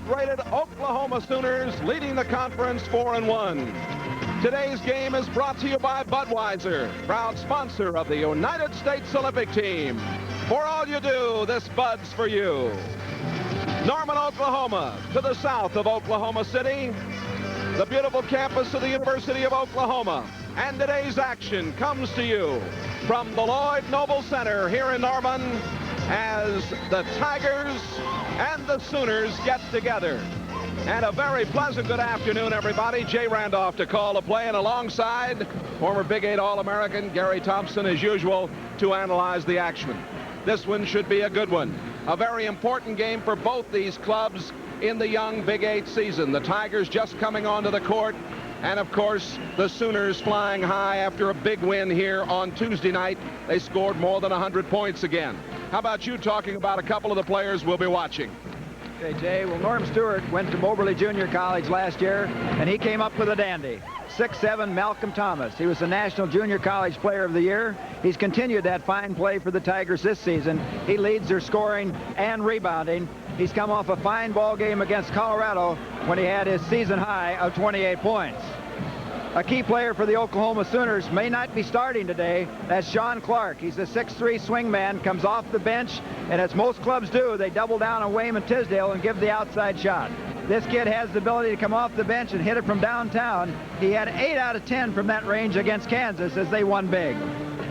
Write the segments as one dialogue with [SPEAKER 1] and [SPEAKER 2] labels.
[SPEAKER 1] top-rated Oklahoma Sooners leading the conference 4-1. Today's game is brought to you by Budweiser, proud sponsor of the United States Olympic team. For all you do, this Bud's for you. Norman, Oklahoma, to the south of Oklahoma City, the beautiful campus of the University of Oklahoma. And today's action comes to you from the Lloyd Noble Center here in Norman as the Tigers and the Sooners get together. And a very pleasant good afternoon, everybody. Jay Randolph to call the play, and alongside former Big 8 All-American Gary Thompson, as usual, to analyze the action. This one should be a good one. A very important game for both these clubs in the young Big 8 season. The Tigers just coming onto the court, and of course the Sooners flying high after a big win here on Tuesday night. They scored more than 100 points again. How about you talking about a couple of the players we'll be watching?
[SPEAKER 2] Okay, Jay. Well, Norm Stewart went to Moberly Junior College last year, and he came up with a dandy. 6'7" Malcolm Thomas. He was the National Junior College Player of the Year. He's continued that fine play for the Tigers this season. He leads their scoring and rebounding. He's come off a fine ball game against Colorado when he had his season high of 28 points. A key player for the Oklahoma Sooners may not be starting today. That's Sean Clark. He's a 6'3" swingman, comes off the bench, and as most clubs do, they double down on Wayman Tisdale and give the outside shot. This kid has the ability to come off the bench and hit it from downtown. He had 8 out of 10 from that range against Kansas as they won big.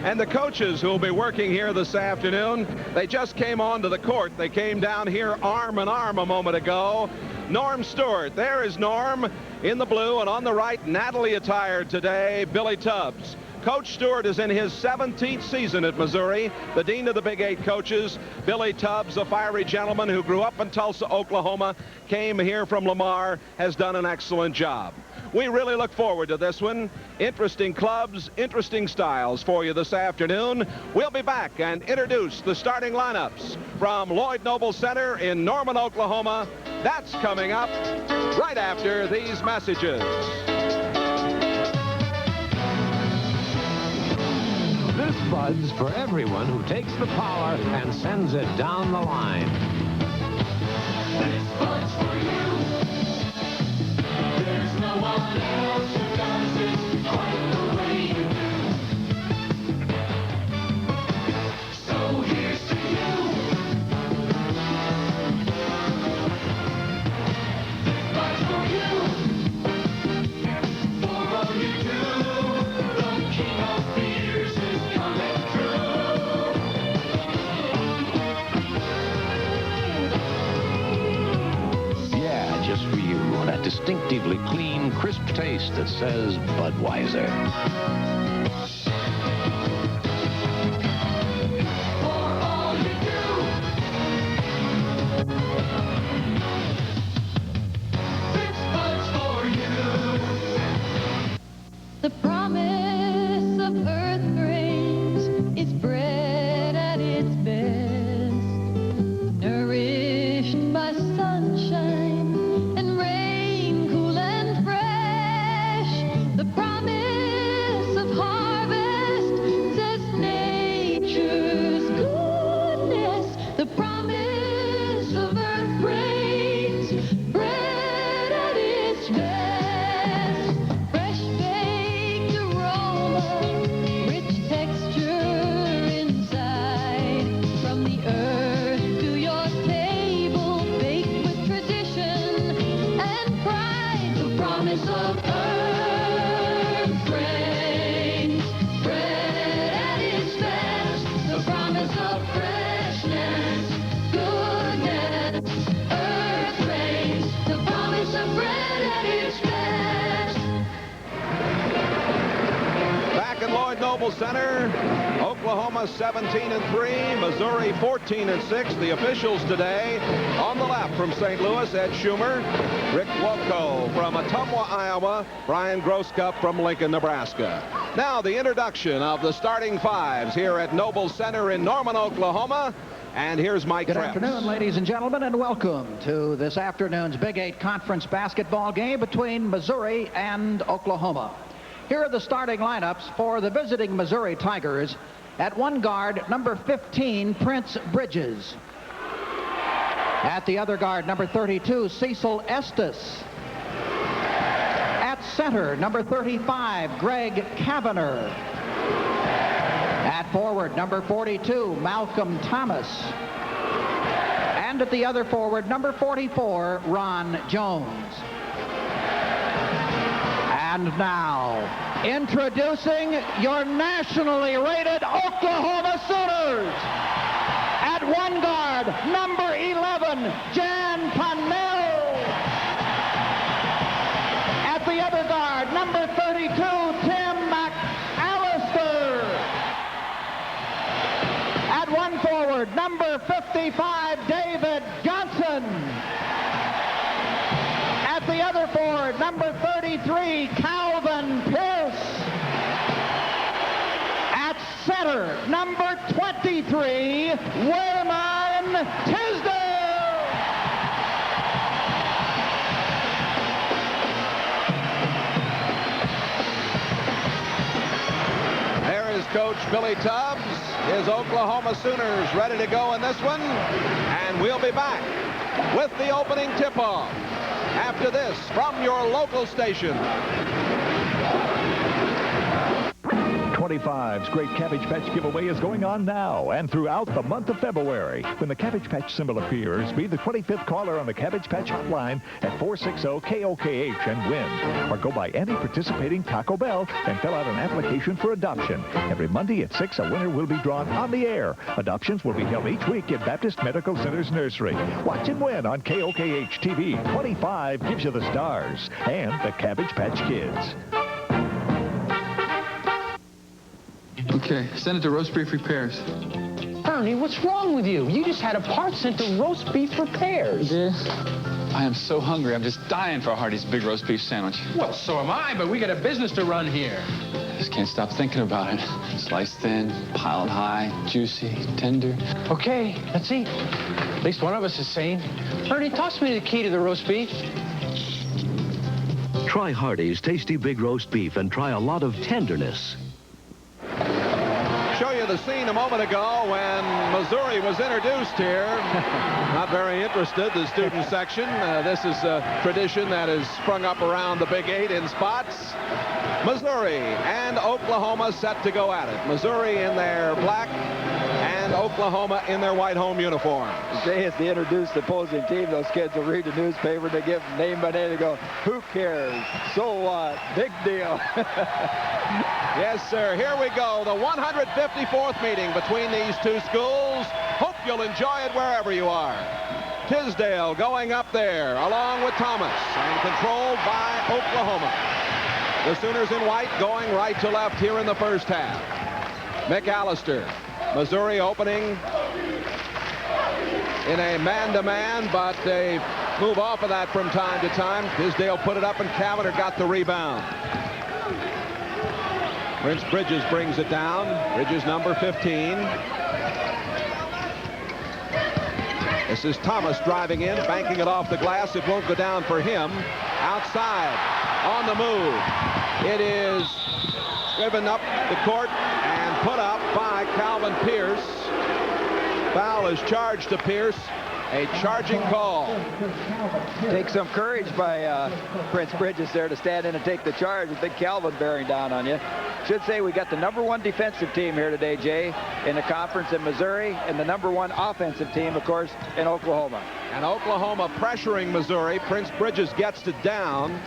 [SPEAKER 1] And the coaches who will be working here this afternoon, they just came onto the court. They came down here arm in arm a moment ago. Norm Stewart, there is Norm in the blue, and on the right, Natalie attired today, Billy Tubbs. Coach Stewart is in his 17th season at Missouri, the dean of the Big 8 coaches. Billy Tubbs, a fiery gentleman who grew up in Tulsa, Oklahoma, came here from Lamar, has done an excellent job. We really look forward to this one. Interesting clubs, interesting styles for you this afternoon. We'll be back and introduce the starting lineups from Lloyd Noble Center in Norman, Oklahoma. That's coming up right after these messages.
[SPEAKER 3] This Bud's for everyone who takes the power and sends it down the line.
[SPEAKER 4] This Bud's for you. There's no one else who does it quite the way you do. So here's to you. This Bud's for you. For all you do, the king of beers is coming true.
[SPEAKER 3] Yeah, just for you. That distinctively clean, crisp taste that says Budweiser.
[SPEAKER 4] For all you do. This Bud's for you.
[SPEAKER 5] The promise of earth grains is bread at its best, nourished by sunshine and rain, cool and fresh. The promise of harvest says nature's goodness. The promise of earth grains, bread at its best. Fresh baked aroma, rich texture inside. From the earth to your table, baked with tradition and pride. The promise of earth grains, bread at its best. The promise of freshness, goodness, earth grains. The promise of bread at its best.
[SPEAKER 1] Back at Lloyd Noble Center, Oklahoma 17-3, Missouri 14-6. The officials today on the left from St. Louis, Ed Schumer, Rick Woko from Ottumwa, Iowa, Brian Grosscup from Lincoln, Nebraska. Now the introduction of the starting fives here at Noble Center in Norman, Oklahoma. And here's Mike
[SPEAKER 6] Good
[SPEAKER 1] Krebs.
[SPEAKER 6] afternoon, ladies and gentlemen, and welcome to this afternoon's Big 8 Conference basketball game between Missouri and Oklahoma. Here are the starting lineups for the visiting Missouri Tigers. At one guard, number 15, Prince Bridges. At the other guard, number 32, Cecil Estes. At center, number 35, Greg Kavanagh. At forward, number 42, Malcolm Thomas. And at the other forward, number 44, Ron Jones. And now, introducing your nationally rated Oklahoma Sooners. At one guard, number 11, Jan Pannell. At the other guard, number 32, Tim McAllister. At one forward, number 55, David Johnson. At the other forward, number 33, Calvin Pierce. At center, number 23, Werman Tisdale.
[SPEAKER 1] There is Coach Billy Tubbs. His Oklahoma Sooners ready to go in this one. And we'll be back with the opening tip-off after this from your local station.
[SPEAKER 7] 25's Great Cabbage Patch giveaway is going on now and throughout the month of February. When the Cabbage Patch symbol appears, be the 25th caller on the Cabbage Patch hotline at 460-KOKH and win. Or go by any participating Taco Bell and fill out an application for adoption. Every Monday at 6, a winner will be drawn on the air. Adoptions will be held each week at Baptist Medical Center's nursery. Watch and win on KOKH TV. 25 gives you the stars and the Cabbage Patch Kids.
[SPEAKER 8] Okay, send it to Roast Beef Repairs.
[SPEAKER 9] Ernie, what's wrong with you? You just had a part sent to Roast Beef Repairs.
[SPEAKER 8] I am so hungry. I'm just dying for a Hardee's big roast beef sandwich.
[SPEAKER 9] Well, so am I, but we got a business to run here.
[SPEAKER 8] I just can't stop thinking about it. Sliced thin, piled high, juicy, tender.
[SPEAKER 9] Okay, let's eat. At least one of us is sane. Ernie, toss me the key to the roast beef.
[SPEAKER 10] Try Hardee's tasty big roast beef and try a lot of tenderness.
[SPEAKER 1] Show you the scene a moment ago when Missouri was introduced here. Not very interested, the student section. This is a tradition that has sprung up around the Big 8 in spots. Missouri and Oklahoma set to go at it. Missouri in their black and Oklahoma in their white home uniforms.
[SPEAKER 2] Today, as they introduce the opposing team, those kids will read the newspaper, they give name by name, they go, who cares? So what? Big deal.
[SPEAKER 1] Yes, sir. Here we go. The 154th meeting between these two schools. Hope you'll enjoy it wherever you are. Tisdale going up there along with Thomas and controlled by Oklahoma. The Sooners in white going right to left here in the first half. McAllister. Missouri opening in a man-to-man, but they move off of that from time to time. Tisdale put it up and Kavanagh got the rebound. Prince Bridges brings it down. Bridges number 15. This is Thomas driving in, banking it off the glass. It won't go down for him. Outside, on the move. It is driven up the court and put up by Calvin Pierce. Foul is charged to Pierce. A charging call.
[SPEAKER 2] Take some courage by Prince Bridges there to stand in and take the charge. I think Calvin bearing down on you. Should say we got the #1 defensive team here today, Jay, in the conference in Missouri, and the #1 offensive team, of course, in Oklahoma.
[SPEAKER 1] And Oklahoma pressuring Missouri. Prince Bridges gets it down.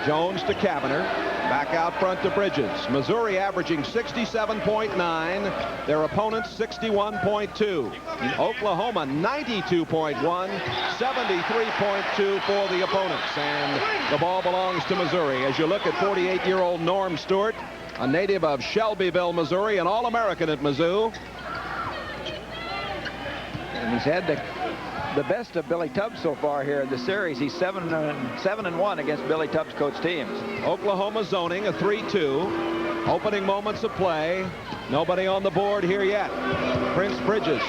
[SPEAKER 1] Jones to Kavanagh. Back out front to Bridges. Missouri averaging 67.9. Their opponents 61.2. Oklahoma 92.1. 73.2 for the opponents. And the ball belongs to Missouri. As you look at 48-year-old Norm Stewart, a native of Shelbyville, Missouri, an All-American at Mizzou.
[SPEAKER 2] And he's had the best of Billy Tubbs so far here in the series. He's 7-1 against Billy Tubbs' coach teams.
[SPEAKER 1] Oklahoma zoning a 3-2. Opening moments of play. Nobody on the board here yet. Prince Bridges.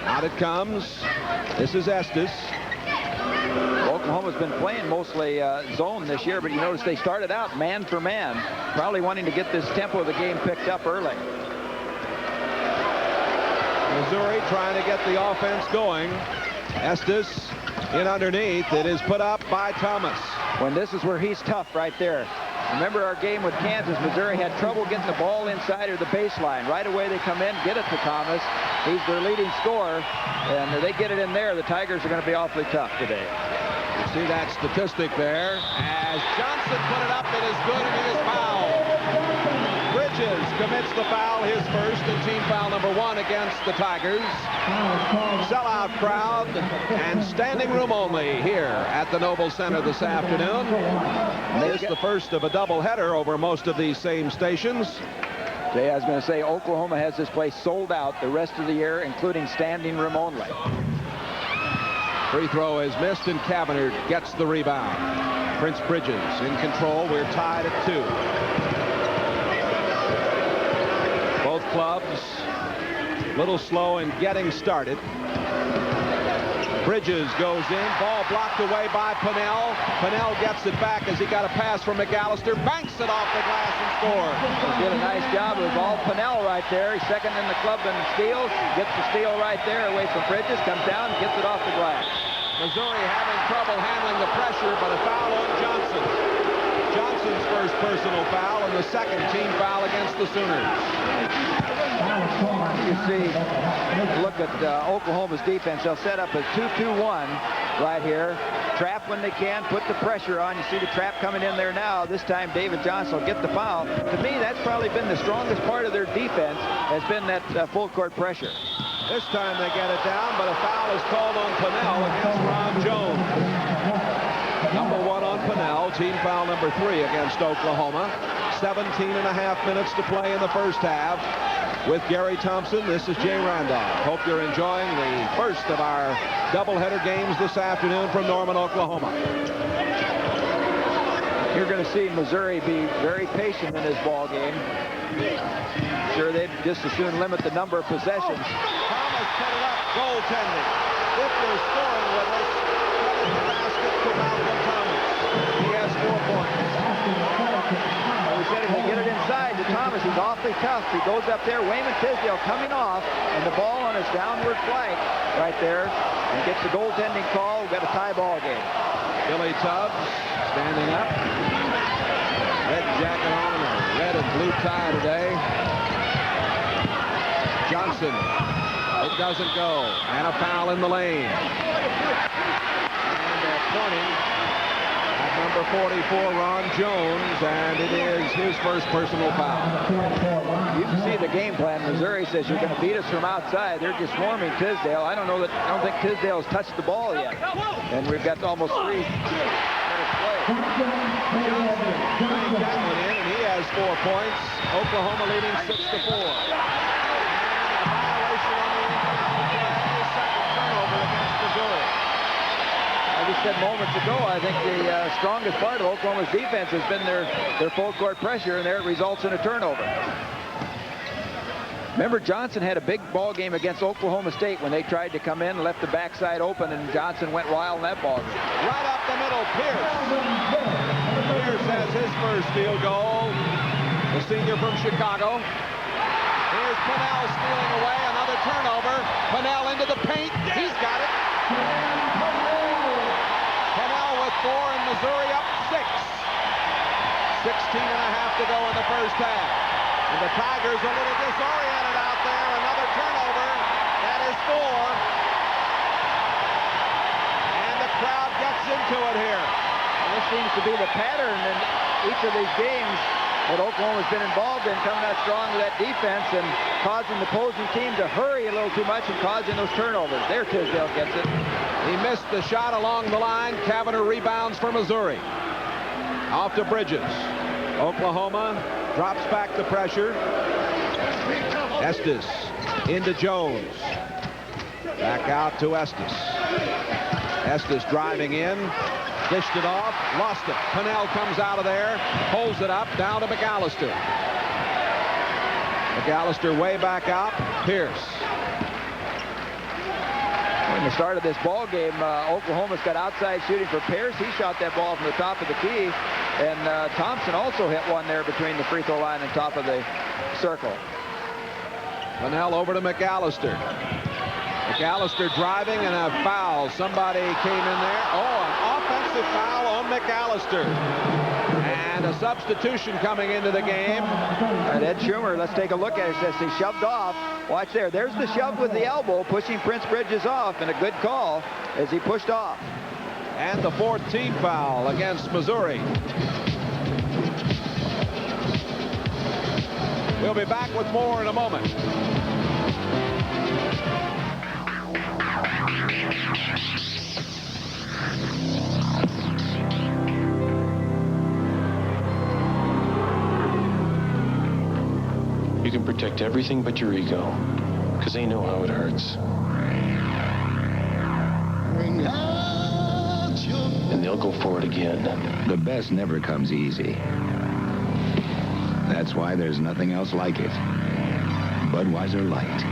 [SPEAKER 1] Out it comes. This is Estes.
[SPEAKER 2] Oklahoma's been playing mostly zone this year, but you notice they started out man for man, probably wanting to get this tempo of the game picked up early.
[SPEAKER 1] Missouri trying to get the offense going. Estes in underneath. It is put up by Thomas.
[SPEAKER 2] When this is where he's tough right there. Remember our game with Kansas, Missouri had trouble getting the ball inside of the baseline. Right away they come in, get it to Thomas. He's their leading scorer, and if they get it in there, the Tigers are going to be awfully tough today.
[SPEAKER 1] You see that statistic there. As Johnson put it up, it is good, and it is foul. Bridges commits the foul, his first, and team foul number 1 against the Tigers. Sellout crowd and standing room only here at the Noble Center this afternoon. This is the first of a doubleheader over most of these same stations.
[SPEAKER 2] Jay, I was going to say, Oklahoma has this place sold out the rest of the year, including standing room only.
[SPEAKER 1] Free throw is missed, and Kavanagh gets the rebound. Prince Bridges in control. We're tied at 2. Both clubs a little slow in getting started. Bridges goes in. Ball blocked away by Pennell. Pennell gets it back as he got a pass from McAllister. Banks it off the glass and scores.
[SPEAKER 2] He did a nice job. It was all Pennell right there. He's second in the club in steals. Gets the steal right there away from Bridges. Comes down and gets it off the glass.
[SPEAKER 1] Missouri having trouble handling the pressure, but a foul on Johnson. Johnson's first personal foul and the second team foul against the Sooners.
[SPEAKER 2] You see, look at Oklahoma's defense. They'll set up a 2-2-1 right here. Trap when they can, put the pressure on. You see the trap coming in there now. This time David Johnson will get the foul. To me, that's probably been the strongest part of their defense, has been that full court pressure.
[SPEAKER 1] This time they get it down, but a foul is called on Pennell against Ron Jones. Number 1 on Pennell, team foul number 3 against Oklahoma. 17.5 minutes to play in the first half. With Gary Thompson, this is Jay Randolph. Hope you're enjoying the first of our doubleheader games this afternoon from Norman, Oklahoma.
[SPEAKER 2] You're going to see Missouri be very patient in this ball game. Sure, they'd just as soon limit the number of possessions.
[SPEAKER 1] Thomas put it up, goaltending. If they're scoring with us, credit the basket to Malcolm Thomas. He has 4 points.
[SPEAKER 2] We said if they get it inside to Thomas, he's awfully tough. He goes up there, Wayman Tisdale coming off, and the ball on his downward flank right there, and gets the goaltending call. We've got a tie ball game.
[SPEAKER 1] Billy Tubbs standing up. Red jacket on, a red and blue tie today. Johnson, it doesn't go, and a foul in the lane. And they're pointing at number 44, Ron Jones, and it is his first personal foul.
[SPEAKER 2] You can see the game plan. Missouri says you're going to beat us from outside. They're just swarming Tisdale. I don't think Tisdale's touched the ball yet. And we've got almost 3 minutes play.
[SPEAKER 1] Johnson putting that one in, and he has 4 points. Oklahoma leading 6-4. And a violation on the second turnover against Missouri.
[SPEAKER 2] Like we said moments ago, I think the strongest part of Oklahoma's defense has been their full court pressure, and there it results in a turnover. Remember, Johnson had a big ball game against Oklahoma State when they tried to come in and left the backside open, and Johnson went wild in that ball game.
[SPEAKER 1] Right up the middle, Pierce. Pierce has his first field goal. The senior from Chicago. Here's Pennell stealing away. Another turnover. Pennell into the paint. He's got it. Pennell with 4 and Missouri up 6. 16.5 to go in the first half. And the Tigers a little disoriented out there. Another turnover. That is 4. And the crowd gets into it here.
[SPEAKER 2] And this seems to be the pattern in each of these games that Oklahoma's been involved in, coming out strong with that defense and causing the opposing team to hurry a little too much and causing those turnovers. There Tisdale gets it.
[SPEAKER 1] He missed the shot along the line. Kavanagh rebounds for Missouri. Off to Bridges. Oklahoma drops back the pressure. Estes into Jones. Back out to Estes. Estes driving in. Dished it off. Lost it. Pennell comes out of there. Holds it up. Down to McAllister. McAllister way back out. Pierce.
[SPEAKER 2] In the start of this ball game, Oklahoma's got outside shooting for Pierce. He shot that ball from the top of the key. And Thompson also hit one there between the free throw line and top of the circle.
[SPEAKER 1] Pennell over to McAllister. McAllister driving and a foul. Somebody came in there. Oh, an offensive foul on McAllister. And a substitution coming into the game.
[SPEAKER 2] And Ed Schumer, let's take a look at it. Says he shoved off. Watch there. There's the shove with the elbow, pushing Prince Bridges off, and a good call as he pushed off.
[SPEAKER 1] And the 4th team foul against Missouri. We'll be back with more in a moment.
[SPEAKER 11] You can protect everything but your ego, because they know how it hurts. And they'll go for it again.
[SPEAKER 3] The best never comes easy. That's why there's nothing else like it. Budweiser Light.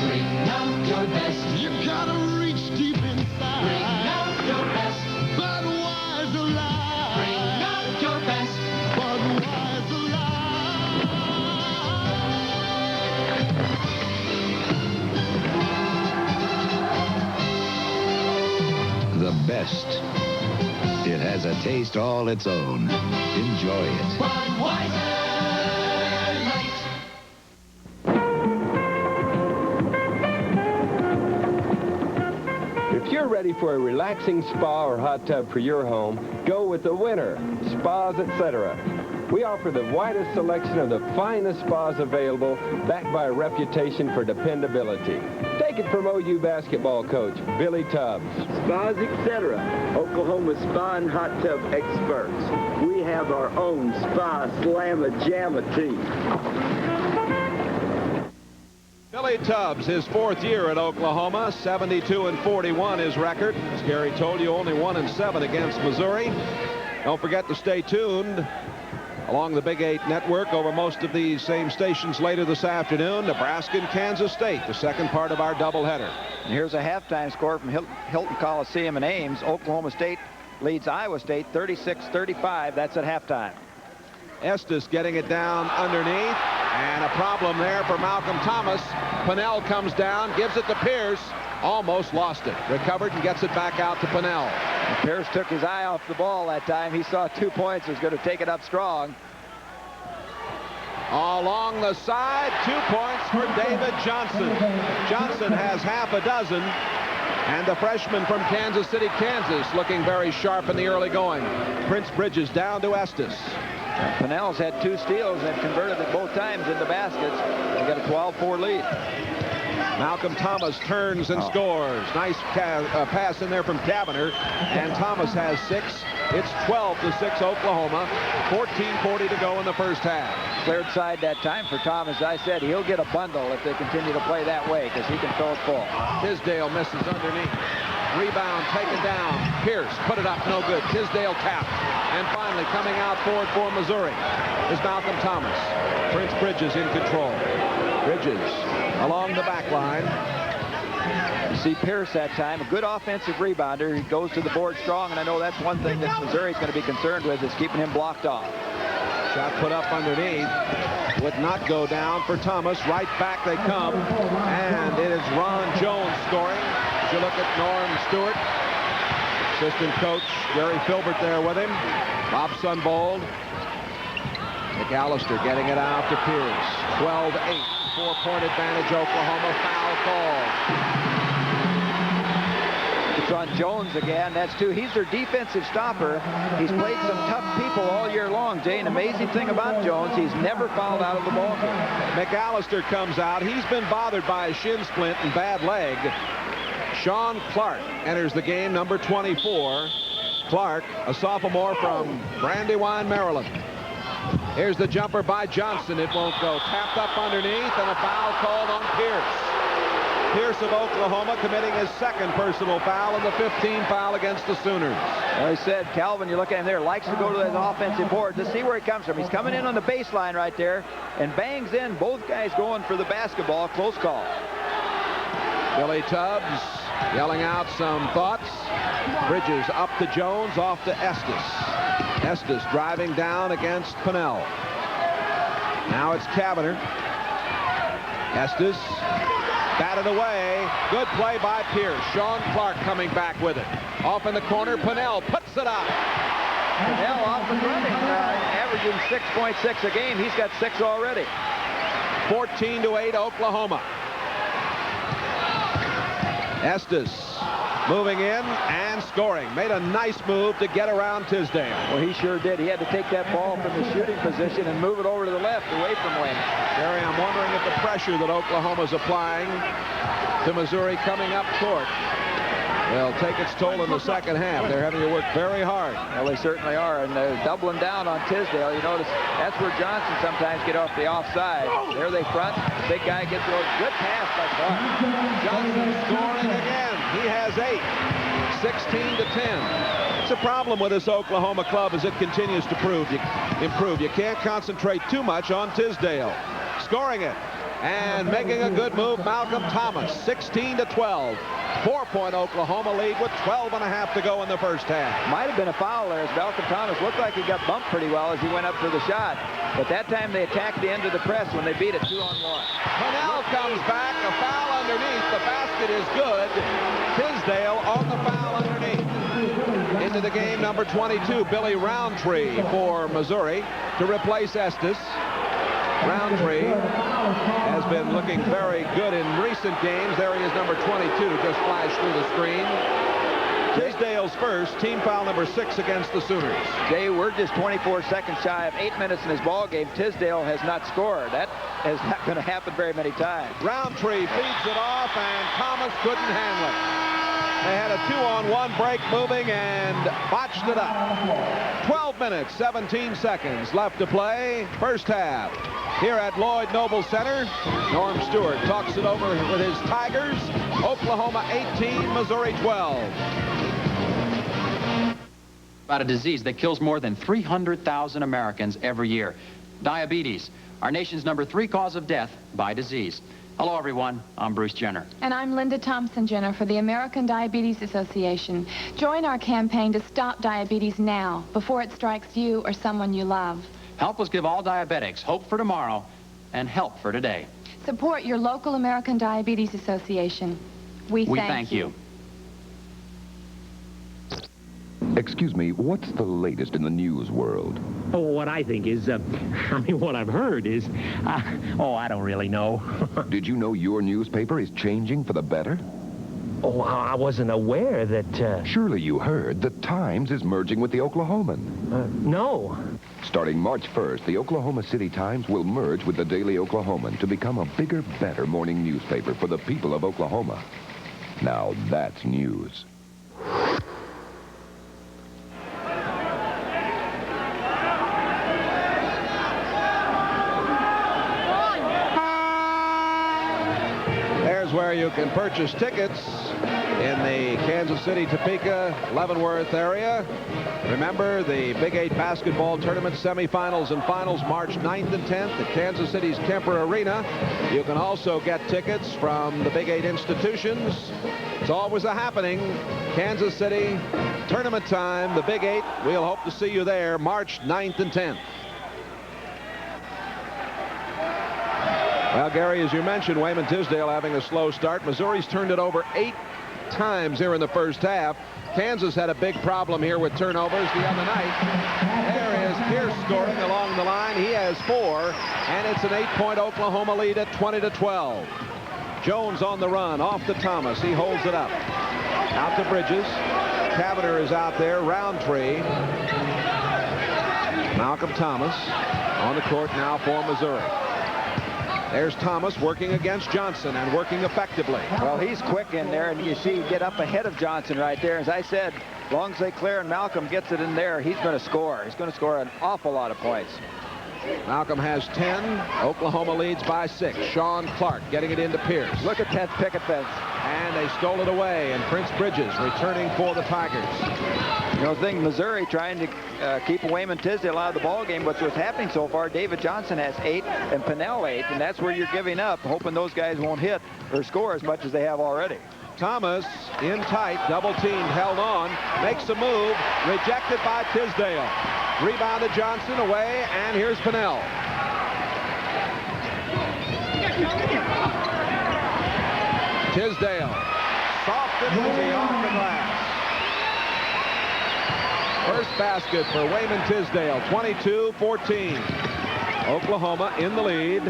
[SPEAKER 4] Bring out your best. You gotta reach deep inside. Bring out your best. Budweiser Light. Bring out your best. Budweiser Light.
[SPEAKER 3] The best. It has a taste all its own. Enjoy it.
[SPEAKER 4] Budweiser Light.
[SPEAKER 12] If you're ready for a relaxing spa or hot tub for your home, go with the winner, Spas Etc. We offer the widest selection of the finest spas available, backed by a reputation for dependability. Take it from OU basketball coach Billy Tubbs.
[SPEAKER 13] Spas Etc., Oklahoma spa and hot tub experts. We have our own Spa Slamma Jamma team.
[SPEAKER 1] Billy Tubbs, his 4th year at Oklahoma, 72-41 his record. As Gary told you, only 1-7 against Missouri. Don't forget to stay tuned along the Big 8 network over most of these same stations later this afternoon. Nebraska and Kansas State, the second part of our doubleheader.
[SPEAKER 2] And here's a halftime score from Hilton Coliseum in Ames. Oklahoma State leads Iowa State 36-35. That's at halftime.
[SPEAKER 1] Estes getting it down underneath, and a problem there for Malcolm Thomas. Pennell comes down, gives it to Pierce, almost lost it. Recovered and gets it back out to Pennell.
[SPEAKER 2] And Pierce took his eye off the ball that time. He saw 2 points, was going to take it up strong.
[SPEAKER 1] Along the side, 2 points for David Johnson. Johnson has half a dozen, and the freshman from Kansas City, Kansas, looking very sharp in the early going. Prince Bridges down to Estes.
[SPEAKER 2] Pennell's had 2 steals and converted it both times into baskets. They got a 12-4 lead.
[SPEAKER 1] Malcolm Thomas turns and scores. Nice pass in there from Kavanagh, and Thomas has 6. It's 12-6 Oklahoma. 14:40 to go in the first half.
[SPEAKER 2] Cleared side that time for Thomas. I said he'll get a bundle if they continue to play that way, because he can throw it full.
[SPEAKER 1] Tisdale misses underneath. Rebound taken down. Pierce put it up, no good. Tisdale tapped. And finally coming out forward for Missouri is Malcolm Thomas. Prince Bridges in control. Bridges along the back line.
[SPEAKER 2] You see Pierce that time, a good offensive rebounder. He goes to the board strong, and I know that's one thing that Missouri's going to be concerned with, is keeping him blocked off.
[SPEAKER 1] Shot put up underneath. Would not go down for Thomas. Right back they come. And it is Ron Jones scoring. As you look at Norm Stewart, assistant coach Gary Filbert there with him. Bob Sunbold. McAllister getting it out to Pierce. 12-8. 4-point advantage Oklahoma. Foul call.
[SPEAKER 2] It's on Jones again. That's 2. He's their defensive stopper. He's played some tough people all year long, Jay. An amazing thing about Jones, he's never fouled out of the ball game.
[SPEAKER 1] McAllister comes out. He's been bothered by a shin splint and bad leg. Sean Clark enters the game, number 24. Clark, a sophomore from Brandywine, Maryland. Here's the jumper by Johnson. It won't go. Tapped up underneath, and a foul called on Pierce. Pierce of Oklahoma committing his 2nd personal foul and the 15th foul against the Sooners.
[SPEAKER 2] Well, he said, Calvin, you look at him there, likes to go to that offensive board to see where he comes from. He's coming in on the baseline right there and bangs in. Both guys going for the basketball. Close call.
[SPEAKER 1] Billy Tubbs yelling out some thoughts. Bridges up to Jones, off to Estes. Estes driving down against Pennell. Now it's Kavanagh. Estes batted away. Good play by Pierce. Sean Clark coming back with it. Off in the corner, Pinnell puts it up.
[SPEAKER 2] Pinnell off and running, averaging 6.6 a game. He's got 6 already.
[SPEAKER 1] 14-8 Oklahoma. Estes moving in and scoring. Made a nice move to get around Tisdale.
[SPEAKER 2] Well, he sure did. He had to take that ball from the shooting position and move it over to the left, away from Wayman.
[SPEAKER 1] Gary, I'm wondering if the pressure that Oklahoma's applying to Missouri coming up court will take its toll in the second half. They're having to work very hard.
[SPEAKER 2] Well, they certainly are, and they're doubling down on Tisdale. You notice that's where Johnson sometimes get off the offside. There they front. Big guy gets a good pass by Clark.
[SPEAKER 1] Johnson scoring again. He has 8. 16-10. It's a problem with this Oklahoma club as it continues to improve. You can't concentrate too much on Tisdale. Scoring it and making a good move, Malcolm Thomas. 16-12. 4-point Oklahoma lead with 12.5 to go in the first half.
[SPEAKER 2] Might have been a foul there as Malcolm Thomas looked like he got bumped pretty well as he went up for the shot. But that time they attacked the end of the press when they beat it 2-on-1.
[SPEAKER 1] Pinnell comes back, a foul underneath. The basket is good. Tisdale on the foul underneath. Into the game, number 22, Billy Roundtree for Missouri to replace Estes. Roundtree has been looking very good in recent games. There he is, number 22, just flashed through the screen. Tisdale's first, team foul number 6 against the Sooners.
[SPEAKER 2] Jay, we're just 24 seconds shy of 8 minutes in his ball game. Tisdale has not scored. That is not going to happen very many times.
[SPEAKER 1] Roundtree feeds it off, and Thomas couldn't handle it. They had a 2-on-1 break moving and botched it up. 12 minutes, 17 seconds left to play. First half. Here at Lloyd Noble Center, Norm Stewart talks it over with his Tigers. Oklahoma 18, Missouri 12.
[SPEAKER 14] About a disease that kills more than 300,000 Americans every year. Diabetes, our nation's number 3 cause of death by disease. Hello, everyone. I'm Bruce Jenner.
[SPEAKER 15] And I'm Linda Thompson Jenner for the American Diabetes Association. Join our campaign to stop diabetes now, before it strikes you or someone you love.
[SPEAKER 14] Help us give all diabetics hope for tomorrow and help for today.
[SPEAKER 15] Support your local American Diabetes Association. We thank you.
[SPEAKER 16] Excuse me, what's the latest in the news world?
[SPEAKER 11] Oh, what I think is, what I've heard is, I don't really know.
[SPEAKER 16] Did you know your newspaper is changing for the better?
[SPEAKER 11] Oh, I wasn't aware that,
[SPEAKER 16] Surely you heard the Times is merging with the Oklahoman.
[SPEAKER 11] No.
[SPEAKER 16] Starting March 1st, the Oklahoma City Times will merge with the Daily Oklahoman to become a bigger, better morning newspaper for the people of Oklahoma. Now that's news.
[SPEAKER 1] Where you can purchase tickets in the Kansas City, Topeka, Leavenworth area. Remember the Big 8 basketball tournament semifinals and finals March 9th and 10th at Kansas City's Kemper Arena. You can also get tickets from the Big 8 institutions. It's always a happening. Kansas City, tournament time, the Big 8. We'll hope to see you there March 9th and 10th. Well, Gary, as you mentioned, Wayman Tisdale having a slow start. Missouri's turned it over 8 times here in the first half. Kansas had a big problem here with turnovers the other night. There is Pierce scoring along the line. He has 4, and it's an 8-point Oklahoma lead at 20-12. Jones on the run, off to Thomas. He holds it up. Out to Bridges. Cavanagh is out there. Roundtree. Malcolm Thomas on the court now for Missouri. There's Thomas working against Johnson and working effectively.
[SPEAKER 2] Well, he's quick in there, and you see get up ahead of Johnson right there. As I said, as long as they clear and Malcolm gets it in there, he's going to score. He's going to score an awful lot of points.
[SPEAKER 1] Malcolm has 10. Oklahoma leads by 6. Sean Clark getting it into Pierce.
[SPEAKER 2] Look at that picket fence.
[SPEAKER 1] And they stole it away, and Prince Bridges returning for the Tigers.
[SPEAKER 2] You know, the thing, Missouri trying to keep Wayman Tisdale out of the ball game. What's happening so far, David Johnson has 8 and Pinnell 8, and that's where you're giving up, hoping those guys won't hit or score as much as they have already.
[SPEAKER 1] Thomas in tight, double teamed, held on, makes a move, rejected by Tisdale. Rebounded Johnson away, and here's Pinnell. Tisdale. Soft and easy off the glass. First basket for Wayman Tisdale, 22-14. Oklahoma in the lead.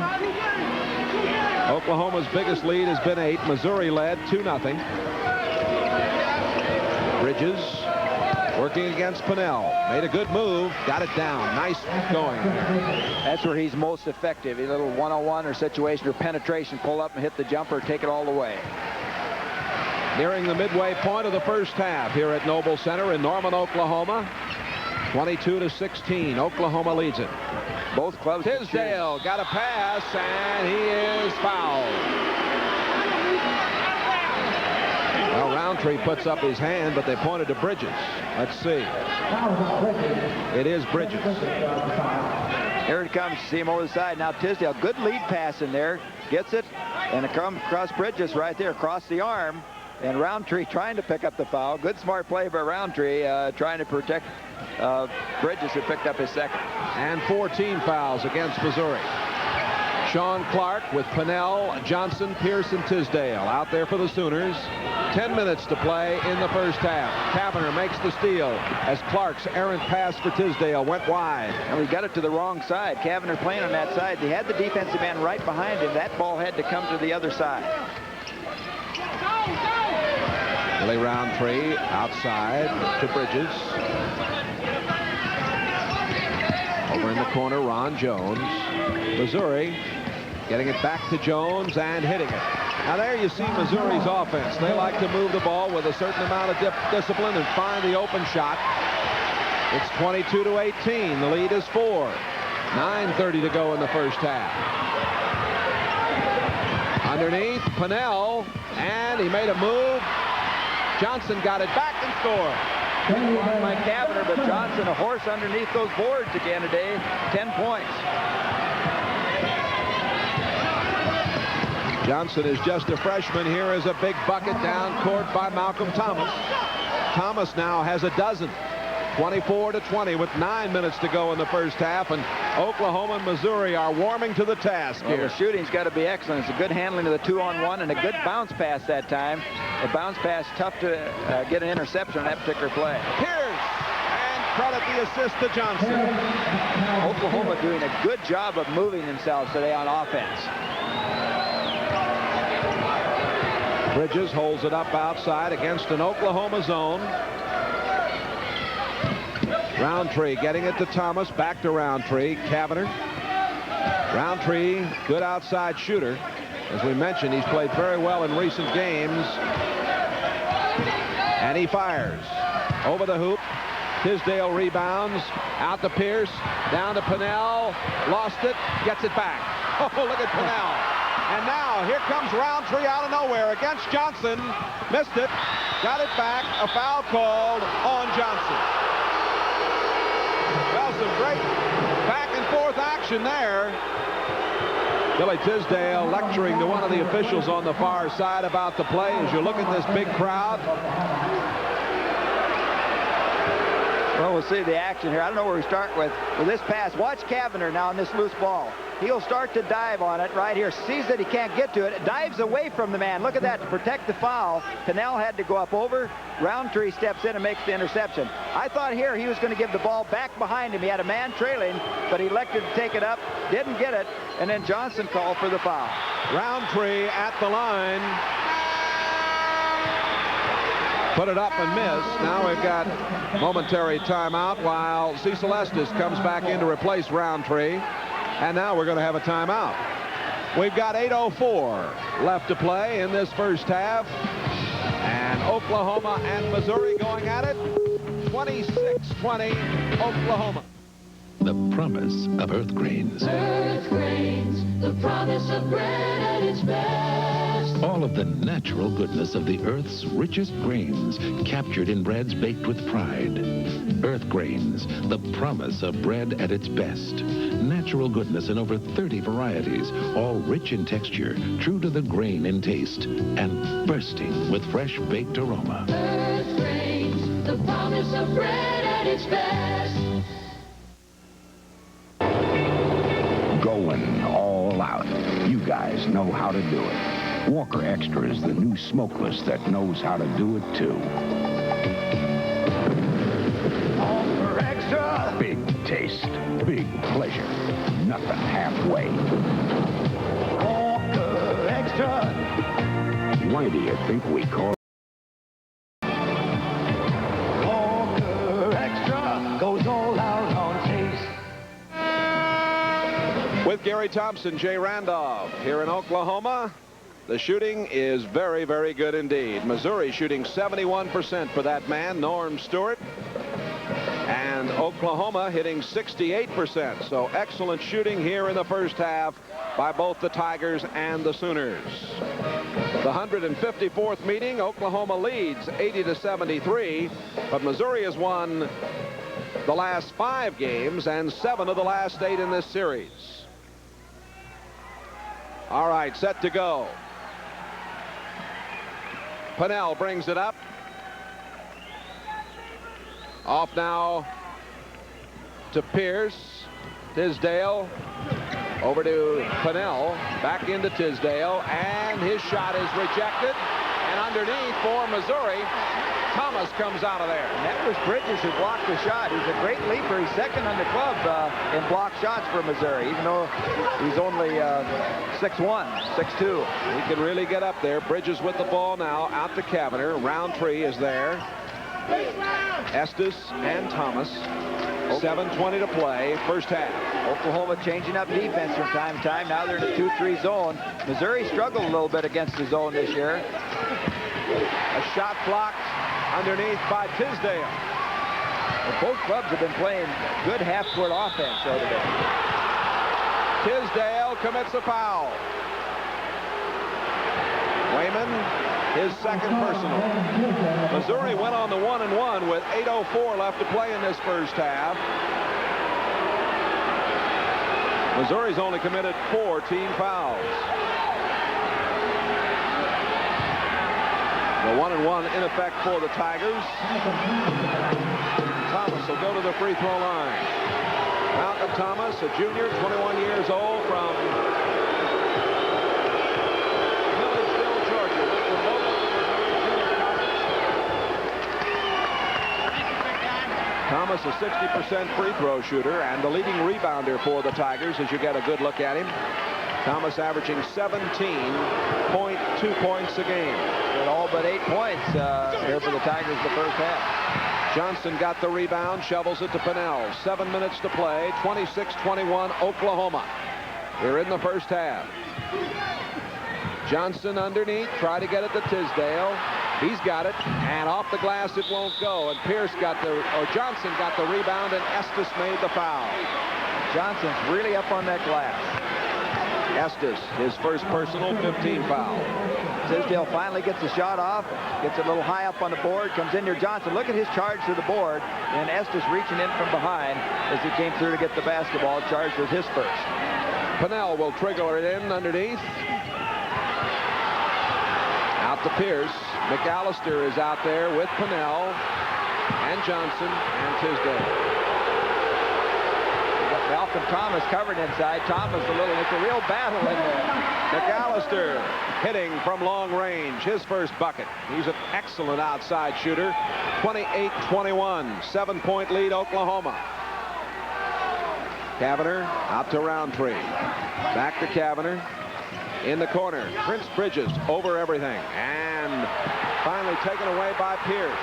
[SPEAKER 1] Oklahoma's biggest lead has been 8. Missouri led 2-0. Bridges working against Pennell. Made a good move. Got it down. Nice going.
[SPEAKER 2] That's where he's most effective. A little one-on-one or situation or penetration. Pull up and hit the jumper. Take it all the way.
[SPEAKER 1] Nearing the midway point of the first half here at Noble Center in Norman, Oklahoma. 22-16. Oklahoma leads it.
[SPEAKER 2] Both clubs.
[SPEAKER 1] Tisdale got a pass, and he is fouled. Well, Roundtree puts up his hand, but they pointed to Bridges. Let's see. It is Bridges.
[SPEAKER 2] Here it comes. See him over the side. Now Tisdale, good lead pass in there. Gets it, and it comes across Bridges right there, across the arm. And Roundtree trying to pick up the foul. Good smart play by Roundtree, trying to protect Bridges, who picked up his second.
[SPEAKER 1] And 14 fouls against Missouri. Sean Clark with Pennell, Johnson, Pierce, and Tisdale out there for the Sooners. 10 minutes to play in the first half. Cavanagh makes the steal as Clark's errant pass for Tisdale went wide.
[SPEAKER 2] And we got it to the wrong side. Cavanagh playing on that side. They had the defensive man right behind him. That ball had to come to the other side.
[SPEAKER 1] Billy Roundtree outside to Bridges. Over in the corner, Ron Jones. Missouri getting it back to Jones and hitting it. Now there you see Missouri's offense. They like to move the ball with a certain amount of discipline and find the open shot. It's 22-18. The lead is 4. 9:30 to go in the first half. Underneath, Pennell, and he made a move. Johnson got it back and scored.
[SPEAKER 2] By Cavanagh, but Johnson, a horse underneath those boards again today. 10 points.
[SPEAKER 1] Johnson is just a freshman. Here is a big bucket down court by Malcolm Thomas. Thomas now has a dozen. 24-20 with 9 minutes to go in the first half, and Oklahoma and Missouri are warming to the task here.
[SPEAKER 2] The shooting's got to be excellent. It's a good handling of the 2-on-1 and a good bounce pass that time. The bounce pass, tough to get an interception on that particular play.
[SPEAKER 1] Pierce, and credit the assist to Johnson.
[SPEAKER 2] Oklahoma doing a good job of moving themselves today on offense.
[SPEAKER 1] Bridges holds it up outside against an Oklahoma zone. Roundtree getting it to Thomas, back to Roundtree. Cavanagh. Roundtree, good outside shooter. As we mentioned, he's played very well in recent games. And he fires. Over the hoop. Tisdale rebounds. Out to Pierce. Down to Pennell. Lost it. Gets it back. Oh, look at Pennell. And now here comes Roundtree out of nowhere against Johnson. Missed it. Got it back. A foul called on Johnson. Well, some great back and forth action there. Billy Tisdale lecturing to one of the officials on the far side about the play as you look at this big crowd.
[SPEAKER 2] Well, we'll see the action here. I don't know where we start with this pass. Watch Cavanagh now on this loose ball. He'll start to dive on it right here. Sees that he can't get to it. Dives away from the man. Look at that to protect the foul. Pennell had to go up over. Roundtree steps in and makes the interception. I thought here he was going to give the ball back behind him. He had a man trailing, but he elected to take it up. Didn't get it. And then Johnson called for the foul.
[SPEAKER 1] Roundtree at the line. Put it up and missed. Now we've got momentary timeout while Cecil Estes comes back in to replace Roundtree. And now we're going to have a timeout. We've got 8:04 left to play in this first half. And Oklahoma and Missouri going at it. 26-20 Oklahoma.
[SPEAKER 3] The promise of Earth Grains.
[SPEAKER 5] Earth Grains, the promise of bread at its best.
[SPEAKER 3] All of the natural goodness of the Earth's richest grains captured in breads baked with pride. Earth Grains, the promise of bread at its best. Natural goodness in over 30 varieties, all rich in texture, true to the grain in taste, and bursting with fresh baked aroma.
[SPEAKER 5] Earth Grains, the promise of bread at its best.
[SPEAKER 17] Going all out. You guys know how to do it. Walker Extra is the new smokeless that knows how to do it, too.
[SPEAKER 7] Walker Extra!
[SPEAKER 17] Big taste, big pleasure, nothing halfway.
[SPEAKER 7] Walker Extra!
[SPEAKER 17] Why do you think we call
[SPEAKER 7] Walker Extra goes all out on taste.
[SPEAKER 1] With Gary Thompson, Jay Randolph here in Oklahoma. The shooting is very, very good indeed. Missouri shooting 71% for that man, Norm Stewart. And Oklahoma hitting 68%. So excellent shooting here in the first half by both the Tigers and the Sooners. The 154th meeting, Oklahoma leads 80-73, but Missouri has won the last 5 games and 7 of the last 8 in this series. All right, set to go. Pennell brings it up. Off now to Pierce. Tisdale over to Pennell. Back into Tisdale. And his shot is rejected. And underneath for Missouri, Thomas comes out of there.
[SPEAKER 2] And that was Bridges who blocked the shot. He's a great leaper. He's second on the club in block shots for Missouri, even though he's only 6'1", 6'2".
[SPEAKER 1] He could really get up there. Bridges with the ball now. Out to Kavanagh. Roundtree is there. Estes and Thomas. 7:20 to play. First half.
[SPEAKER 2] Oklahoma changing up defense from time to time. Now they're in a 2-3 zone. Missouri struggled a little bit against the zone this year.
[SPEAKER 1] A shot blocked underneath by Tisdale.
[SPEAKER 2] Well, both clubs have been playing good half-court offense so today.
[SPEAKER 1] Tisdale commits a foul. Wayman, his second personal. Missouri went on the 1-and-1 with 8:04 left to play in this first half. Missouri's only committed 4 team fouls. The 1-and-1 in effect for the Tigers. Thomas will go to the free throw line. Malcolm Thomas, a junior, 21 years old, from Milledgeville, Georgia. Thomas, a 60% free throw shooter and the leading rebounder for the Tigers as you get a good look at him. Thomas averaging 17.2 points a game.
[SPEAKER 2] And all but 8 points here for the Tigers the first half.
[SPEAKER 1] Johnson got the rebound, shovels it to Pennell. 7 minutes to play, 26-21 Oklahoma. We're in the first half. Johnson underneath, try to get it to Tisdale. He's got it, and off the glass it won't go. And Johnson got the rebound, and Estes made the foul.
[SPEAKER 2] Johnson's really up on that glass.
[SPEAKER 1] Estes, his first personal, 15 foul.
[SPEAKER 2] Tisdale finally gets the shot off, gets it a little high up on the board, comes in near Johnson. Look at his charge to the board, and Estes reaching in from behind as he came through to get the basketball. Charge was his first.
[SPEAKER 1] Pennell will trigger it in underneath. Out to Pierce. McAllister is out there with Pennell and Johnson and Tisdale.
[SPEAKER 2] Malcolm Thomas covered inside. Thomas it's a real battle in there.
[SPEAKER 1] McAllister hitting from long range. His first bucket. He's an excellent outside shooter. 28-21. 7-point lead Oklahoma. Kavanagh out to Roundtree. Back to Kavanagh. In the corner. Prince Bridges over everything. And finally taken away by Pierce.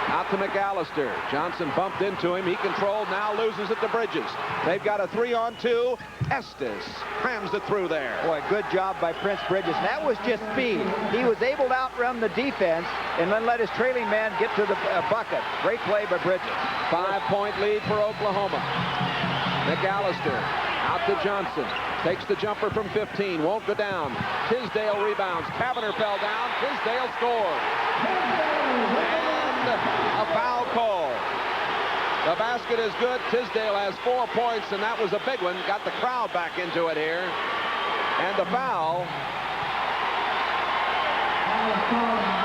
[SPEAKER 1] Out to McAllister. Johnson bumped into him. He controlled, now loses it to Bridges. They've got a 3-on-2. Estes crams it through there.
[SPEAKER 2] Boy, good job by Prince Bridges. That was just speed. He was able to outrun the defense and then let his trailing man get to the bucket. Great play by Bridges.
[SPEAKER 1] 5-point lead for Oklahoma. McAllister out to Johnson. Takes the jumper from 15. Won't go down. Tisdale rebounds. Kavanagh fell down. Tisdale scores. And a foul call. The basket is good. Tisdale has 4 points, and that was a big one. Got the crowd back into it here. And the foul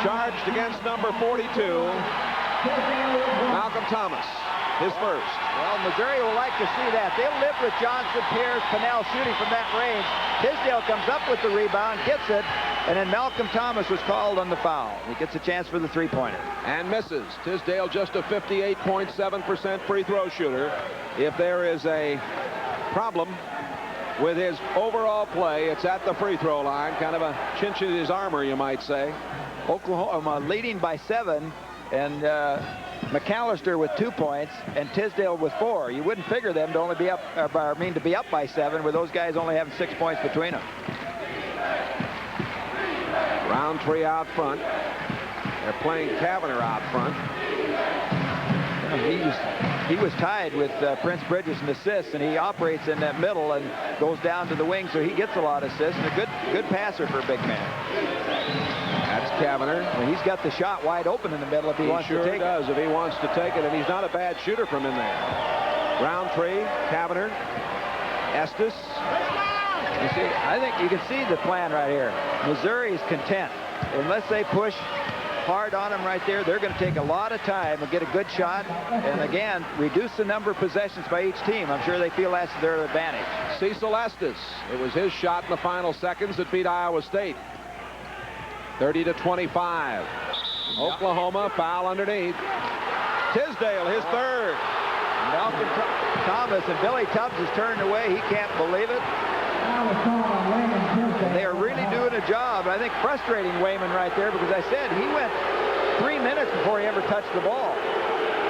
[SPEAKER 1] charged against number 42, Malcolm Thomas. his first.
[SPEAKER 2] Well, Missouri will like to see that. They'll live with Johnson, Pierce, Pennell shooting from that range. Tisdale comes up with the rebound, gets it, and then Malcolm Thomas was called on the foul. He gets a chance for the three-pointer.
[SPEAKER 1] And misses. Tisdale just a 58.7% free throw shooter. If there is a problem with his overall play, it's at the free throw line. Kind of a chinch in his armor, you might say.
[SPEAKER 2] Oklahoma leading by 7, and McAllister with 2 points, and Tisdale with 4. You wouldn't figure them to only be up, to be up by 7, with those guys only having 6 points between them.
[SPEAKER 1] Roundtree out front. They're playing Kavanagh out front.
[SPEAKER 2] He was tied with Prince Bridges in assists, and he operates in that middle and goes down to the wing, so he gets a lot of assists, and a good passer for a big man.
[SPEAKER 1] That's Kavanagh.
[SPEAKER 2] Well, he's got the shot wide open in the middle if he wants to take it.
[SPEAKER 1] He sure does if he wants to take it, and he's not a bad shooter from in there. Roundtree, Kavanagh, Estes.
[SPEAKER 2] You see, I think you can see the plan right here. Missouri's content. Unless they push hard on them right there, they're going to take a lot of time and get a good shot, and again, reduce the number of possessions by each team. I'm sure they feel that's their advantage.
[SPEAKER 1] Cecil Estes. It was his shot in the final seconds that beat Iowa State. 30-25. Oklahoma foul underneath. Tisdale, his third.
[SPEAKER 2] Malcolm Thomas and Billy Tubbs is turned away. He can't believe it. They are really doing a job. I think frustrating Wayman right there, because I said he went 3 minutes before he ever touched the ball.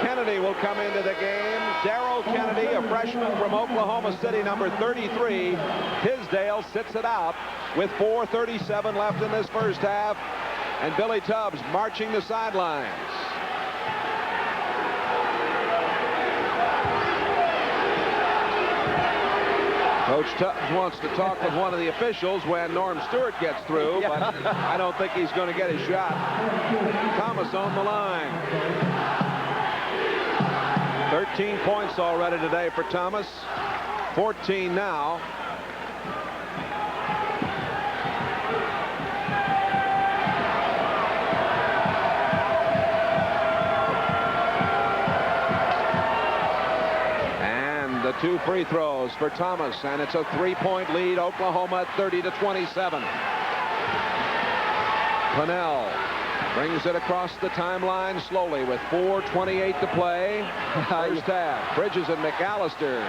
[SPEAKER 1] Kennedy will come into the game. Darrell Kennedy, a freshman from Oklahoma City, number 33. Tisdale sits it out with 4:37 left in this first half. And Billy Tubbs marching the sidelines. Coach Tubbs wants to talk with one of the officials when Norm Stewart gets through, but I don't think he's going to get his shot. Thomas on the line. 13 points already today for Thomas. 14 now. And the 2 free throws for Thomas, and it's a 3-point lead. Oklahoma at 30-27. Pennell brings it across the timeline slowly with 4:28 to play. First half. Bridges and McAllister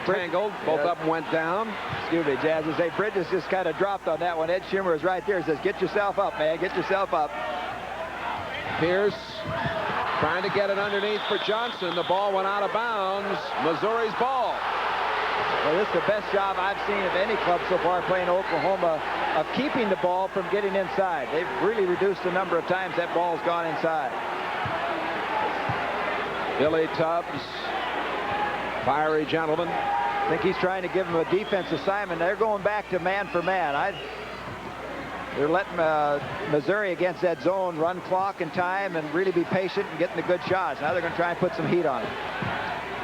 [SPEAKER 1] tangled. Both of them went down.
[SPEAKER 2] Excuse me, Jazz. As say Bridges just kind of dropped on that one. Ed Schimmer is right there. He says, "Get yourself up, man. Get yourself up."
[SPEAKER 1] Pierce trying to get it underneath for Johnson. The ball went out of bounds. Missouri's ball.
[SPEAKER 2] Well, this is the best job I've seen of any club so far playing Oklahoma of keeping the ball from getting inside. They've really reduced the number of times that ball's gone inside.
[SPEAKER 1] Billy Tubbs, fiery gentleman.
[SPEAKER 2] I think he's trying to give him a defense assignment. They're going back to man for man. They're letting Missouri against that zone run clock and time and really be patient and getting the good shots. Now they're going to try and put some heat on it.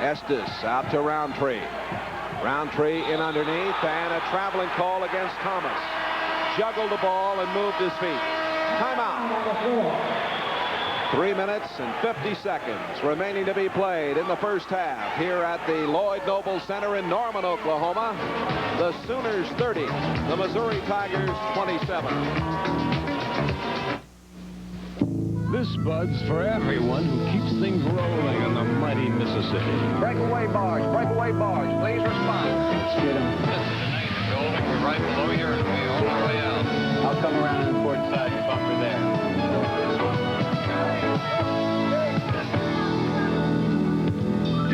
[SPEAKER 1] Estes out to Roundtree. Roundtree in underneath, and a traveling call against Thomas. Juggled the ball and moved his feet. Timeout. 3 minutes and 50 seconds remaining to be played in the first half here at the Lloyd Noble Center in Norman, Oklahoma. The Sooners 30, the Missouri Tigers 27.
[SPEAKER 17] This Bud's for everyone who keeps things rolling on the mighty Mississippi.
[SPEAKER 18] Breakaway barge, please respond.
[SPEAKER 2] Let's get him.
[SPEAKER 18] This is the Navy building. We're right below here and we're on our way out.
[SPEAKER 9] I'll come around on the port side and bumper there.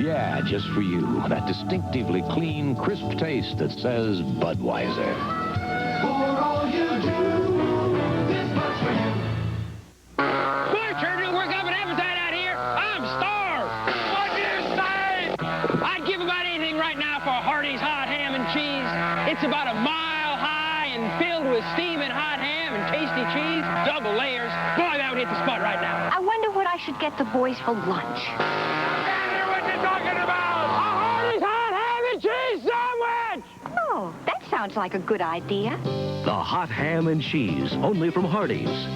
[SPEAKER 17] Yeah, just for you. That distinctively clean, crisp taste that says Budweiser.
[SPEAKER 5] For all you do, this Bud's for you.
[SPEAKER 9] Boy, sure do work up an appetite out here. I'm starved. What do you say? I'd give about anything right now for Hardee's hot ham and cheese. It's about a mile high and filled with steaming hot ham and tasty cheese, double layers. Boy, that would hit the spot right now.
[SPEAKER 19] I wonder what I should get the boys for lunch.
[SPEAKER 9] Talking about a Hardee's hot ham and cheese sandwich!
[SPEAKER 19] Oh, that sounds like a good idea.
[SPEAKER 10] The hot ham and cheese, only from Hardee's.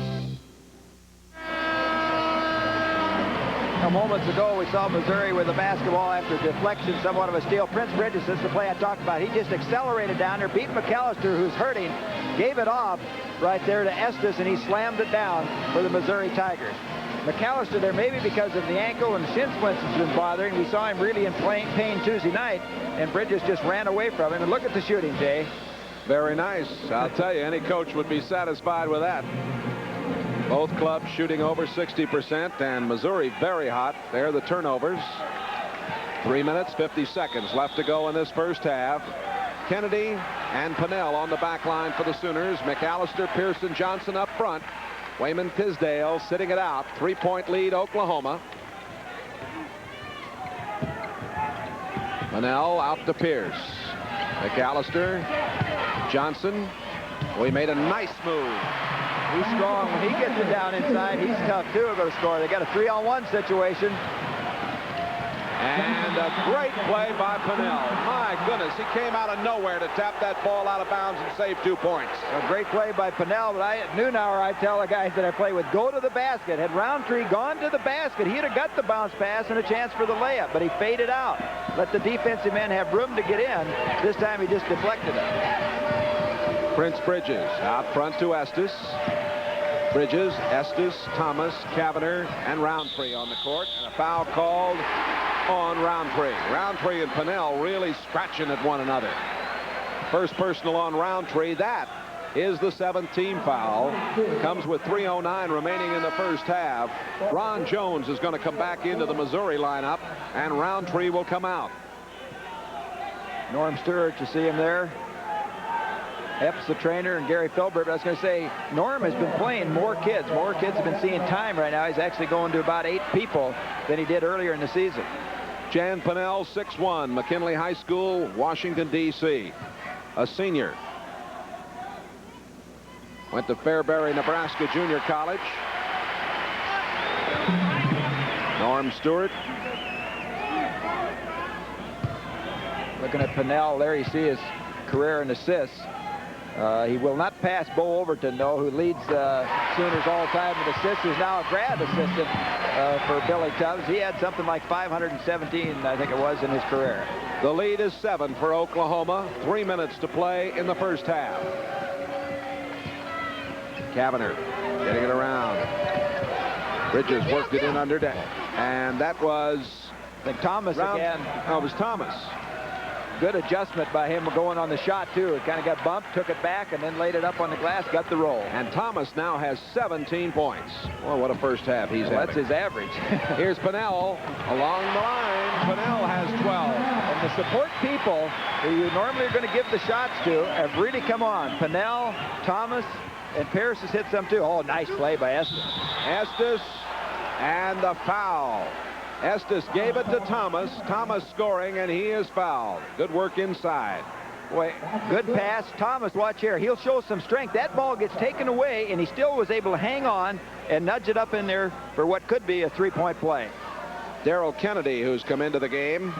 [SPEAKER 2] couple moments ago, we saw Missouri with the basketball after deflection, somewhat of a steal. Prince Bridges is the play I talked about. He just accelerated down there, beat McAllister, who's hurting, gave it off right there to Estes, and he slammed it down for the Missouri Tigers. McAllister there, maybe because of the ankle and shin splints has been bothering. We saw him really in pain Tuesday night, and Bridges just ran away from him. And look at the shooting, Jay.
[SPEAKER 1] Very nice. I'll tell you, any coach would be satisfied with that. Both clubs shooting over 60%, and Missouri very hot. There are the turnovers. 3 minutes, 50 seconds left to go in this first half. Kennedy and Pennell on the back line for the Sooners. McAllister, Pearson, Johnson up front. Wayman Tisdale sitting it out. 3-point lead, Oklahoma. Pennell out to Pierce. McAllister, Johnson. Oh, he made a nice move.
[SPEAKER 2] He's strong. When he gets it down inside, he's tough, too, to score. They got a 3-on-1 situation.
[SPEAKER 1] And a great play by Pennell. My goodness, he came out of nowhere to tap that ball out of bounds and save 2 points.
[SPEAKER 2] A great play by Pennell, but at noon hour, I tell the guys that I play with, go to the basket. Had Roundtree gone to the basket, he'd have got the bounce pass and a chance for the layup, but he faded out. Let the defensive men have room to get in. This time he just deflected it.
[SPEAKER 1] Prince Bridges out front to Estes. Bridges, Estes, Thomas, Kavanagh, and Roundtree on the court. And a foul called on Roundtree. Roundtree and Pennell really scratching at one another. First personal on Roundtree. That is the 7th team foul. Comes with 3:09 remaining in the first half. Ron Jones is going to come back into the Missouri lineup, and Roundtree will come out.
[SPEAKER 2] Norm Stewart, you see him there. Epps, the trainer, and Gary Filbert. I was going to say, Norm has been playing more kids. More kids have been seeing time right now. He's actually going to about 8 people than he did earlier in the season.
[SPEAKER 1] Jan Pennell, 6'1", McKinley High School, Washington, D.C. A senior. Went to Fairbury, Nebraska Junior College. Norm Stewart.
[SPEAKER 2] Looking at Pennell, there you see his career in assists. He will not pass Bo Overton, though, who leads Sooners all time in assists. He's now a grad assistant for Billy Tubbs. He had something like 517, I think it was, in his career.
[SPEAKER 1] The lead is 7 for Oklahoma. 3 minutes to play in the first half. Kavanagh getting it around. Bridges worked it in under, and that was...
[SPEAKER 2] I think Thomas again.
[SPEAKER 1] Oh, it was Thomas.
[SPEAKER 2] Good adjustment by him going on the shot, too. It kind of got bumped, took it back, and then laid it up on the glass, got the roll.
[SPEAKER 1] And Thomas now has 17 points. Well, what a first half he's having.
[SPEAKER 2] That's his average.
[SPEAKER 1] Here's Pennell along the line. Pennell has 12.
[SPEAKER 2] And the support people who you normally are going to give the shots to have really come on. Pennell, Thomas, and Pierce has hit some, too. Oh, nice play by Estes.
[SPEAKER 1] Estes and the foul. Estes gave it to Thomas. Thomas scoring, and he is fouled. Good work inside.
[SPEAKER 2] Boy, good pass. Thomas, watch here. He'll show some strength. That ball gets taken away, and he still was able to hang on and nudge it up in there for what could be a 3-point play.
[SPEAKER 1] Darrell Kennedy, who's come into the game,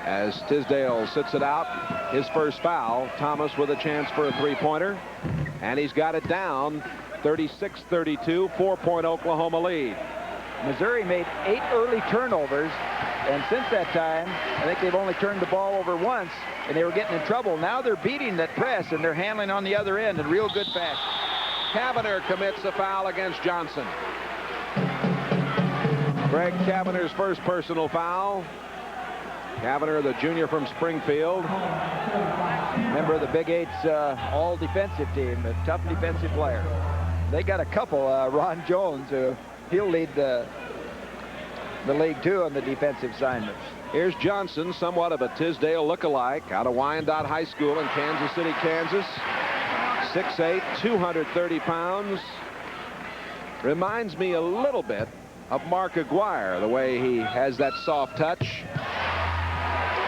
[SPEAKER 1] as Tisdale sits it out. His first foul. Thomas with a chance for a 3-pointer. And he's got it down. 36-32, 4-point Oklahoma lead.
[SPEAKER 2] Missouri made 8 early turnovers, and since that time, I think they've only turned the ball over once, and they were getting in trouble. Now they're beating that press, and they're handling on the other end in real good fashion.
[SPEAKER 1] Kavanagh commits a foul against Johnson. Greg Kavanagh's first personal foul. Kavanagh, the junior from Springfield.
[SPEAKER 2] Member of the Big Eight's all-defensive team, a tough defensive player. They got a couple, Ron Jones, he'll lead the league, too, on the defensive assignments.
[SPEAKER 1] Here's Johnson, somewhat of a Tisdale look-alike, out of Wyandotte High School in Kansas City, Kansas. 6'8", 230 pounds. Reminds me a little bit of Mark Aguirre, the way he has that soft touch.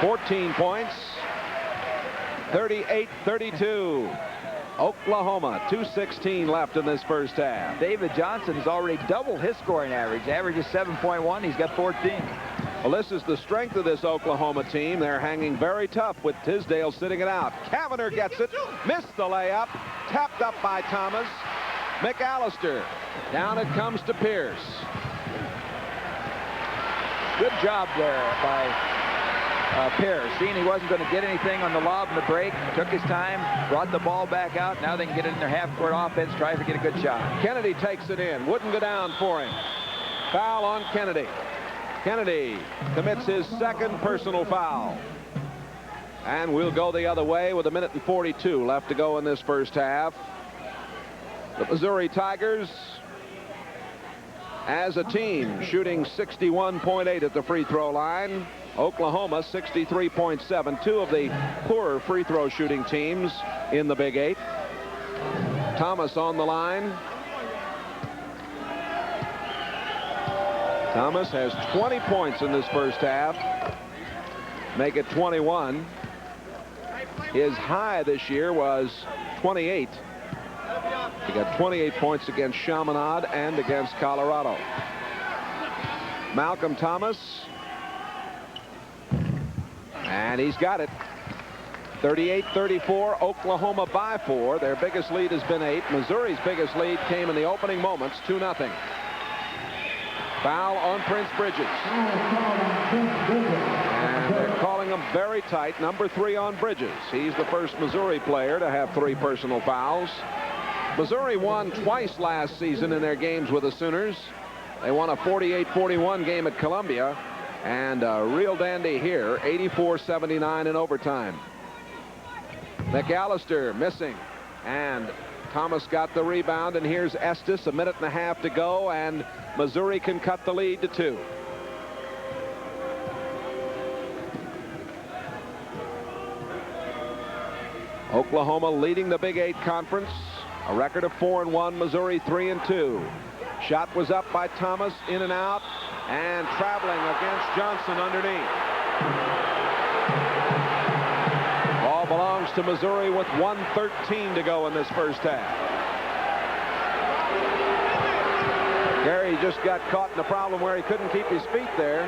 [SPEAKER 1] 14 points, 38-32. Oklahoma, 2:16 left in this first half.
[SPEAKER 2] David Johnson has already doubled his scoring average. Average is 7.1. He's got 14.
[SPEAKER 1] Well, this is the strength of this Oklahoma team. They're hanging very tough with Tisdale sitting it out. Kavanagh gets it. Missed the layup. Tapped up by Thomas. McAllister. Down it comes to Pierce.
[SPEAKER 2] Good job there by Pierce. Seeing he wasn't going to get anything on the lob and the break, took his time, brought the ball back out. Now they can get it in their half-court offense, try to get a good shot.
[SPEAKER 1] Kennedy takes it in. Wouldn't go down for him. Foul on Kennedy. Kennedy commits his second personal foul. And we'll go the other way with 1:42 left to go in this first half. The Missouri Tigers, as a team, shooting 61.8 at the free throw line. Oklahoma 63.7. Two of the poorer free throw shooting teams in the Big Eight. Thomas on the line. Thomas has 20 points in this first half. Make it 21. His high this year was 28. He got 28 points against Chaminade and against Colorado. Malcolm Thomas. And he's got it. 38-34, Oklahoma by 4. Their biggest lead has been 8. Missouri's biggest lead came in the opening moments, 2-0. Foul on Prince Bridges. And they're calling him very tight. Number 3 on Bridges. He's the first Missouri player to have 3 personal fouls. Missouri won twice last season in their games with the Sooners. They won a 48-41 game at Columbia. And a real dandy here, 84-79 in overtime. McAllister missing. And Thomas got the rebound, and here's Estes, 1.5 minutes to go, and Missouri can cut the lead to 2. Oklahoma leading the Big 8 conference, a record of 4-1, Missouri 3-2. Shot was up by Thomas, in and out, and traveling against Johnson underneath. Ball belongs to Missouri with 1:13 to go in this first half. Gary just got caught in a problem where he couldn't keep his feet there.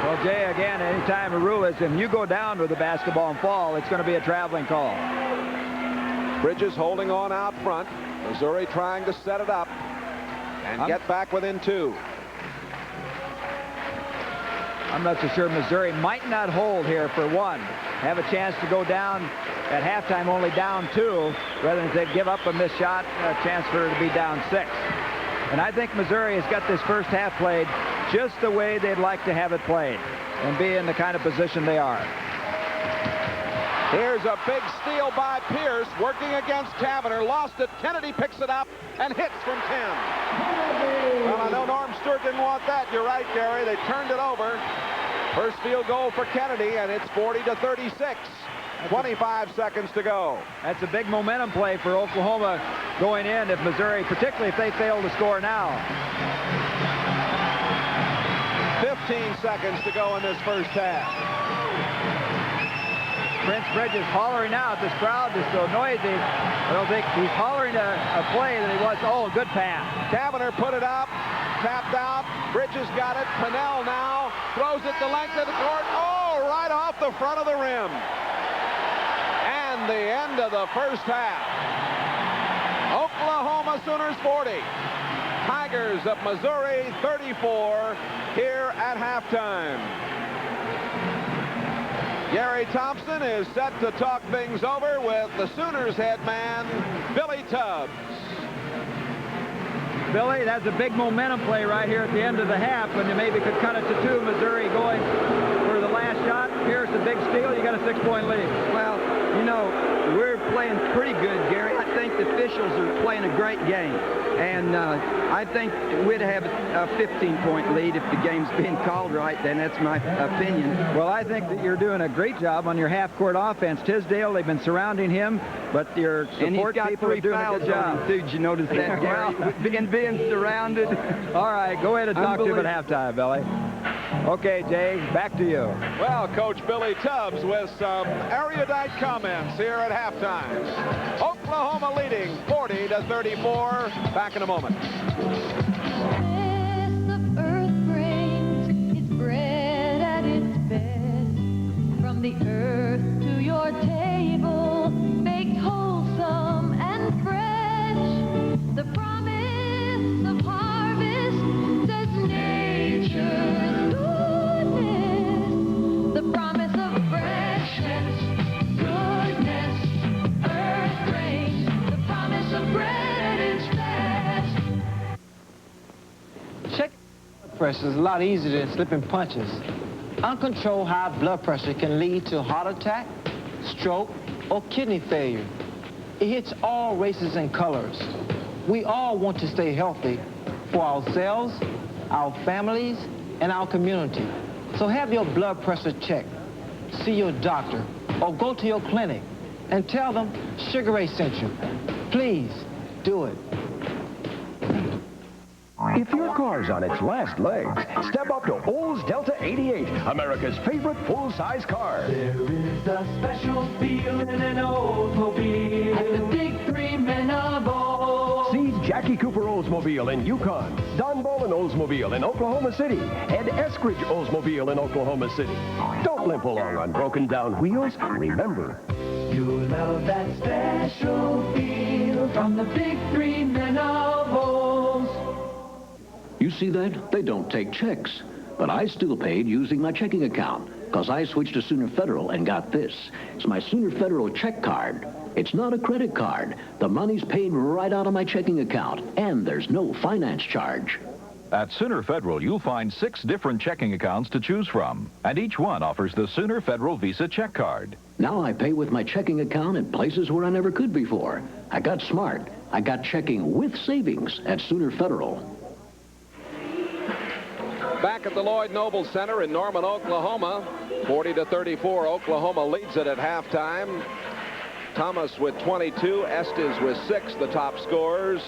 [SPEAKER 2] Well, Jay, again, anytime a rule is if you go down with the basketball and fall, it's going to be a traveling call.
[SPEAKER 1] Bridges holding on out front. Missouri trying to set it up and get back within 2.
[SPEAKER 2] I'm not so sure. Missouri might not hold here for 1. Have a chance to go down at halftime, only down 2, rather than they give up a missed shot, a chance for it to be down 6. And I think Missouri has got this first half played just the way they'd like to have it played and be in the kind of position they are.
[SPEAKER 1] Here's a big steal by Pierce, working against Taverner. Lost it. Kennedy picks it up and hits from 10. Well, I know Norm Stewart didn't want that. You're right, Gary. They turned it over. First field goal for Kennedy, and it's 40-36. 25 seconds to go.
[SPEAKER 2] That's a big momentum play for Oklahoma going in if Missouri, particularly if they fail to score now.
[SPEAKER 1] 15 seconds to go in this first half.
[SPEAKER 2] Prince Bridges hollering out. This crowd is so noisy. I don't think he's hollering a play that he was. Oh, good pass.
[SPEAKER 1] Taverner put it up. Tapped out. Bridges got it. Pennell now throws it the length of the court. Oh, right off the front of the rim. And the end of the first half. Oklahoma Sooners 40. Tigers of Missouri 34 here at halftime. Gary Thompson is set to talk things over with the Sooners head man, Billy Tubbs.
[SPEAKER 2] Billy, that's a big momentum play right here at the end of the half when you maybe could cut it to 2. Missouri going for the last shot. Here's the big steal. You got a 6-point lead.
[SPEAKER 20] Well, you know, we're playing pretty good, Gary. I think the officials are playing a great game. And I think we'd have a 15-point lead if the game's being called right. Then that's my opinion.
[SPEAKER 2] Well, I think that you're doing a great job on your half-court offense. Tisdale, they've been surrounding him, but your support people are doing a good job.
[SPEAKER 20] Did you notice that, Gary? being surrounded.
[SPEAKER 2] All right, go ahead and talk to him at halftime, Billy. Okay, Jay, back to you.
[SPEAKER 1] Well, Coach Billy Tubbs with some erudite comments here at halftime. Oklahoma leading 40-34. Back in a moment.
[SPEAKER 5] From the earth to your table, baked wholesome and fresh. The promise of harvest says nature
[SPEAKER 21] pressure is a lot easier than slipping punches. Uncontrolled high blood pressure can lead to heart attack, stroke, or kidney failure. It hits all races and colors. We all want to stay healthy for ourselves, our families, and our community. So have your blood pressure checked. See your doctor, or go to your clinic and tell them Sugar Ray sent you. Please, do it.
[SPEAKER 22] If your car's on its last legs, step up to Olds Delta 88, America's favorite full-size car.
[SPEAKER 5] There is a special feeling in an Oldsmobile at the big three men of Olds.
[SPEAKER 22] See Jackie Cooper Oldsmobile in Yukon, Don Bolin Oldsmobile in Oklahoma City, and Eskridge Oldsmobile in Oklahoma City. Don't limp along on broken down wheels. Remember,
[SPEAKER 5] You'll love that special feel from the big three men of Olds.
[SPEAKER 10] You see that? They don't take checks. But I still paid using my checking account because I switched to Sooner Federal and got this. It's my Sooner Federal check card. It's not a credit card. The money's paid right out of my checking account, and there's no finance charge.
[SPEAKER 7] At Sooner Federal, you'll find 6 different checking accounts to choose from, and each one offers the Sooner Federal Visa check card.
[SPEAKER 10] Now I pay with my checking account at places where I never could before. I got smart. I got checking with savings at Sooner Federal.
[SPEAKER 1] Back at the Lloyd Noble Center in Norman, Oklahoma, 40-34, Oklahoma leads it at halftime. Thomas with 22, Estes with 6, the top scorers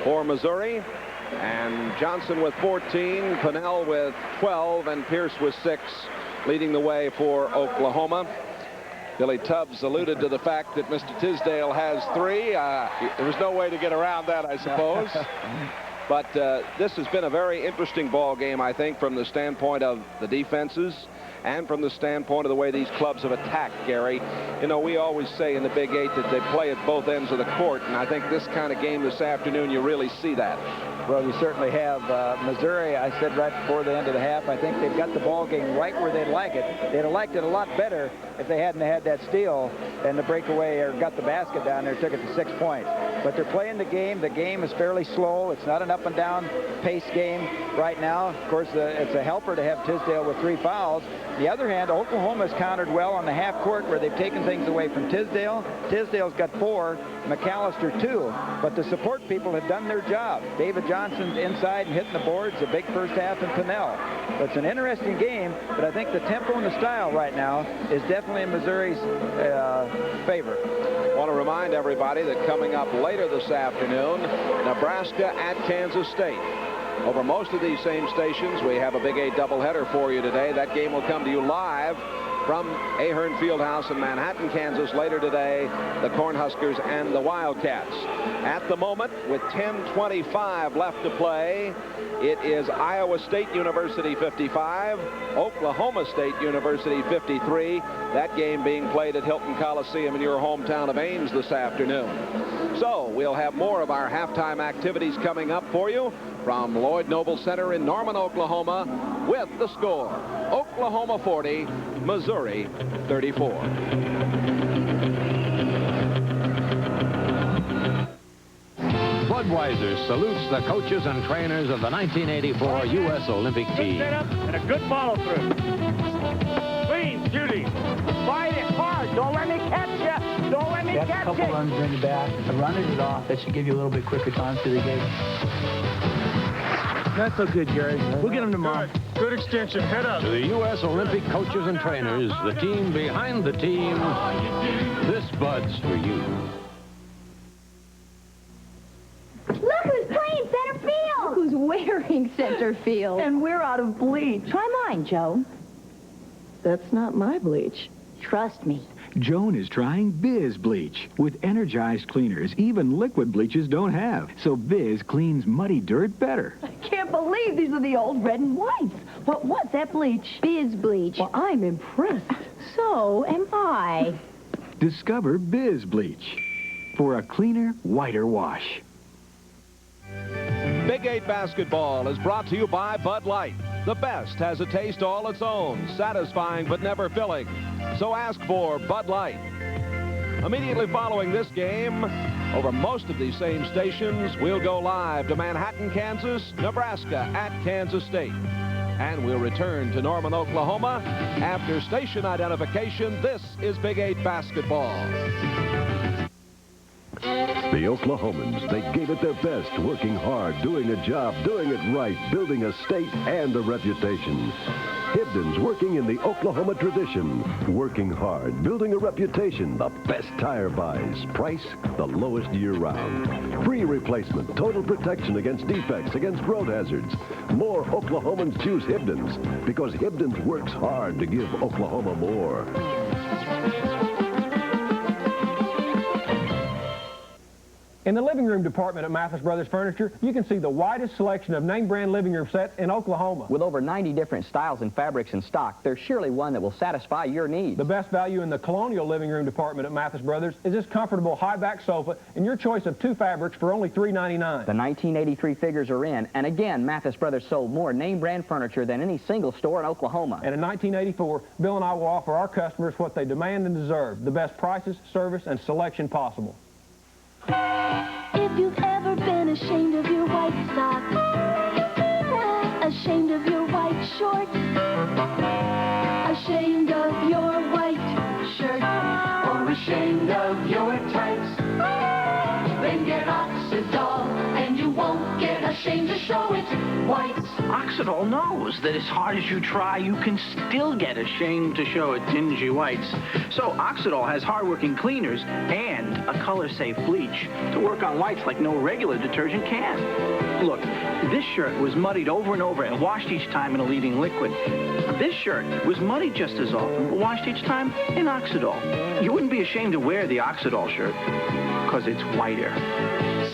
[SPEAKER 1] for Missouri. And Johnson with 14, Pennell with 12, and Pierce with 6, leading the way for Oklahoma. Billy Tubbs alluded to the fact that Mr. Tisdale has 3. There was no way to get around that, I suppose. But this has been a very interesting ball game, I think, from the standpoint of the defenses and from the standpoint of the way these clubs have attacked, Gary. You know, we always say in the Big 8 that they play at both ends of the court, and I think this kind of game this afternoon, you really see that.
[SPEAKER 2] Well, you certainly have. Missouri, I said right before the end of the half, I think they've got the ball game right where they'd like it. They'd have liked it a lot better if they hadn't had that steal and the breakaway or got the basket down there, took it to 6 points. But they're playing the game. The game is fairly slow. It's not an up and down pace game right now. Of course, it's a helper to have Tisdale with 3 fouls. On the other hand, Oklahoma's countered well on the half court where they've taken things away from Tisdale. Tisdale's got 4, McAllister 2, but the support people have done their job. David Johnson's inside and hitting the boards, a big first half in Pennell. But it's an interesting game, but I think the tempo and the style right now is definitely in Missouri's favor.
[SPEAKER 1] I want to remind everybody that coming up later this afternoon, Nebraska at Kansas State. Over most of these same stations, we have a Big 8 doubleheader for you today. That game will come to you live from Ahern Fieldhouse in Manhattan, Kansas later today, the Cornhuskers and the Wildcats. At the moment, with 10:25 left to play, it is Iowa State University 55, Oklahoma State University 53. That game being played at Hilton Coliseum in your hometown of Ames this afternoon. So we'll have more of our halftime activities coming up for you from Lloyd Noble Center in Norman, Oklahoma, with the score: Oklahoma 40, Missouri 34.
[SPEAKER 23] Budweiser salutes the coaches and trainers of the 1984 U.S. Olympic team.
[SPEAKER 9] Good setup and a good follow through. Clean, Judy. Fight it hard. Don't let me catch you. Don't let me catch you.
[SPEAKER 24] Got a couple runs in the back. Running it off. That should give you a little bit quicker time through the gate.
[SPEAKER 17] That's so good, Gary. We'll get him tomorrow. Good extension. Head up.
[SPEAKER 23] To the U.S. Olympic coaches and trainers, the team behind the team, this Bud's for you.
[SPEAKER 25] Look who's playing center field. Look who's wearing center field.
[SPEAKER 26] And we're out of bleach.
[SPEAKER 25] Try mine, Joe.
[SPEAKER 26] That's not my bleach.
[SPEAKER 25] Trust me.
[SPEAKER 27] Joan is trying Biz Bleach. With energized cleaners, even liquid bleaches don't have. So Biz cleans muddy dirt better.
[SPEAKER 26] I can't believe these are the old red and whites. What was that bleach?
[SPEAKER 25] Biz Bleach.
[SPEAKER 26] Well, I'm impressed.
[SPEAKER 25] So am I.
[SPEAKER 27] Discover Biz Bleach for a cleaner, whiter wash.
[SPEAKER 1] Big 8 basketball is brought to you by Bud Light. The best has a taste all its own, satisfying but never filling. So ask for Bud Light. Immediately following this game, Over most of these same stations, we'll go live to Manhattan, Kansas, Nebraska at Kansas State. And we'll return to Norman, Oklahoma. After station identification, this is Big 8 basketball.
[SPEAKER 22] The Oklahomans, they gave it their best, working hard, doing a job, doing it right, building a state and a reputation. Hibdon's working in the Oklahoma tradition, working hard, building a reputation, the best tire buys, price the lowest year-round. Free replacement, total protection against defects, against road hazards. More Oklahomans choose Hibdon's because Hibdon's works hard to give Oklahoma more.
[SPEAKER 4] In the living room department at Mathis Brothers Furniture, you can see the widest selection of name brand living room sets in Oklahoma.
[SPEAKER 6] With over 90 different styles and fabrics in stock, there's surely one that will satisfy your needs.
[SPEAKER 4] The best value in the colonial living room department at Mathis Brothers is this comfortable high-back sofa and your choice of 2 fabrics for only $3.99.
[SPEAKER 6] The 1983 figures are in, and again, Mathis Brothers sold more name brand furniture than any single store in Oklahoma.
[SPEAKER 4] And in 1984, Bill and I will offer our customers what they demand and deserve, the best prices, service, and selection possible.
[SPEAKER 25] If you've ever been ashamed of your white socks, ashamed of your white shorts, ashamed of your white shirt, or ashamed of your tights, then get Oxydol and you won't get ashamed to show it. Whites.
[SPEAKER 24] Oxydol knows that as hard as you try, you can still get ashamed to show it dingy whites. So Oxydol has hard-working cleaners and a color-safe bleach to work on whites like no regular detergent can. Look, this shirt was muddied over and over and washed each time in a leading liquid. This shirt was muddied just as often, but washed each time in Oxydol. You wouldn't be ashamed to wear the Oxydol shirt, because it's whiter.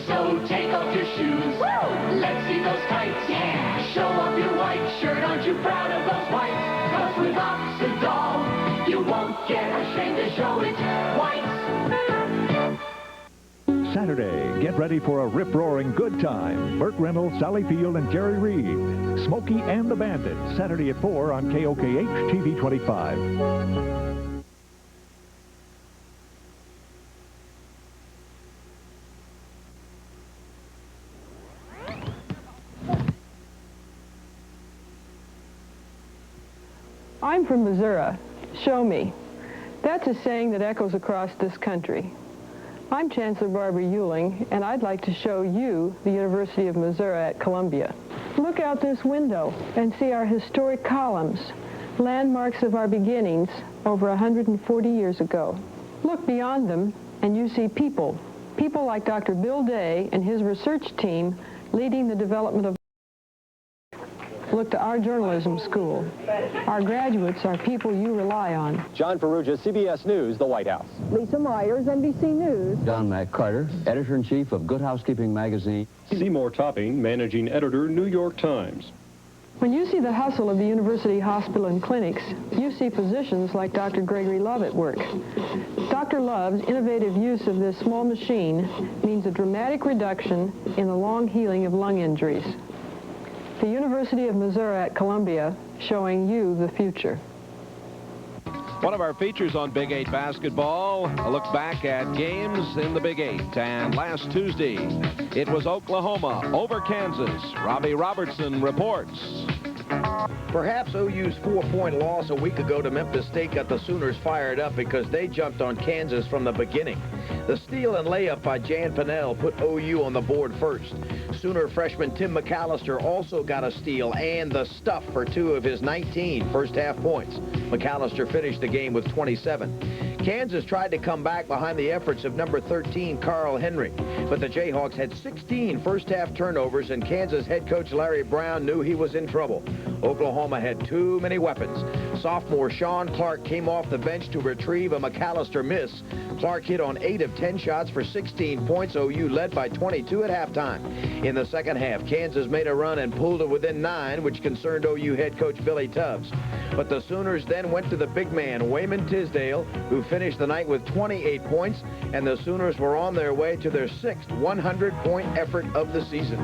[SPEAKER 5] So take off your shoes. Woo! Let's see those tights. Yeah! Show off your white shirt. Aren't you proud of those whites? 'Cause with Oxydol, you won't get ashamed to show it. Whites.
[SPEAKER 7] Saturday, get ready for a rip-roaring good time. Burt Reynolds, Sally Field, and Jerry Reed. Smokey and the Bandit, Saturday at 4 on KOKH TV 25.
[SPEAKER 8] I'm from Missouri. Show me. That's a saying that echoes across this country. I'm Chancellor Barbara Ewing, and I'd like to show you the University of Missouri at Columbia. Look out this window and see our historic columns, landmarks of our beginnings over 140 years ago. Look beyond them, and you see people like Dr. Bill Day and his research team leading the development of. Look to our journalism school. Our graduates are people you rely on.
[SPEAKER 12] John Ferrugia, CBS News, the White House.
[SPEAKER 8] Lisa Myers, NBC News.
[SPEAKER 12] John McCarter, Editor-in-Chief of Good Housekeeping Magazine.
[SPEAKER 13] Seymour Topping, Managing Editor, New York Times.
[SPEAKER 8] When you see the hustle of the university hospital and clinics, you see physicians like Dr. Gregory Love at work. Dr. Love's innovative use of this small machine means a dramatic reduction in the long healing of lung injuries. The University of Missouri at Columbia, showing you the future.
[SPEAKER 1] One of our features on Big 8 basketball, a look back at games in the Big 8. And last Tuesday, it was Oklahoma over Kansas. Robbie Robertson reports.
[SPEAKER 14] Perhaps OU's 4-point loss a week ago to Memphis State got the Sooners fired up because they jumped on Kansas from the beginning. The steal and layup by Jan Pennell put OU on the board first. Sooner freshman Tim McAllister also got a steal and the stuff for 2 of his 19 first-half points. McAllister finished the game with 27. Kansas tried to come back behind the efforts of number 13, Carl Henry, but the Jayhawks had 16 first-half turnovers, and Kansas head coach Larry Brown knew he was in trouble. Oklahoma had too many weapons. Sophomore Sean Clark came off the bench to retrieve a McAllister miss. Clark hit on 8 of 10 shots for 16 points. OU led by 22 at halftime. In the second half, Kansas made a run and pulled it within 9, which concerned OU head coach Billy Tubbs. But the Sooners then went to the big man, Wayman Tisdale, who finished the night with 28 points, and the Sooners were on their way to their 6th 100-point effort of the season.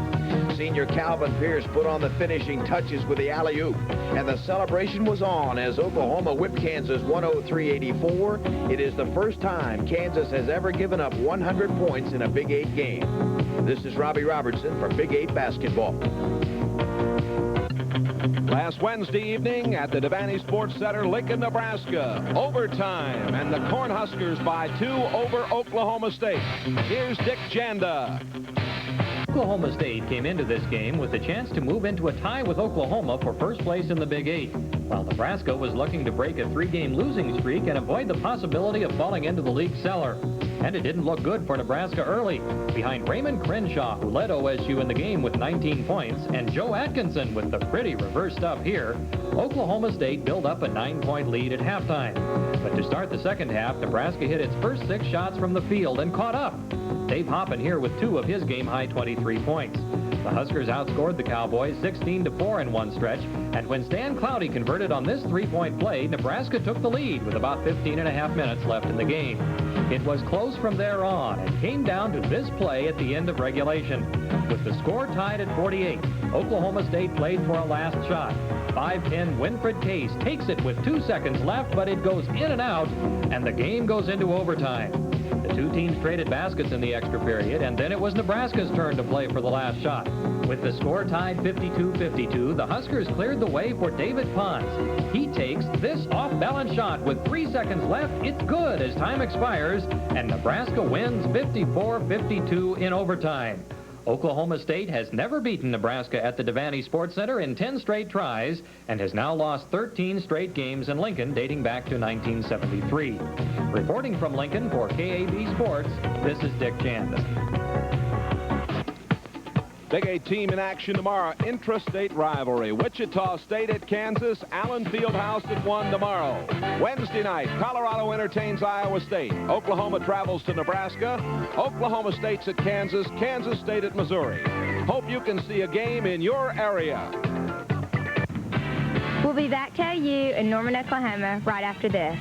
[SPEAKER 14] Senior Calvin Pierce put on the finishing touches with the alley-oop, and the celebration was on as Oklahoma whipped Kansas 103-84. It is the first time Kansas has ever given up 100 points in a Big 8 game. This is Robbie Robertson for Big 8 basketball.
[SPEAKER 1] Last Wednesday evening at the Devaney Sports Center, Lincoln, Nebraska. Overtime, and the Cornhuskers by 2 over Oklahoma State. Here's Dick Janda.
[SPEAKER 3] Oklahoma State came into this game with the chance to move into a tie with Oklahoma for first place in the Big 8, while Nebraska was looking to break a 3-game losing streak and avoid the possibility of falling into the league cellar. And it didn't look good for Nebraska early. Behind Raymond Crenshaw, who led OSU in the game with 19 points, and Joe Atkinson with the pretty reverse stuff here, Oklahoma State built up a 9-point lead at halftime. But to start the second half, Nebraska hit its first 6 shots from the field and caught up. Dave Hoppin here with 2 of his game-high 23 points. The Huskers outscored the Cowboys 16-4 in one stretch, and when Stan Cloudy converted on this 3-point play, Nebraska took the lead with about 15.5 minutes left in the game. It was close from there on and came down to this play at the end of regulation. With the score tied at 48, Oklahoma State played for a last shot. 5'10" Winfred Case takes it with 2 seconds left, but it goes in and out, and the game goes into overtime. The 2 teams traded baskets in the extra period, and then it was Nebraska's turn to play for the last shot. With the score tied 52-52, the Huskers cleared the way for David Pons. He takes this off-balance shot with 3 seconds left. It's good as time expires, and Nebraska wins 54-52 in overtime. Oklahoma State has never beaten Nebraska at the Devaney Sports Center in 10 straight tries and has now lost 13 straight games in Lincoln dating back to 1973. Reporting from Lincoln for KAB Sports, this is Dick Janda.
[SPEAKER 1] Big 8 team in action tomorrow. Intrastate rivalry. Wichita State at Kansas. Allen Fieldhouse at 1 tomorrow. Wednesday night, Colorado entertains Iowa State. Oklahoma travels to Nebraska. Oklahoma State's at Kansas. Kansas State at Missouri. Hope you can see a game in your area.
[SPEAKER 11] We'll be back to OU in Norman, Oklahoma right after this.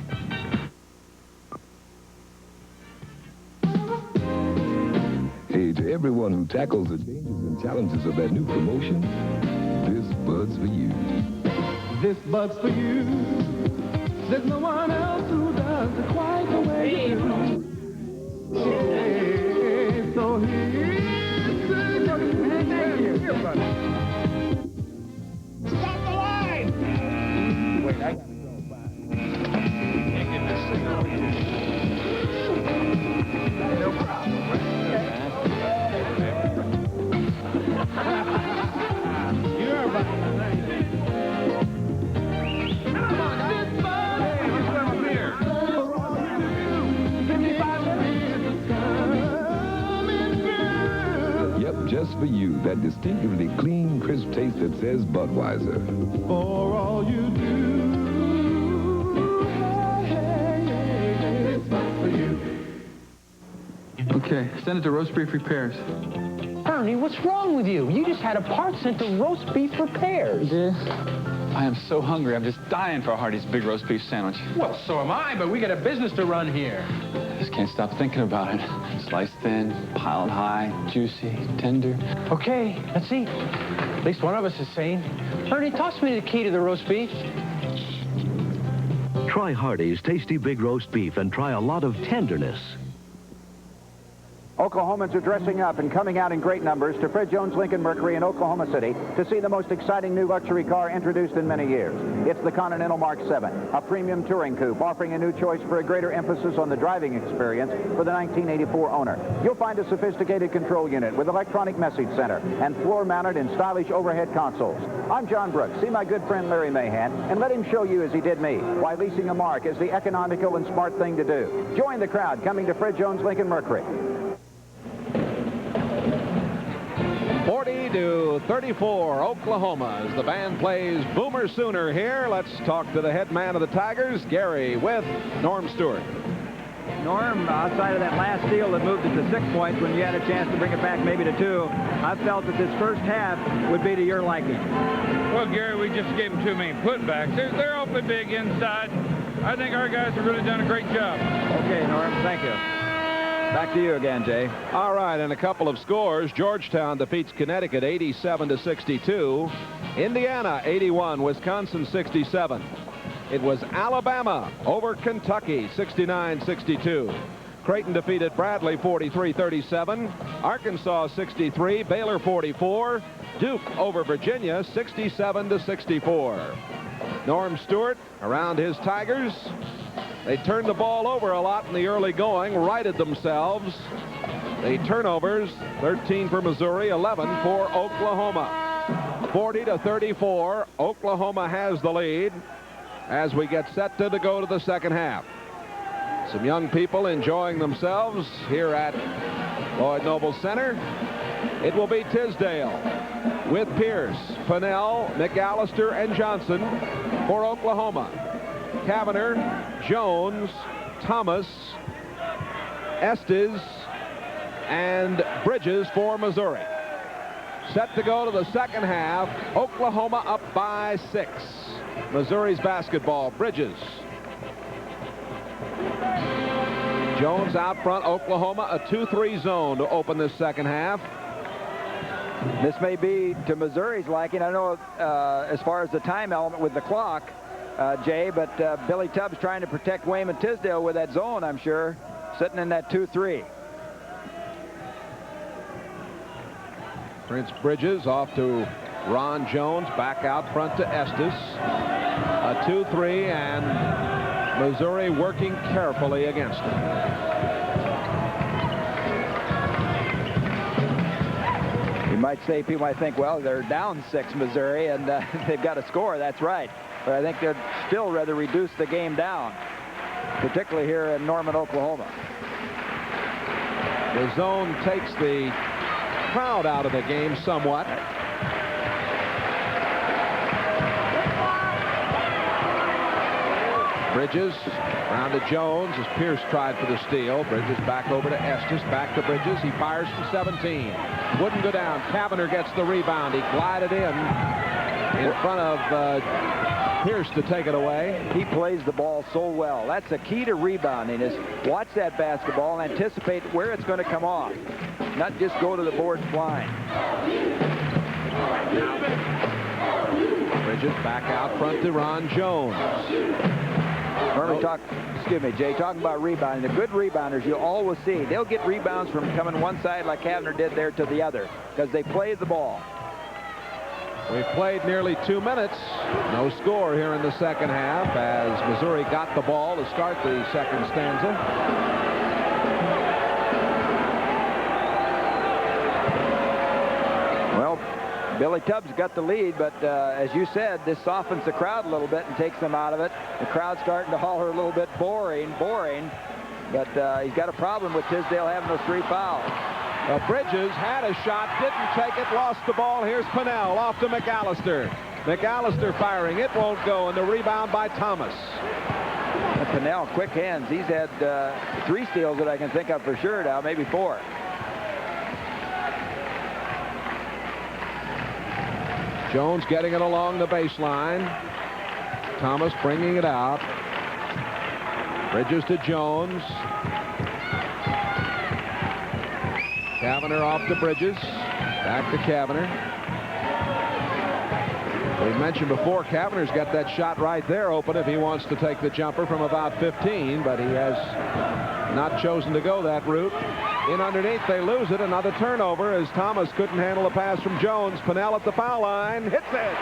[SPEAKER 15] Hey, to everyone who tackles the dangers and challenges of that new promotion, this Bud's for you.
[SPEAKER 5] This Bud's for you. There's no one else who does it quite the way you do. Hey, so here's the thank you. Stop the line! Wait, I gotta go by. Can't get this thing out. No problem, right? You're about to say. Come on, guys. Hey, let's go up here.
[SPEAKER 15] Yep, just for you, that distinctively clean, crisp taste that says Budweiser.
[SPEAKER 5] For all you do. It's for you.
[SPEAKER 16] Okay, send it to Roast Beef Repairs.
[SPEAKER 9] Ernie, what's wrong with you? You just had a part sent to Roast Beef Repairs.
[SPEAKER 16] Yeah. I am so hungry. I'm just dying for a Hardee's big roast beef sandwich.
[SPEAKER 9] Well, so am I, but we got a business to run here.
[SPEAKER 16] I just can't stop thinking about it. Sliced thin, piled high, juicy, tender.
[SPEAKER 9] Okay, let's see. At least one of us is sane. Ernie, toss me the key to the roast beef.
[SPEAKER 18] Try Hardee's tasty big roast beef and try a lot of tenderness.
[SPEAKER 2] Oklahomans are dressing up and coming out in great numbers to Fred Jones Lincoln Mercury in Oklahoma City to see the most exciting new luxury car introduced in many years. It's the Continental Mark 7, a premium touring coupe offering a new choice for a greater emphasis on the driving experience for the 1984 owner. You'll find a sophisticated control unit with electronic message center and floor-mounted and stylish overhead consoles. I'm John Brooks. See my good friend Larry Mahan and let him show you, as he did me, why leasing a Mark is the economical and smart thing to do. Join the crowd coming to Fred Jones Lincoln Mercury.
[SPEAKER 1] 40-34, Oklahoma, as the band plays Boomer Sooner here. Let's talk to the head man of the Tigers, Gary, with Norm Stewart.
[SPEAKER 2] Norm, outside of that last steal that moved it to 6 points when you had a chance to bring it back maybe to 2, I felt that this first half would be to your liking.
[SPEAKER 19] Well, Gary, we just gave them too many putbacks. They're open big inside. I think our guys have really done a great job.
[SPEAKER 2] Okay, Norm, thank you. Back to you again, Jay.
[SPEAKER 1] All right, and a couple of scores. Georgetown defeats Connecticut 87-62. Indiana 81, Wisconsin 67. it was Alabama over Kentucky, 69-62. Creighton defeated Bradley 43-37. Arkansas 63, Baylor 44. Duke over Virginia 67-64. Norm Stewart around his Tigers. They turned the ball over a lot in the early going, righted themselves. The turnovers, 13 for Missouri, 11 for Oklahoma. 40-34, Oklahoma has the lead as we get set to go to the second half. Some young people enjoying themselves here at Lloyd Noble Center. It will be Tisdale with Pierce, Pennell, McAllister, and Johnson for Oklahoma. Kavanagh, Jones, Thomas, Estes, and Bridges for Missouri. Set to go to the second half. Oklahoma up by 6. Missouri's basketball. Bridges. Jones out front. Oklahoma a 2-3 zone to open this second half.
[SPEAKER 2] This may be to Missouri's liking. I know as far as the time element with the clock, Jay, but Billy Tubbs trying to protect Wayman Tisdale with that zone, I'm sure, sitting in that 2-3.
[SPEAKER 1] Prince Bridges off to Ron Jones, back out front to Estes. A 2-3, and Missouri working carefully against it.
[SPEAKER 2] You might say, people might think, well, they're down 6, Missouri, and they've got to score. That's right. But I think they'd still rather reduce the game down, particularly here in Norman, Oklahoma.
[SPEAKER 1] The zone takes the crowd out of the game somewhat. Bridges round to Jones as Pierce tried for the steal. Bridges back over to Estes, back to Bridges. He fires from 17. Wouldn't go down. Kavanagh gets the rebound. He glided in front of Pierce to take it away.
[SPEAKER 2] He plays the ball so well. That's the key to rebounding, is watch that basketball and anticipate where it's going to come off, not just go to the board flying.
[SPEAKER 1] Bridges back out front to Ron Jones.
[SPEAKER 2] Excuse me, Jay, talking about rebounding, the good rebounders you always see, they'll get rebounds from coming one side like Kavanagh did there to the other, because they play the ball.
[SPEAKER 1] We've played nearly 2 minutes. No score here in the second half as Missouri got the ball to start the second stanza.
[SPEAKER 2] Well, Billy Tubbs got the lead, but as you said, this softens the crowd a little bit and takes them out of it. The crowd's starting to holler a little bit boring, but he's got a problem with Tisdale having those 3 fouls.
[SPEAKER 1] Bridges had a shot, didn't take it, lost the ball. Here's Pennell off to McAllister. McAllister firing, it won't go, and the rebound by Thomas.
[SPEAKER 2] And Pennell, quick hands. He's had 3 steals that I can think of for sure now, maybe 4.
[SPEAKER 1] Jones getting it along the baseline. Thomas bringing it out. Bridges to Jones. Kavanagh off to Bridges. Back to Kavanagh. We mentioned before, Kavanagh's got that shot right there open if he wants to take the jumper from about 15, but he has not chosen to go that route. In underneath, they lose it. Another turnover as Thomas couldn't handle a pass from Jones. Pennell at the foul line. Hits it.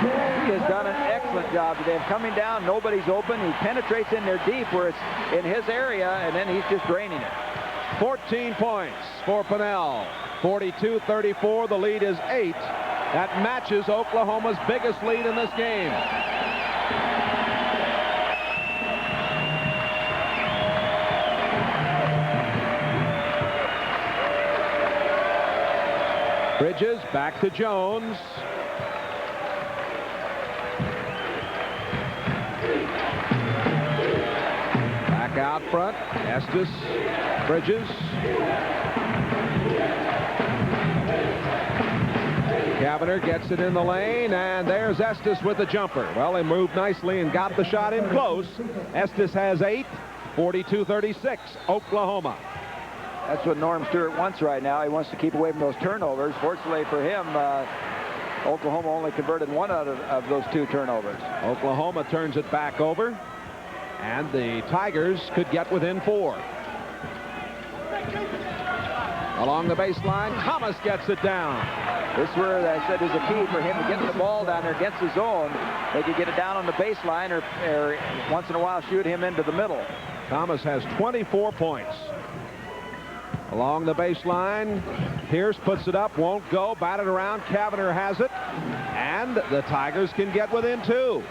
[SPEAKER 2] He has done an excellent job today of coming down. Nobody's open. He penetrates in there deep where it's in his area, and then he's just draining it.
[SPEAKER 1] 14 points for Pennell. 42-34. The lead is 8. That matches Oklahoma's biggest lead in this game. Bridges back to Jones. Back out front. Estes, Bridges. Kavanagh gets it in the lane, and there's Estes with the jumper. Well, they moved nicely and got the shot in close. Estes has 8, 42-36, Oklahoma.
[SPEAKER 2] That's what Norm Stewart wants right now. He wants to keep away from those turnovers. Fortunately for him, Oklahoma only converted one out of those 2 turnovers.
[SPEAKER 1] Oklahoma turns it back over, and the Tigers could get within 4. Along the baseline, Thomas gets it down.
[SPEAKER 2] This is where I said there's a key for him to get the ball down there against his zone. They could get it down on the baseline or once in a while shoot him into the middle.
[SPEAKER 1] Thomas has 24 points. Along the baseline, Pierce puts it up, won't go, batted around, Cavanagh has it, and the Tigers can get within 2.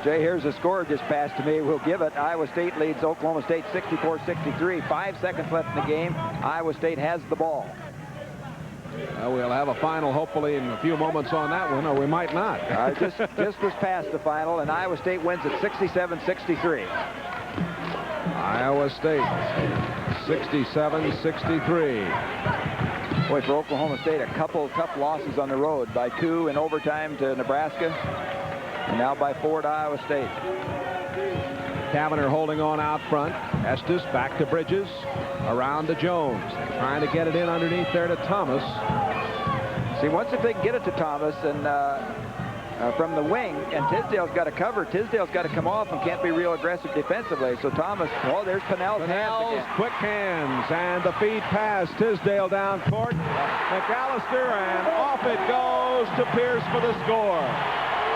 [SPEAKER 2] Jay, here's a score just passed to me. We'll give it. Iowa State leads Oklahoma State 64-63. 5 seconds left in the game. Iowa State has the ball.
[SPEAKER 1] We'll have a final hopefully in a few moments on that one, or we might not.
[SPEAKER 2] Just was past the final, and Iowa State wins at 67-63.
[SPEAKER 1] Iowa State 67-63.
[SPEAKER 2] Boy, for Oklahoma State, a couple tough losses on the road, by 2 in overtime to Nebraska, and now by 4 to Iowa State.
[SPEAKER 1] Cavanagh holding on out front. Estes back to Bridges. Around to Jones. Trying to get it in underneath there to Thomas.
[SPEAKER 2] See, once if they can get it to Thomas and from the wing, and Tisdale's got to cover, Tisdale's got to come off and can't be real aggressive defensively. So Thomas, oh, there's Pennell's hands again.
[SPEAKER 1] Quick hands, and the feed pass. Tisdale down court. McAllister, and off it goes to Pierce for the score.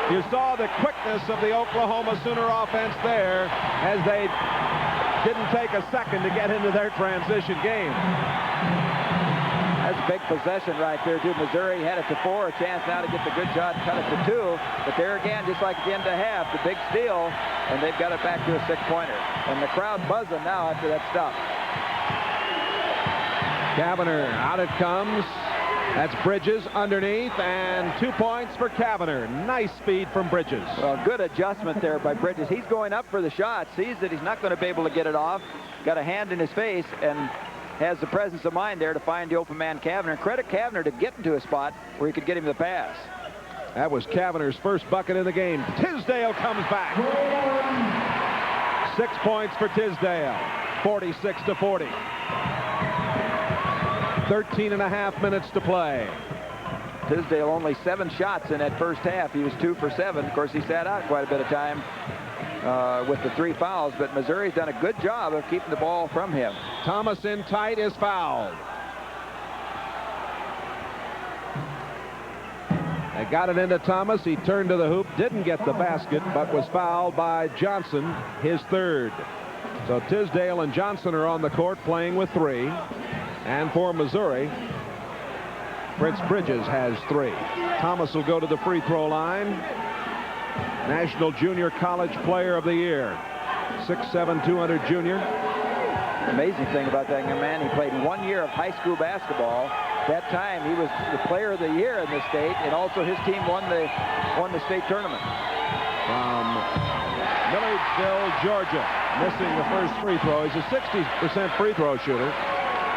[SPEAKER 1] You saw the quickness of the Oklahoma Sooner offense there as they didn't take a second to get into their transition game.
[SPEAKER 2] That's a big possession right there, too. Missouri had it to 4, a chance now to get the good shot and cut it to 2. But there again, just like at the end of the half, the big steal, and they've got it back to a 6-pointer. And the crowd buzzing now after that stop.
[SPEAKER 1] Cavanagh, out it comes. That's Bridges underneath, and 2 points for Cavanagh. Nice speed from Bridges.
[SPEAKER 2] Well, good adjustment there by Bridges. He's going up for the shot, sees that he's not going to be able to get it off, got a hand in his face, and has the presence of mind there to find the open man Cavanagh. Credit Cavanagh to get into a spot where he could get him the pass.
[SPEAKER 1] That was Cavanagh's first bucket in the game. Tisdale comes back. 6 points for Tisdale. 46-40. 13.5 minutes to play.
[SPEAKER 2] Tisdale only 7 shots in that first half. He was 2 for 7. Of course, he sat out quite a bit of time with the 3 fouls, but Missouri's done a good job of keeping the ball from him.
[SPEAKER 1] Thomas in tight is fouled. They got it into Thomas. He turned to the hoop, didn't get the basket, but was fouled by Johnson, his 3rd. So Tisdale and Johnson are on the court playing with 3. And for Missouri, Prince Bridges has 3. Thomas will go to the free throw line. National Junior College Player of the Year. 6'7", 200 junior.
[SPEAKER 2] Amazing thing about that young man, he played 1 year of high school basketball. That time he was the Player of the Year in the state, and also his team won the state tournament.
[SPEAKER 1] From Milledgeville, Georgia, missing the first free throw. He's a 60% free throw shooter.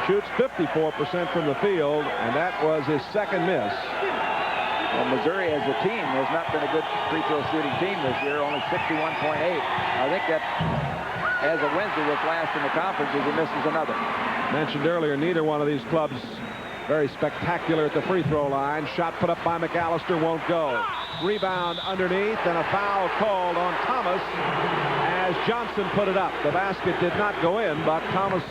[SPEAKER 1] Shoots 54% from the field, and that was his 2nd miss.
[SPEAKER 2] Well, Missouri as a team has not been a good free throw shooting team this year, only 61.8. I think that as of Wednesday was last in the conference as he misses another.
[SPEAKER 1] Mentioned earlier, neither one of these clubs very spectacular at the free throw line. Shot put up by McAllister, won't go. Rebound underneath, and a foul called on Thomas as Johnson put it up. The basket did not go in, but Thomas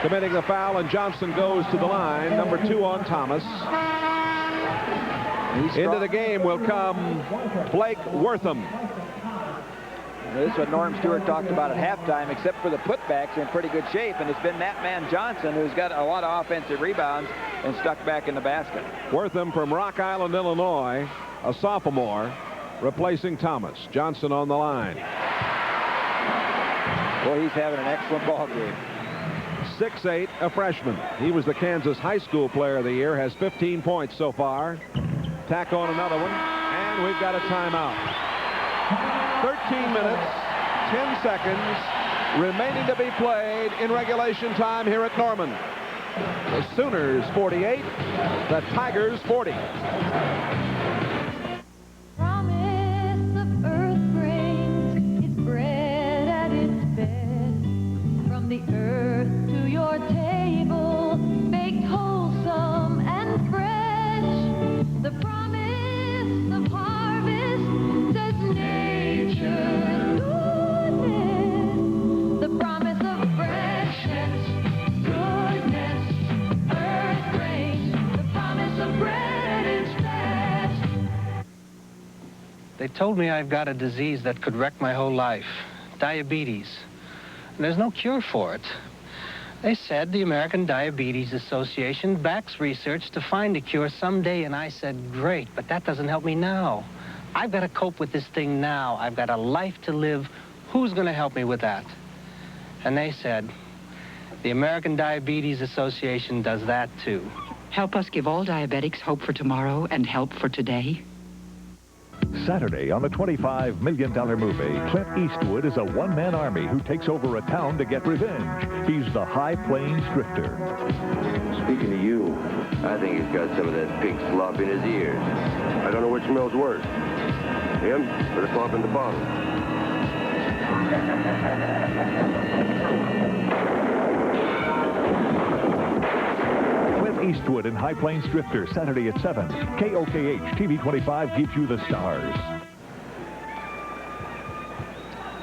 [SPEAKER 1] committing the foul, and Johnson goes to the line. Number 2 on Thomas. Into the game will come Blake Wortham.
[SPEAKER 2] This is what Norm Stewart talked about at halftime, except for the putbacks in pretty good shape, and it's been that man Johnson who's got a lot of offensive rebounds and stuck back in the basket.
[SPEAKER 1] Wortham from Rock Island, Illinois, a sophomore, replacing Thomas. Johnson on the line.
[SPEAKER 2] Boy, he's having an excellent ball game.
[SPEAKER 1] 6'8", a freshman. He was the Kansas High School Player of the Year, has 15 points so far. Tack on another one, and we've got a timeout. 13 minutes, 10 seconds remaining to be played in regulation time here at Norman. The Sooners 48, the Tigers 40.
[SPEAKER 25] Promise of earth brings its bread at its best. From the earth to your table, baked wholesome and fresh.
[SPEAKER 10] They told me I've got a disease that could wreck my whole life. Diabetes. And there's no cure for it. They said the American Diabetes Association backs research to find a cure someday, and I said, great, but that doesn't help me now. I've got to cope with this thing now. I've got a life to live. Who's going to help me with that? And they said, the American Diabetes Association does that too.
[SPEAKER 17] Help us give all diabetics hope for tomorrow and help for today.
[SPEAKER 7] Saturday on the $25 million movie, Clint Eastwood is a one-man army who takes over a town to get revenge. He's the High Plains Drifter.
[SPEAKER 20] Speaking of you, I think he's got some of that pig slop in his ears. I don't know which smells worse. Him or the slop in the bottle.
[SPEAKER 7] Eastwood in High Plains Drifter, Saturday at 7. KOKH TV 25 gives you the stars.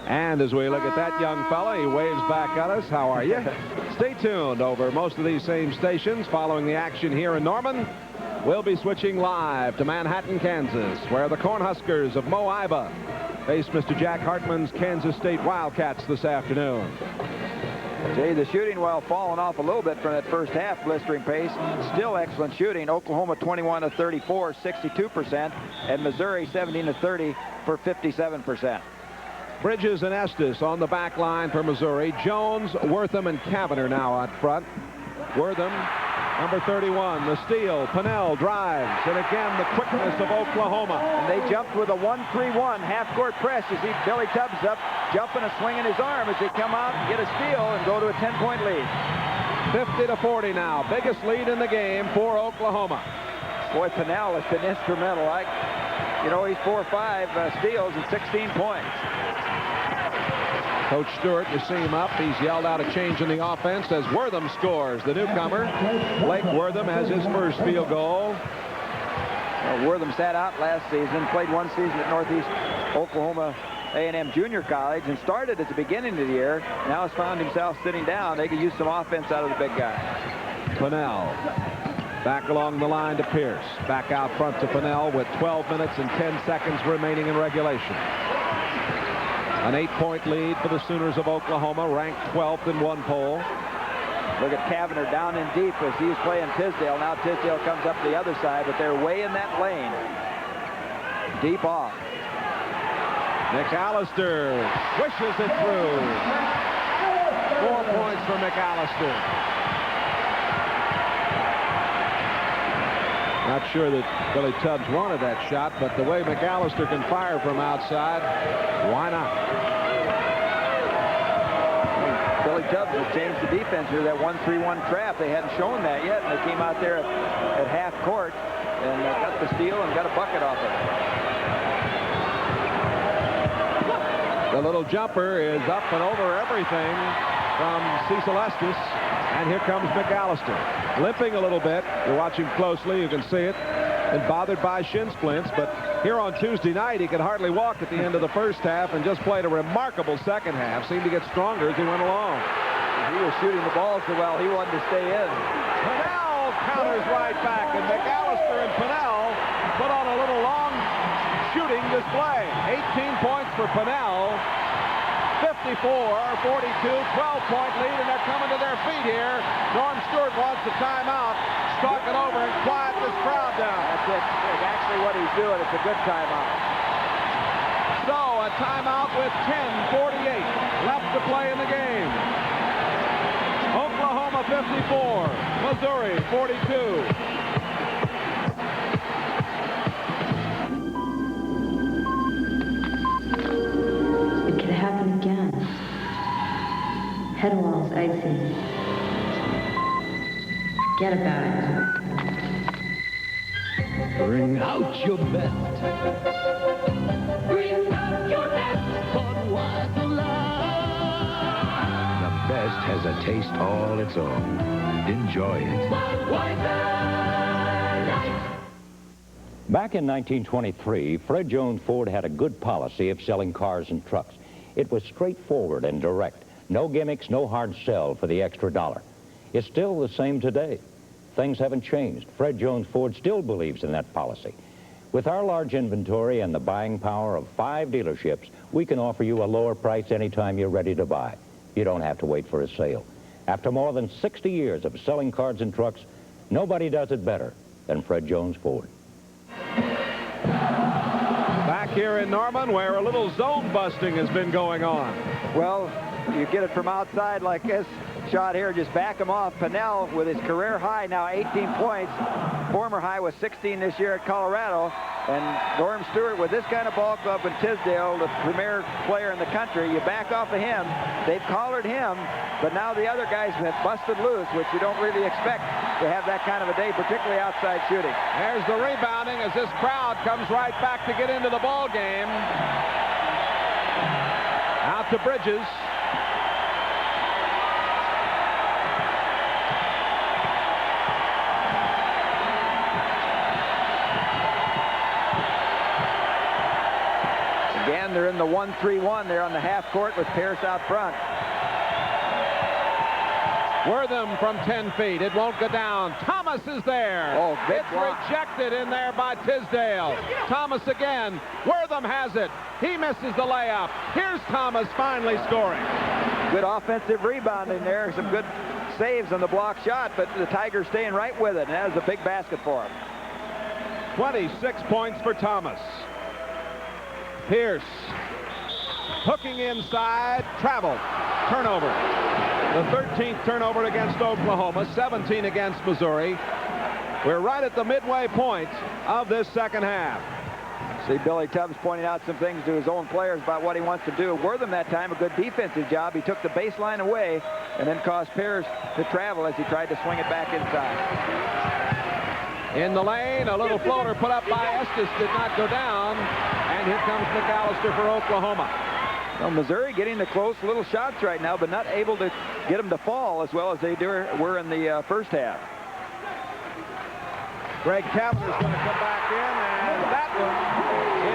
[SPEAKER 1] And as we look at that young fella, he waves back at us. How are you? Stay tuned. Over most of these same stations following the action here in Norman. We'll be switching live to Manhattan, Kansas, where the Cornhuskers of Mo Iba face Mr. Jack Hartman's Kansas State Wildcats this afternoon.
[SPEAKER 2] Jay, the shooting, while falling off a little bit from that first half blistering pace, still excellent shooting. Oklahoma 21 of 34, 62%, and Missouri 17 of 30 for 57%.
[SPEAKER 1] Bridges and Estes on the back line for Missouri. Jones, Wortham, and Kavanagh now out front. Wortham, number 31, the steal. Pennell drives, and again the quickness of Oklahoma.
[SPEAKER 2] And they jumped with a 1-3-1 half-court press. You see Billy Tubbs up, jumping and swinging his arm as they come out and get a steal and go to a 10-point lead.
[SPEAKER 1] 50-40 now. Biggest lead in the game for Oklahoma.
[SPEAKER 2] Boy, Pennell has been instrumental. You know, he's 4 or 5 steals and 16 points.
[SPEAKER 1] Coach Stewart, you see him up. He's yelled out a change in the offense as Wortham scores. The newcomer, Blake Wortham, has his first field goal.
[SPEAKER 2] Well, Wortham sat out last season, played one season at Northeast Oklahoma A&M Junior College, and started at the beginning of the year. Now has found himself sitting down. They could use some offense out of the big guy.
[SPEAKER 1] Pennell back along the line to Pierce. Back out front to Pennell with 12 minutes and 10 seconds remaining in regulation. An 8-point lead for the Sooners of Oklahoma, ranked 12th in one poll.
[SPEAKER 2] Look at Kavanagh down in deep as he's playing Tisdale. Now Tisdale comes up the other side, but they're way in that lane. Deep off.
[SPEAKER 1] McAllister swishes it through. 4 points for McAllister. Not sure that Billy Tubbs wanted that shot, but the way McAllister can fire from outside, why not?
[SPEAKER 2] Billy Tubbs has changed the defense here, that 1-3-1 trap. They hadn't shown that yet, and they came out there at half court and got the steal and got a bucket off of it.
[SPEAKER 1] The little jumper is up and over everything from Cecil Estes. And here comes McAllister, limping a little bit. You watch him closely, you can see it, and bothered by shin splints. But here on Tuesday night, he could hardly walk at the end of the first half and just played a remarkable second half. Seemed to get stronger as he went along.
[SPEAKER 2] He was shooting the ball so well, he wanted to stay in.
[SPEAKER 1] Pennell counters right back, and McAllister and Pennell put on a little long shooting display. 18 points for Pennell. 54-42, 12-point lead, and they're coming to their feet here. Norm Stewart wants the timeout. Stalk it over and quiet this crowd down.
[SPEAKER 2] That's it. That's actually what he's doing. It's a good timeout.
[SPEAKER 1] So a timeout with 10:48 left to play in the game. Oklahoma 54, Missouri 42.
[SPEAKER 21] Happen again. Head walls icy. Forget about it.
[SPEAKER 5] Bring out your best. Bring out your best. Budweiser Light.
[SPEAKER 15] The best has a taste all its own. Enjoy it.
[SPEAKER 5] Budweiser Light.
[SPEAKER 23] Back in 1923, Fred Jones Ford had a good policy of selling cars and trucks. It was straightforward and direct. No gimmicks, no hard sell for the extra dollar. It's still the same today. Things haven't changed. Fred Jones Ford still believes in that policy. With our large inventory and the buying power of 5 dealerships, we can offer you a lower price anytime you're ready to buy. You don't have to wait for a sale. After more than 60 years of selling cars and trucks, nobody does it better than Fred Jones Ford.
[SPEAKER 1] Back here in Norman, where a little zone busting has been going on.
[SPEAKER 2] Well, you get it from outside like this shot here, just back him off. Pennell with his career high now, 18 points. Former high was 16 this year at Colorado. And Norm Stewart with this kind of ball club in Tisdale, the premier player in the country, you back off of him. They've collared him, but now the other guys have busted loose, which you don't really expect to have that kind of a day, particularly outside shooting.
[SPEAKER 1] There's the rebounding as this crowd comes right back to get into the ball game. Out to Bridges.
[SPEAKER 2] Again, they're in the 1-3-1 there on the half court with Pierce out front.
[SPEAKER 1] Wortham from 10 feet. It won't go down. Thomas is there.
[SPEAKER 2] Oh,
[SPEAKER 1] it's rejected in there by Tisdale. Thomas again. Wortham has it. He misses the layup. Here's Thomas finally scoring.
[SPEAKER 2] Good offensive rebounding there. Some good saves on the block shot, but the Tigers staying right with it, and that is a big basket for him.
[SPEAKER 1] 26 points for Thomas. Pierce hooking inside, travel, turnover. The 13th turnover against Oklahoma, 17 against Missouri. We're right at the midway point of this second half.
[SPEAKER 2] See Billy Tubbs pointing out some things to his own players about what he wants to do. Wortham that time, a good defensive job. He took the baseline away and then caused Pierce to travel as he tried to swing it back inside.
[SPEAKER 1] In the lane, a little floater put up by Estes did not go down. And here comes McAllister for Oklahoma.
[SPEAKER 2] Well, Missouri getting the close little shots right now, but not able to get them to fall as well as they were in the first half.
[SPEAKER 1] Greg Kavanaugh's going to come back in, and that one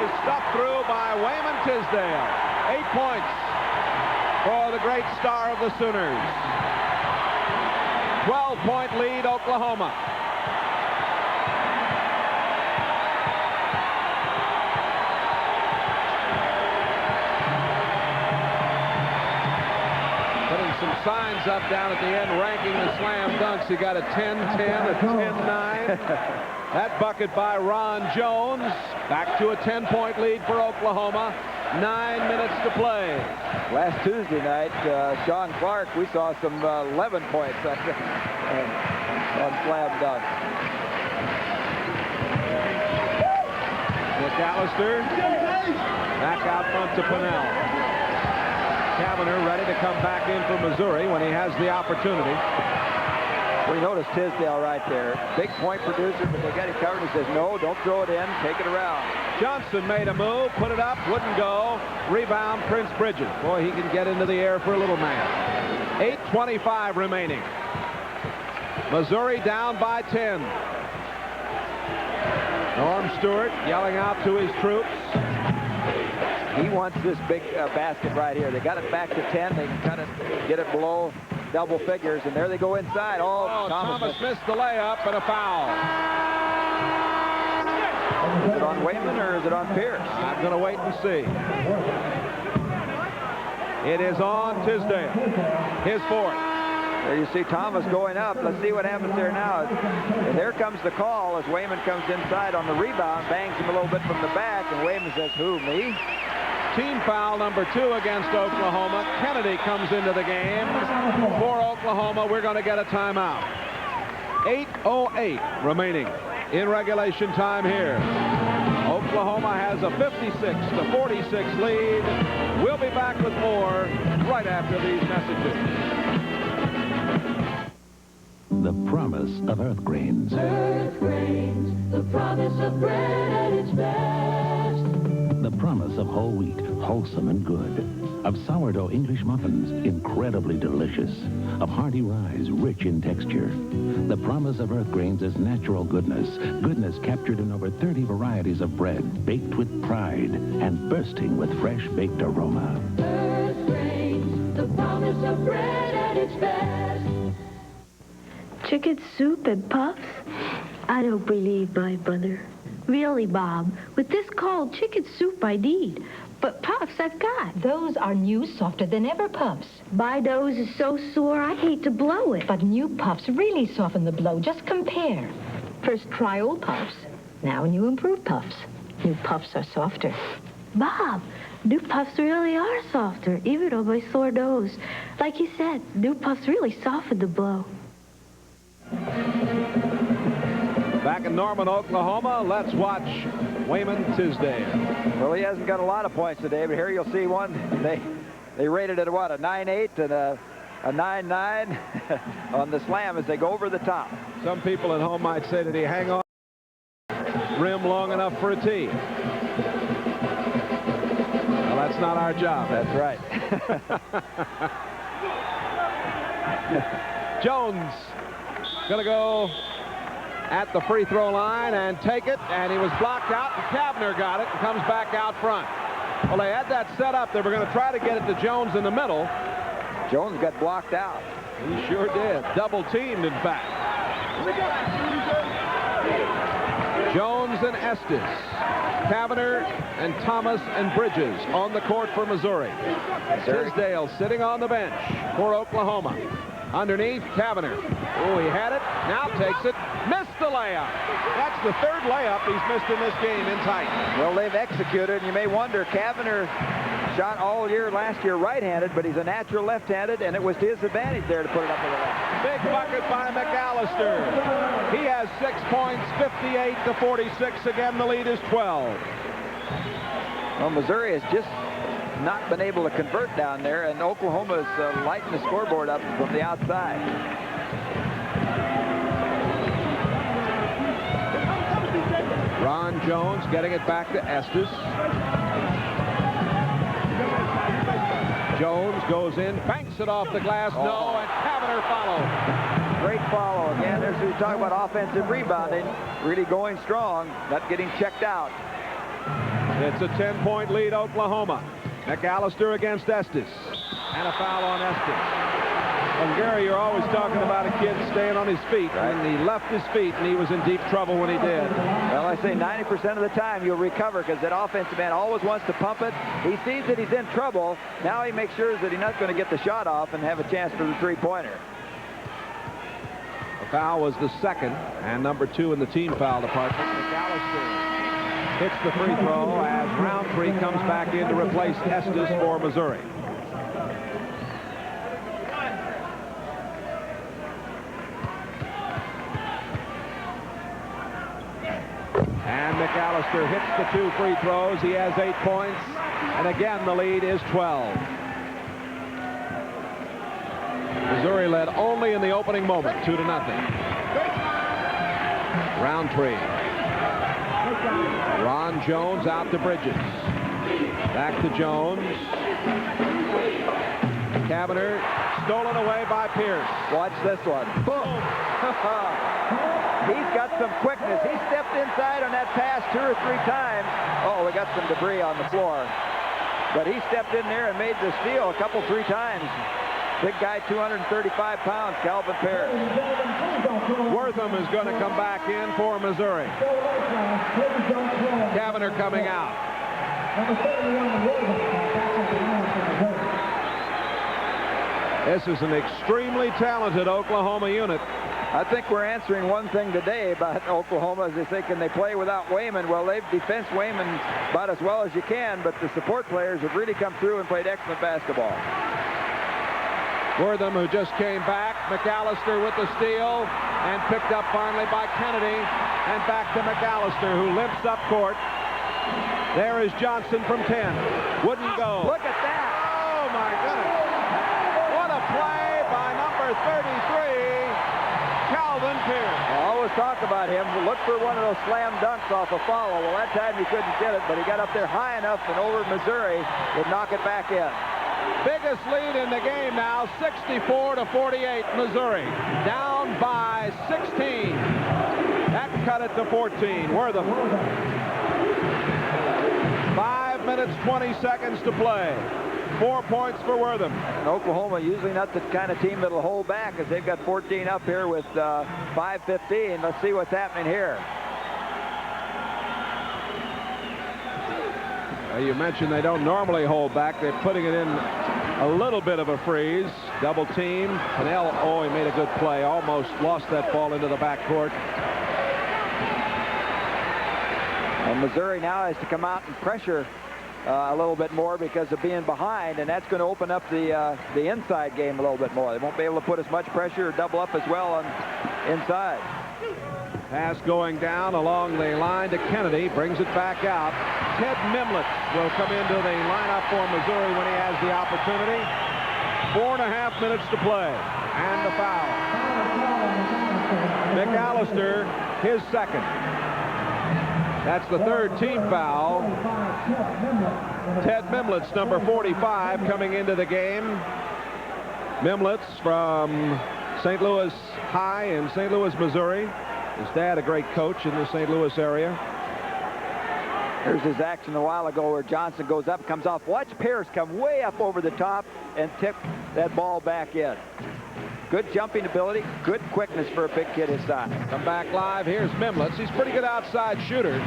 [SPEAKER 1] is stuffed through by Wayman Tisdale. 8 points for the great star of the Sooners. 12-point lead, Oklahoma. Some signs up down at the end ranking the slam dunks. You got a 10-10, a 10-9. That bucket by Ron Jones. Back to a 10-point lead for Oklahoma. 9 minutes to play.
[SPEAKER 2] Last Tuesday night, Sean Clark, we saw some 11 points on slam dunks.
[SPEAKER 1] McAllister back out front to Pennell. Kavanaugh ready to come back in for Missouri when he has the opportunity.
[SPEAKER 2] We noticed Tisdale right there. Big point producer, but they got it covered. He says, no, don't throw it in. Take it around.
[SPEAKER 1] Johnson made a move, put it up, wouldn't go. Rebound, Prince Bridges. Boy, he can get into the air for a little man. 8:25 remaining. Missouri down by 10. Norm Stewart yelling out to his troops.
[SPEAKER 2] He wants this big basket right here. They got it back to 10. They can kind of get it below double figures, and there they go inside. Oh,
[SPEAKER 1] Thomas missed the layup and a foul.
[SPEAKER 2] Is it on Wayman or is it on Pierce?
[SPEAKER 1] I'm going to wait and see. It is on Tisdale. His fourth.
[SPEAKER 2] There you see Thomas going up. Let's see what happens there now. And there comes the call as Wayman comes inside on the rebound, bangs him a little bit from the back, and Wayman says, who, me?
[SPEAKER 1] Team foul number 2 against Oklahoma. Kennedy comes into the game. For Oklahoma, we're going to get a timeout. 8:08 remaining in regulation time here. Oklahoma has a 56-46 lead. We'll be back with more right after these messages.
[SPEAKER 18] The promise of Earth Grains.
[SPEAKER 25] Earth Grains, the promise of bread at its best.
[SPEAKER 18] The promise of whole wheat, wholesome and good. Of sourdough English muffins, incredibly delicious. Of hearty rye, rich in texture. The promise of Earth Grains is natural goodness. Goodness captured in over 30 varieties of bread, baked with pride and bursting with fresh baked aroma.
[SPEAKER 25] Earth Grains, the promise of bread at its best.
[SPEAKER 21] Chicken soup and puffs? I don't believe my mother. Really, Bob, with this cold, chicken soup I need. But Puffs I've got.
[SPEAKER 4] Those are new, softer than ever Puffs.
[SPEAKER 21] Bido's is so sore, I'd hate to blow it.
[SPEAKER 4] But new Puffs really soften the blow. Just compare. First, try old Puffs. Now new improved Puffs. New Puffs are softer.
[SPEAKER 21] Bob, new Puffs really are softer, even on my sore nose. Like you said, new Puffs really soften the blow.
[SPEAKER 1] Back in Norman, Oklahoma, let's watch Wayman Tisdale.
[SPEAKER 2] Well, he hasn't got a lot of points today, but here you'll see one. They rated it, what, a 9.8 and a 9.9 on the slam as they go over the top.
[SPEAKER 1] Some people at home might say, did he hang on rim long enough for a tee? Well, that's not our job.
[SPEAKER 2] That's right.
[SPEAKER 1] Jones going to go at the free throw line and take it, and he was blocked out, and Kavner got it and comes back out front. Well, they had that set up. They were going to try to get it to Jones in the middle.
[SPEAKER 2] Jones got blocked out.
[SPEAKER 1] He sure did. Double teamed, in fact. Jones and Estes, Kavner and Thomas and Bridges on the court for Missouri. Tisdale sitting on the bench for Oklahoma. Underneath, Kavner. Oh, he had it. Now takes it. Missed the layup. That's the third layup he's missed in this game in tight.
[SPEAKER 2] Well, they've executed, and you may wonder, Kavner shot all year last year right-handed, but he's a natural left-handed, and it was to his advantage there to put it up with the left.
[SPEAKER 1] Big bucket by McAllister. He has 6 points, 58-46. Again, the lead is 12.
[SPEAKER 2] Well, Missouri has just not been able to convert down there, and Oklahoma's lighting the scoreboard up from the outside.
[SPEAKER 1] Ron Jones getting it back to Estes. Jones goes in, banks it off the glass, no, and Kavner follows.
[SPEAKER 2] Great follow. Again, there's who talk about offensive rebounding, really going strong, not getting checked out.
[SPEAKER 1] It's a 10-point lead, Oklahoma. McAllister against Estes, and a foul on Estes. And Gary, you're always talking about a kid staying on his feet. Right. And he left his feet, and he was in deep trouble when he did.
[SPEAKER 2] Well, I say 90% of the time you'll recover because that offensive man always wants to pump it. He sees that he's in trouble. Now he makes sure that he's not going to get the shot off and have a chance for the three-pointer.
[SPEAKER 1] The foul was the second, and number 2 in the team foul department. McAllister hits the free throw as Roundtree comes back in to replace Estes for Missouri. And McAllister hits the 2 free throws. He has 8 points. And again, the lead is 12. Missouri led only in the opening moment, 2-0. Roundtree. Ron Jones out to Bridges. Back to Jones. Kavner stolen away by Pierce.
[SPEAKER 2] Watch this one. Boom. He's got some quickness. He stepped inside on that pass 2 or 3 times. Oh, we got some debris on the floor. But he stepped in there and made the steal a couple, 3 times. Big guy, 235 pounds, Calvin Pierce.
[SPEAKER 1] Wortham is going to come back in for Missouri. Kavner coming out. This is an extremely talented Oklahoma unit.
[SPEAKER 2] I think we're answering one thing today about Oklahoma as they say, can they play without Wayman? Well, they've defensed Wayman about as well as you can, but the support players have really come through and played excellent basketball.
[SPEAKER 1] Wortham, who just came back. McAllister with the steal and picked up finally by Kennedy, and back to McAllister, who limps up court. There is Johnson from 10. Wouldn't go.
[SPEAKER 2] Look at that.
[SPEAKER 1] Oh, my goodness. What a play by number 33, Calvin Pierce.
[SPEAKER 2] I always talk about him. Look for one of those slam dunks off a follow. Well, that time he couldn't get it, but he got up there high enough and over Missouri would knock it back in.
[SPEAKER 1] Biggest lead in the game now, 64-48, Missouri. Down by 16. That cut it to 14. Wortham. 5 minutes, 20 seconds to play. 4 points for Wortham.
[SPEAKER 2] And Oklahoma usually not the kind of team that'll hold back as they've got 14 up here with 5:15. Let's see what's happening here.
[SPEAKER 1] You mentioned they don't normally hold back. They're putting it in a little bit of a freeze. Double team. Pennell, oh, he made a good play. Almost lost that ball into the backcourt.
[SPEAKER 2] And Missouri now has to come out and pressure a little bit more because of being behind, and that's going to open up the inside game a little bit more. They won't be able to put as much pressure or double up as well on inside.
[SPEAKER 1] Pass going down along the line to Kennedy. Brings it back out. Ted Mimlett will come into the lineup for Missouri when he has the opportunity. 4.5 minutes to play. And the foul. McAllister, his second. That's the third team foul. Ted Mimlett's number 45 coming into the game. Mimlett's from St. Louis High in St. Louis, Missouri. His dad, a great coach in the St. Louis area.
[SPEAKER 2] Here's his action a while ago where Johnson goes up, comes off. Watch Pierce come way up over the top and tip that ball back in. Good jumping ability, good quickness for a big kid his size.
[SPEAKER 1] Come back live. Here's Mimlett. He's a pretty good outside shooter.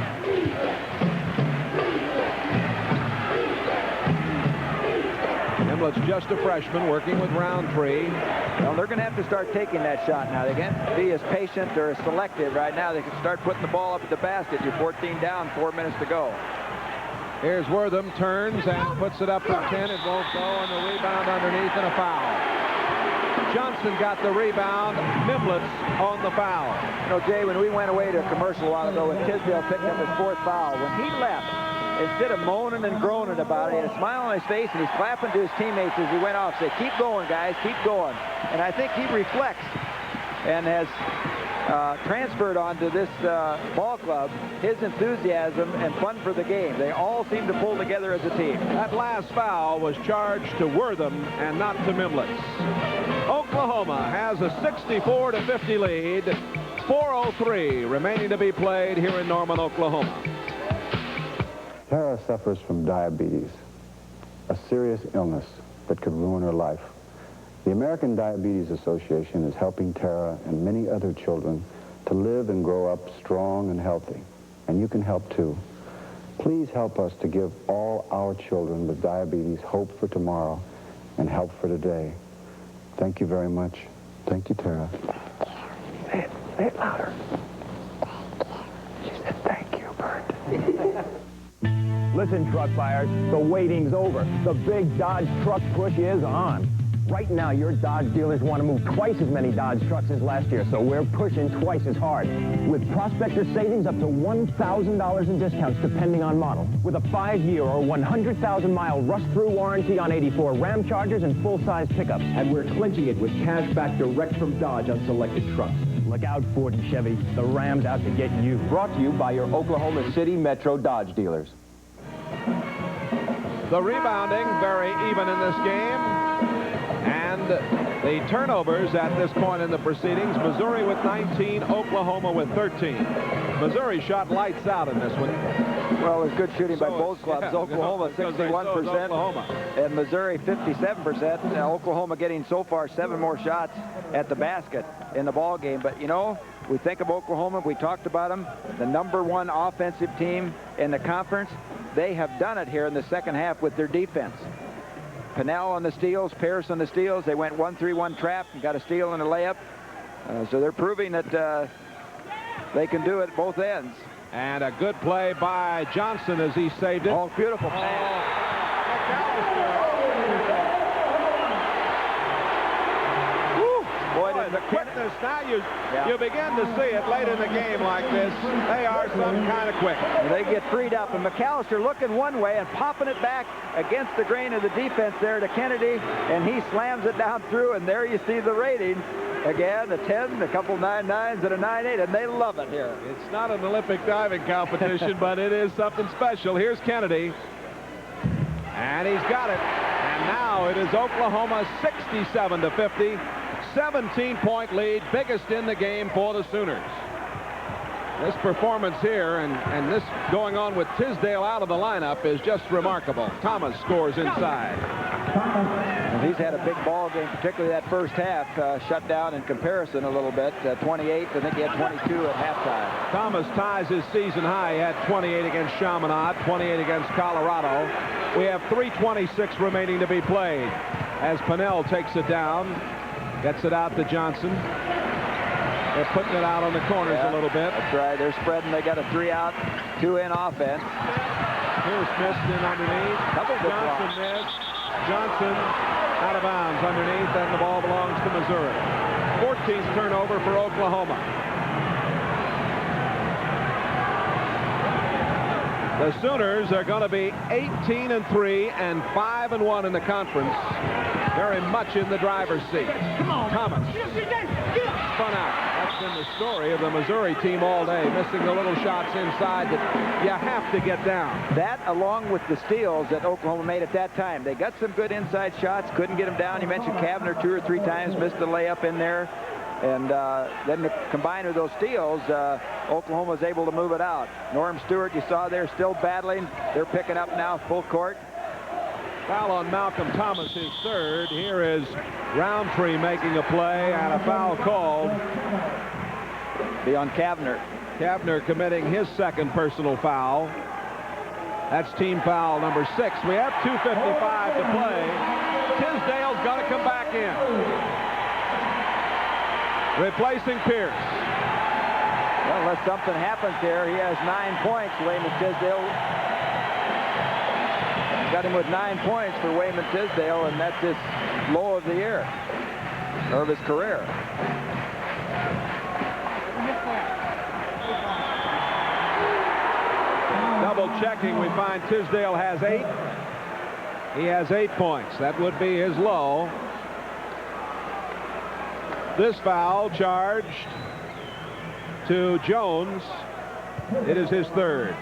[SPEAKER 1] Mimlett's just a freshman working with Roundtree.
[SPEAKER 2] Well, they're going to have to start taking that shot now. They can't be as patient or as selective right now. They can start putting the ball up at the basket. You're 14 down, 4 minutes to go.
[SPEAKER 1] Here's Wortham, turns and puts it up from 10. It won't go, and the rebound underneath and a foul. Johnson got the rebound. Mimlett's on the foul.
[SPEAKER 2] You know, Jay, when we went away to a commercial a while ago and Tisdale picked up his fourth foul, when he left, instead of moaning and groaning about it, he had a smile on his face, and he's clapping to his teammates as he went off, say, keep going, guys, keep going. And I think he reflects and has transferred onto this ball club his enthusiasm and fun for the game. They all seem to pull together as a team.
[SPEAKER 1] That last foul was charged to Wortham and not to Mimlett's. Oklahoma has a 64-50 lead. 4:03 remaining to be played here in Norman, Oklahoma.
[SPEAKER 6] Tara suffers from diabetes, a serious illness that could ruin her life. The American Diabetes Association is helping Tara and many other children to live and grow up strong and healthy. And you can help too. Please help us to give all our children with diabetes hope for tomorrow and help for today. Thank you very much. Thank you, Tara.
[SPEAKER 14] Say it louder. She said thank you, Bert.
[SPEAKER 12] Listen, truck buyers, the waiting's over. The big Dodge truck push is on. Right now, your Dodge dealers want to move twice as many Dodge trucks as last year, so we're pushing twice as hard. With prospector savings up to $1,000 in discounts depending on model. With a 5-year or 100,000-mile rust-through warranty on 84 Ram Chargers and full-size pickups. And we're clinching it with cash back direct from Dodge on selected trucks. Look out, Ford and Chevy. The Ram's out to get you.
[SPEAKER 13] Brought to you by your Oklahoma City Metro Dodge dealers.
[SPEAKER 1] The rebounding very even in this game. And the turnovers at this point in the proceedings, Missouri with 19, Oklahoma with 13. Missouri shot lights out in this one.
[SPEAKER 2] Well, it was good shooting by both clubs.
[SPEAKER 1] Yeah,
[SPEAKER 2] Oklahoma 61% and Missouri 57%. Oklahoma getting so far 7 more shots at the basket in the ball game. But, you know, we think of Oklahoma, we talked about them, the #1 offensive team in the conference. They have done it here in the second half with their defense. Pennell on the steals, Pierce on the steals. They went 1-3-1 trap and got a steal and a layup. So they're proving that they can do it at both ends.
[SPEAKER 1] And a good play by Johnson as he saved it.
[SPEAKER 2] Oh, beautiful pass.
[SPEAKER 1] Boy, the quickness. Now you begin to see it late in the game like this. They are some kind of quick.
[SPEAKER 2] They get freed up, and McAllister looking one way and popping it back against the grain of the defense there to Kennedy, and he slams it down through, and there you see the rating. Again, a 10, a couple 9.9s, and a 9.8, and they love it here.
[SPEAKER 1] It's not an Olympic diving competition, but it is something special. Here's Kennedy, and he's got it. And now it is Oklahoma 67-50. 17-point lead, biggest in the game for the Sooners. This performance here and this going on with Tisdale out of the lineup is just remarkable. Thomas scores inside.
[SPEAKER 2] And he's had a big ball game, particularly that first half, shut down in comparison a little bit. 28, I think he had 22 at halftime.
[SPEAKER 1] Thomas ties his season high. He had 28 against Chaminade, 28 against Colorado. We have 3:26 remaining to be played as Pinnell takes it down, gets it out to Johnson. They're putting it out on the corners a little bit.
[SPEAKER 2] That's right. They're spreading. They got a 3-out, 2-in offense.
[SPEAKER 1] Here's missed in underneath. Johnson missed. Johnson out of bounds underneath, and the ball belongs to Missouri. 14th turnover for Oklahoma. The Sooners are going to be 18-3 and 5-1 in the conference. Very much in the driver's seat. Thomas spun out. That's been the story of the Missouri team all day, missing the little shots inside that you have to get down.
[SPEAKER 2] That, along with the steals that Oklahoma made at that time. They got some good inside shots, couldn't get them down. You mentioned Kavner 2 or 3 times, missed a layup in there. And then the combined with those steals, Oklahoma was able to move it out. Norm Stewart, you saw there, still battling. They're picking up now full court.
[SPEAKER 1] Foul on Malcolm Thomas, his third. Here is Roundtree making a play and a foul called.
[SPEAKER 2] Be on Kavner.
[SPEAKER 1] Kavner committing his second personal foul. That's team foul number 6. We have 2:55 to play. Tisdale's got to come back in. Replacing Pierce.
[SPEAKER 2] Well, unless something happens here, he has 9 points, Wayman Tisdale. Got him with 9 points for Wayman Tisdale, and that's his low of the year, or of his career.
[SPEAKER 1] Double checking, we find Tisdale has 8. He has 8 points. That would be his low. This foul charged to Jones. It is his third.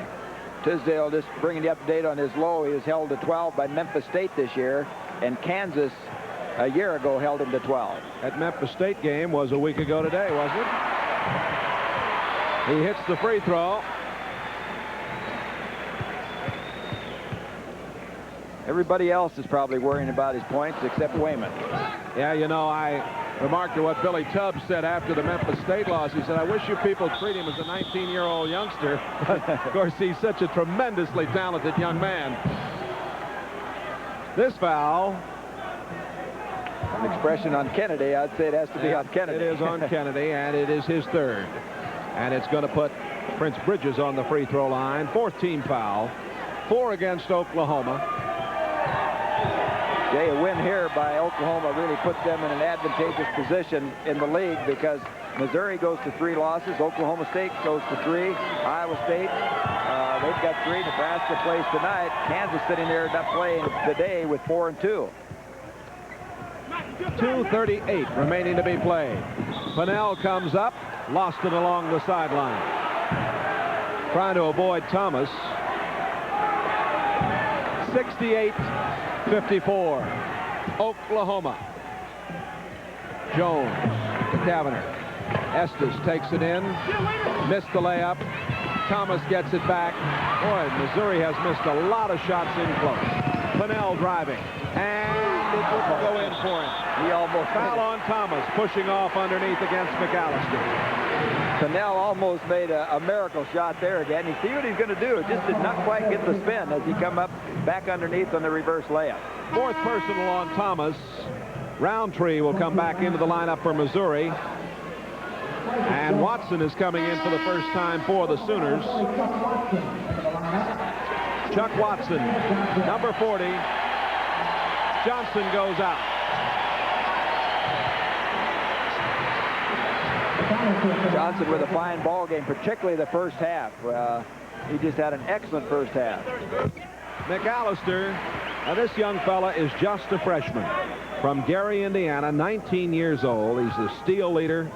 [SPEAKER 2] Tisdale, just bringing you up to date on his low, he was held to 12 by Memphis State this year, and Kansas a year ago held him to 12.
[SPEAKER 1] That Memphis State game was a week ago today, wasn't it? He hits the free throw.
[SPEAKER 2] Everybody else is probably worrying about his points except Wayman.
[SPEAKER 1] Yeah, you know, I remarked at what Billy Tubbs said after the Memphis State loss. He said, I wish you people treat him as a 19-year-old youngster. But, of course, he's such a tremendously talented young man. This foul.
[SPEAKER 2] An expression on Kennedy. I'd say it has to be on Kennedy.
[SPEAKER 1] It is on Kennedy, and it is his third. And it's going to put Prince Bridges on the free throw line. 4th team foul. 4 against Oklahoma.
[SPEAKER 2] Jay, a win here by Oklahoma really puts them in an advantageous position in the league because Missouri goes to 3 losses. Oklahoma State goes to 3. Iowa State, they've got 3. Nebraska plays tonight. Kansas sitting there not playing today with 4 and 2.
[SPEAKER 1] 2:38 remaining to be played. Pinnell comes up, lost it along the sideline. Trying to avoid Thomas. 68-54. Oklahoma. Jones to Kavner. Estes takes it in. Missed the layup. Thomas gets it back. Boy, Missouri has missed a lot of shots in close. Pinnell driving. And it didn't go in for him.
[SPEAKER 2] He almost
[SPEAKER 1] foul on Thomas, pushing off underneath against McAllister.
[SPEAKER 2] Pinnell almost made a miracle shot there again. You see what he's going to do. It just did not quite get the spin as he come up back underneath on the reverse layup.
[SPEAKER 1] 4th personal on Thomas. Roundtree will come back into the lineup for Missouri. And Watson is coming in for the first time for the Sooners. Chuck Watson, number 40. Johnson goes out.
[SPEAKER 2] Johnson with a fine ball game, particularly the first half. He just had an excellent first half.
[SPEAKER 1] McAllister, now this young fella is just a freshman from Gary, Indiana, 19 years old. He's the steal leader,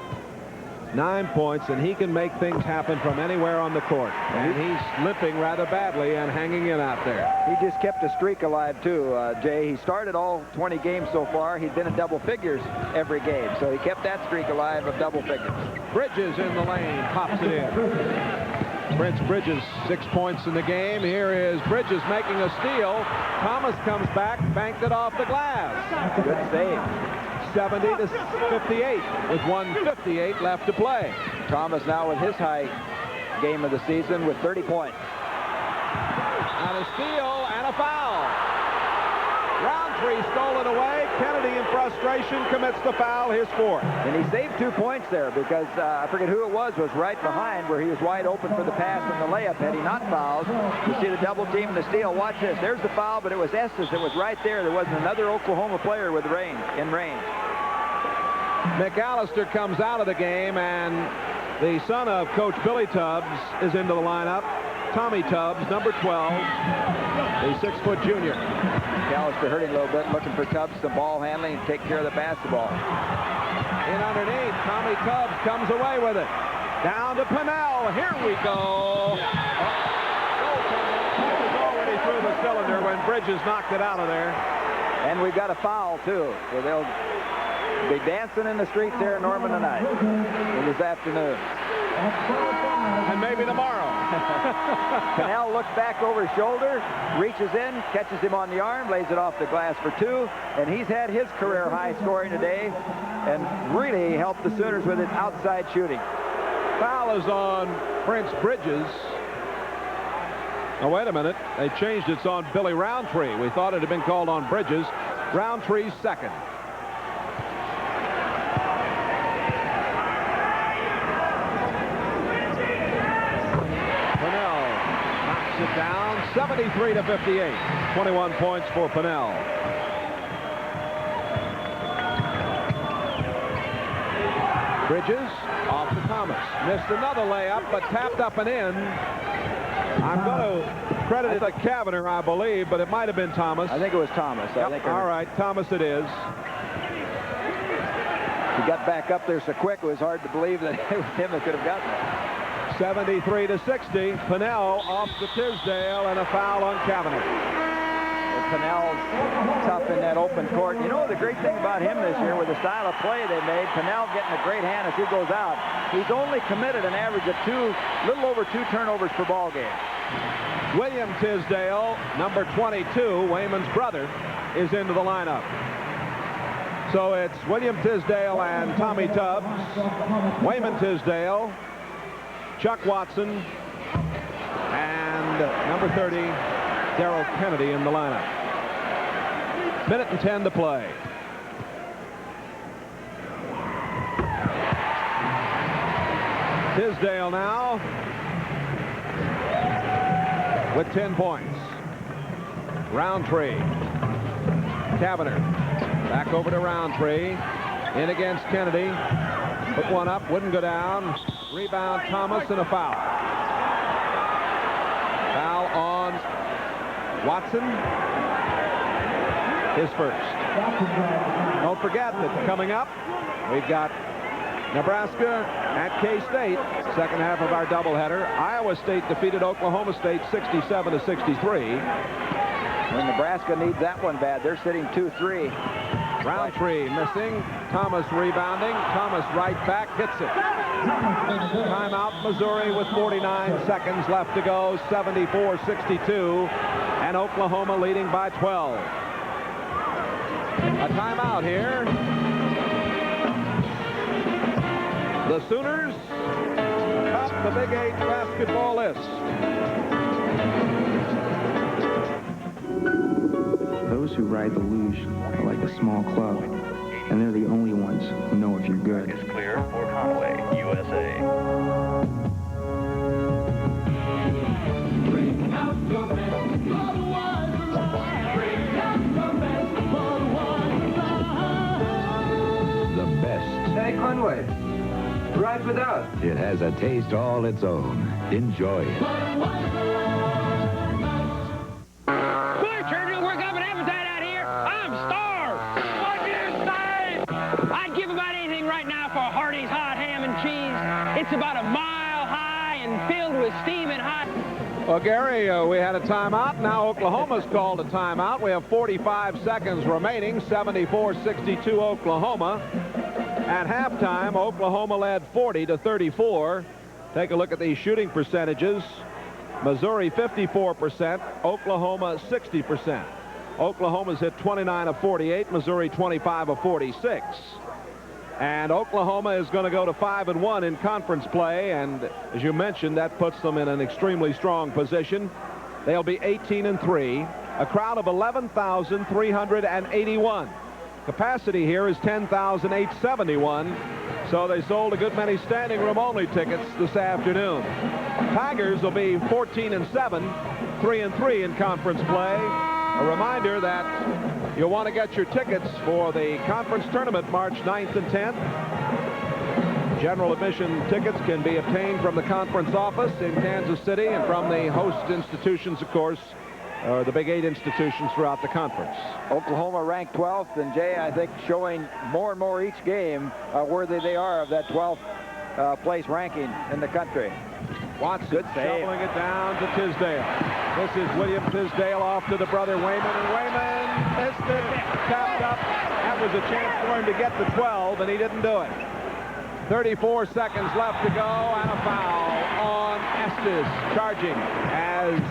[SPEAKER 1] 9 points, and he can make things happen from anywhere on the court. And he's limping rather badly and hanging in out there.
[SPEAKER 2] He just kept a streak alive, too, Jay. He started all 20 games so far. He's been in double figures every game, so he kept that streak alive of double figures.
[SPEAKER 1] Bridges in the lane, pops it in. Prince Bridges, 6 points in the game. Here is Bridges making a steal. Thomas comes back, banked it off the glass.
[SPEAKER 2] Good save.
[SPEAKER 1] 70-58 with 1:58 left to play.
[SPEAKER 2] Thomas now with his high game of the season with 30 points.
[SPEAKER 1] And a steal and a foul. Roundtree stole it away. Kennedy in frustration commits the foul, his fourth.
[SPEAKER 2] And he saved 2 points there because I forget who it was right behind where he was wide open for the pass and the layup. Had he not fouled, you see the double team and the steal. Watch this. There's the foul, but it was Estes that was right there. There wasn't another Oklahoma player with range, in range.
[SPEAKER 1] McAllister comes out of the game, and the son of Coach Billy Tubbs is into the lineup. Tommy Tubbs, number 12, a 6-foot junior.
[SPEAKER 2] McAllister hurting a little bit, looking for Tubbs, some ball handling, and take care of the basketball.
[SPEAKER 1] In underneath, Tommy Tubbs comes away with it. Down to Pennell. Here we go. He was already through the cylinder when Bridges knocked it out of there.
[SPEAKER 2] And we've got a foul, too. So they'll be dancing in the streets here in Norman tonight, or this afternoon.
[SPEAKER 1] And maybe tomorrow.
[SPEAKER 2] Pennell looks back over his shoulder, reaches in, catches him on the arm, lays it off the glass for 2, and he's had his career high scoring today and really helped the Sooners with his outside shooting.
[SPEAKER 1] Foul is on Prince Bridges. Oh, wait a minute. They changed it. It's on Billy Roundtree. We thought it had been called on Bridges. Roundtree's second. It down 73-58. 21 points for Pennell. Bridges off to Thomas. Missed another layup, but tapped up and in. I'm going to credit it to Kavanagh, I believe, but it might have been Thomas.
[SPEAKER 2] I think it was Thomas.
[SPEAKER 1] Yep. All right, Thomas it is.
[SPEAKER 2] He got back up there so quick, it was hard to believe that it was him that could have gotten it.
[SPEAKER 1] 73-60. Pennell off to Tisdale and a foul on Kavanagh.
[SPEAKER 2] Pennell's tough in that open court. You know the great thing about him this year with the style of play they made, Pennell getting a great hand as he goes out. He's only committed an average of little over 2 turnovers per ball game.
[SPEAKER 1] William Tisdale, number 22, Wayman's brother, is into the lineup. So it's William Tisdale and Tommy Tubbs, Wayman Tisdale, Chuck Watson, and number 30, Darrell Kennedy in the lineup. Minute and 10 to play. Tisdale now with 10 points. Roundtree. Kavanagh. Back over to Roundtree. In against Kennedy. Put one up, wouldn't go down. Rebound, Thomas, and a foul. Foul on Watson. His first. Don't forget that coming up, we've got Nebraska at K-State. Second half of our doubleheader. Iowa State defeated Oklahoma State 67-63.
[SPEAKER 2] When Nebraska needs that one bad, they're sitting 2-3.
[SPEAKER 1] Roundtree missing. Thomas rebounding. Thomas right back, hits it. Timeout, Missouri with 49 seconds left to go. 74-62. And Oklahoma leading by 12. A timeout here. The Sooners top the Big 8 basketball list.
[SPEAKER 3] Those who ride the luge are like a small club, and they're the only ones who know if you're good.
[SPEAKER 8] Is clear for Conway, USA.
[SPEAKER 5] Bring out the best Budweiser live. Bring out the best Budweiser live.
[SPEAKER 15] The best.
[SPEAKER 11] Hey, Conway, ride with us.
[SPEAKER 15] It has a taste all its own. Enjoy it.
[SPEAKER 9] It's about a mile high and filled with steaming hot.
[SPEAKER 1] Well, Gary, we had a timeout. Now Oklahoma's called a timeout. We have 45 seconds remaining. 74-62 Oklahoma. At halftime, Oklahoma led 40-34. Take a look at these shooting percentages. Missouri 54%, Oklahoma 60%. Oklahoma's hit 29 of 48, Missouri 25 of 46. And Oklahoma is going to go to 5-1 in conference play, and as you mentioned, that puts them in an extremely strong position. They'll be 18-3. A crowd of 11,381. Capacity here is 10,871. So they sold a good many standing room only tickets this afternoon. Tigers will be 14-7, 3-3 in conference play. A reminder that you'll want to get your tickets for the conference tournament March 9th and 10th. General admission tickets can be obtained from the conference office in Kansas City and from the host institutions, of course, or the Big 8 institutions throughout the conference.
[SPEAKER 2] Oklahoma ranked 12th, and Jay, I think, showing more and more each game worthy they are of that 12th place ranking in the country.
[SPEAKER 1] Watson shoveling it down to Tisdale. This is William Tisdale off to the brother Wayman, and Wayman missed it, tapped up. That was a chance for him to get the 12, and he didn't do it. 34 seconds left to go, and a foul on Estes, charging as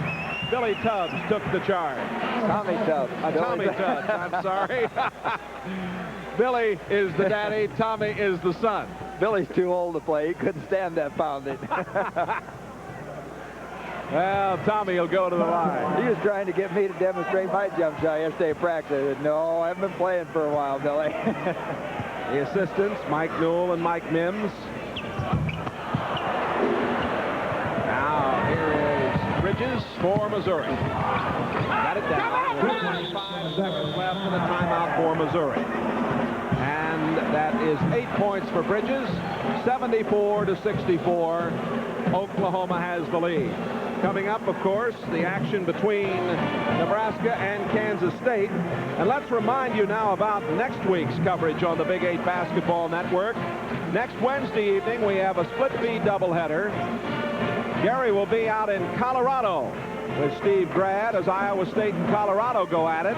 [SPEAKER 1] Billy Tubbs took the charge.
[SPEAKER 2] Tommy Tubbs.
[SPEAKER 1] Tommy Tubbs, I'm sorry. Billy is the daddy, Tommy is the son.
[SPEAKER 2] Billy's too old to play. He couldn't stand that pounding.
[SPEAKER 1] Well, Tommy will go to the line.
[SPEAKER 2] He was trying to get me to demonstrate my jump shot yesterday at practice. I said, no, I haven't been playing for a while, Billy.
[SPEAKER 1] The assistants, Mike Newell and Mike Mims. Now, here is Bridges for Missouri. Got it down with 25 seconds left and a timeout for Missouri. And that is 8 points for Bridges, 74-64. Oklahoma has the lead. Coming up, of course, the action between Nebraska and Kansas State. And let's remind you now about next week's coverage on the Big 8 Basketball Network. Next Wednesday evening, we have a split-feed doubleheader. Gary will be out in Colorado with Steve Grad as Iowa State and Colorado go at it.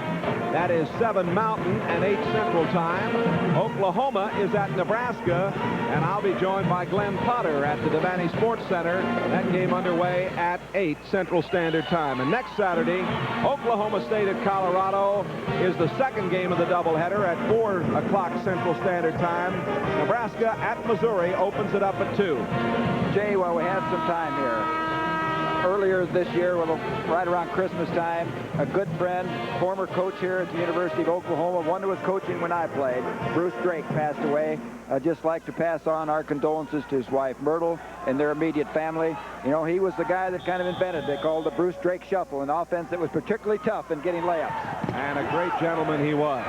[SPEAKER 1] That is 7 Mountain and 8 Central Time. Oklahoma is at Nebraska, and I'll be joined by Glenn Potter at the Devaney Sports Center. That game underway at 8 Central Standard Time. And next Saturday, Oklahoma State at Colorado is the second game of the doubleheader at 4 o'clock Central Standard Time. Nebraska at Missouri opens it up at 2.
[SPEAKER 2] Jay, while we have some time here, earlier this year, right around Christmas time, a good friend, former coach here at the University of Oklahoma, one who was coaching when I played, Bruce Drake, passed away. I'd just like to pass on our condolences to his wife, Myrtle, and their immediate family. You know, he was the guy that kind of invented, they called the Bruce Drake Shuffle, an offense that was particularly tough in getting layups.
[SPEAKER 1] And a great gentleman he was.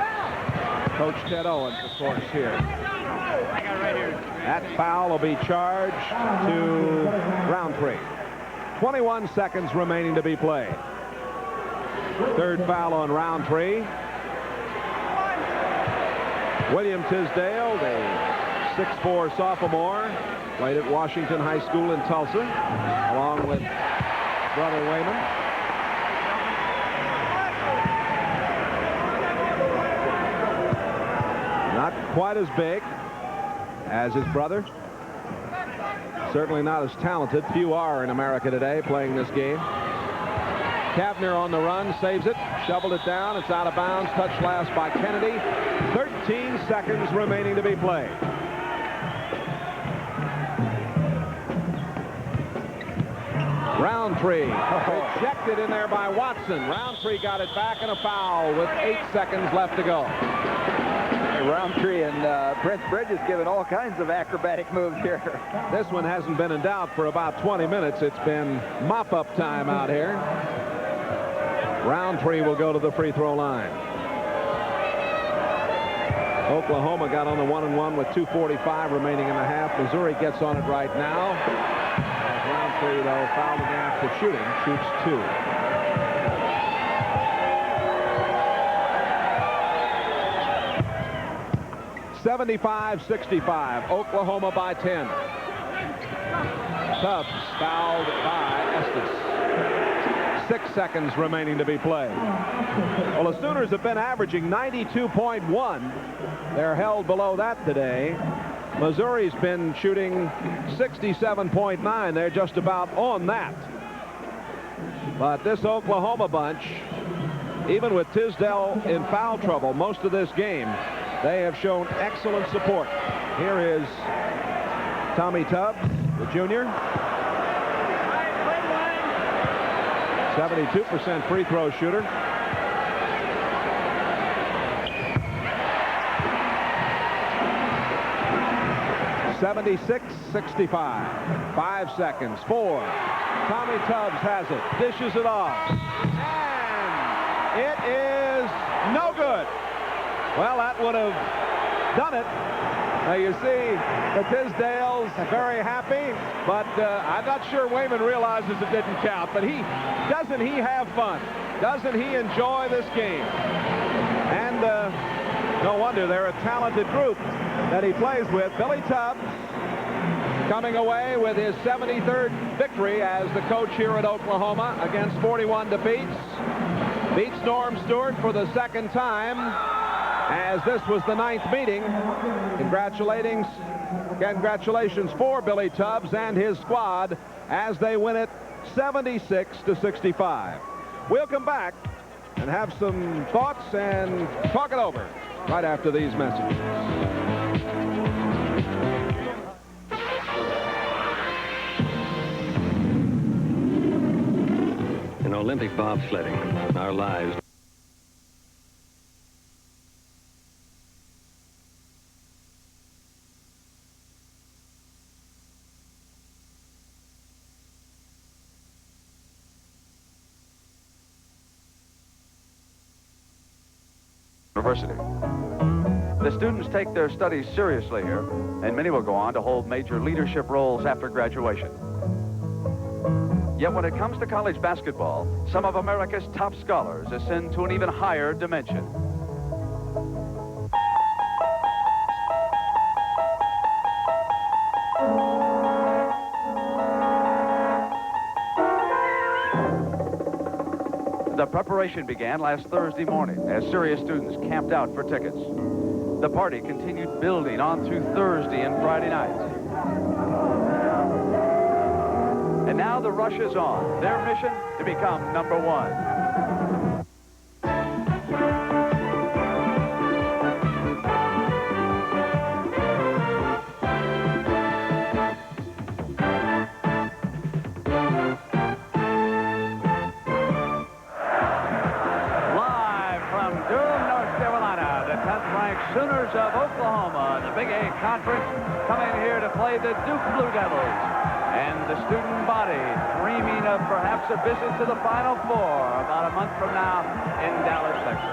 [SPEAKER 1] Coach Ted Owens, of course, here.
[SPEAKER 9] I got it right here.
[SPEAKER 1] That foul will be charged to Roundtree. 21 seconds remaining to be played. Third foul on Roundtree. William Tisdale, the 6'4" sophomore, played at Washington High School in Tulsa, along with brother Wayman. Not quite as big as his brother. Certainly not as talented. Few are in America today playing this game. Kavner on the run, saves it, shoveled it down. It's out of bounds. Touched last by Kennedy. 13 seconds remaining to be played. Roundtree ejected in there by Watson. Roundtree got it back and a foul with 8 seconds left to go.
[SPEAKER 2] Roundtree and Prince Bridges giving all kinds of acrobatic moves here.
[SPEAKER 1] This one hasn't been in doubt for about 20 minutes. It's been mop-up time out here. Roundtree will go to the free throw line. Oklahoma got on the 1-and-1 with 2:45 remaining in the half. Missouri gets on it right now. As Roundtree, though, fouled in the act of shooting, shoots 2. (75-65). Oklahoma by 10. Tubbs fouled by Estes. 6 seconds remaining to be played. Well, the Sooners have been averaging 92.1. They're held below that today. Missouri's been shooting 67.9. They're just about on that. But this Oklahoma bunch, even with Tisdale in foul trouble most of this game, they have shown excellent support. Here is Tommy Tubbs, the junior. 72% free throw shooter. (76-65). 5 seconds. 4. Tommy Tubbs has it. Dishes it off. And it is no good. Well, that would have done it. Now, you see the Tisdale's very happy, but I'm not sure Wayman realizes it didn't count. But doesn't he have fun? Doesn't he enjoy this game? And no wonder they're a talented group that he plays with. Billy Tubbs coming away with his 73rd victory as the coach here at Oklahoma against 41 defeats. Beats Norm Stewart for the second time, as this was the 9th meeting. Congratulations for Billy Tubbs and his squad as they win it 76-65. We'll come back and have some thoughts and talk it over right after these messages.
[SPEAKER 10] In Olympic bobsledding, our lives
[SPEAKER 16] University. The students take their studies seriously here, and many will go on to hold major leadership roles after graduation. Yet when it comes to college basketball, some of America's top scholars ascend to an even higher dimension. The preparation began last Thursday morning as serious students camped out for tickets. The party continued building on through Thursday and Friday nights. And now the rush is on. Their mission to become #1. Sooners of Oklahoma, the Big A Conference, coming here to play the Duke Blue Devils. And the student body dreaming of perhaps a visit to the Final Four about a month from now in Dallas, Texas.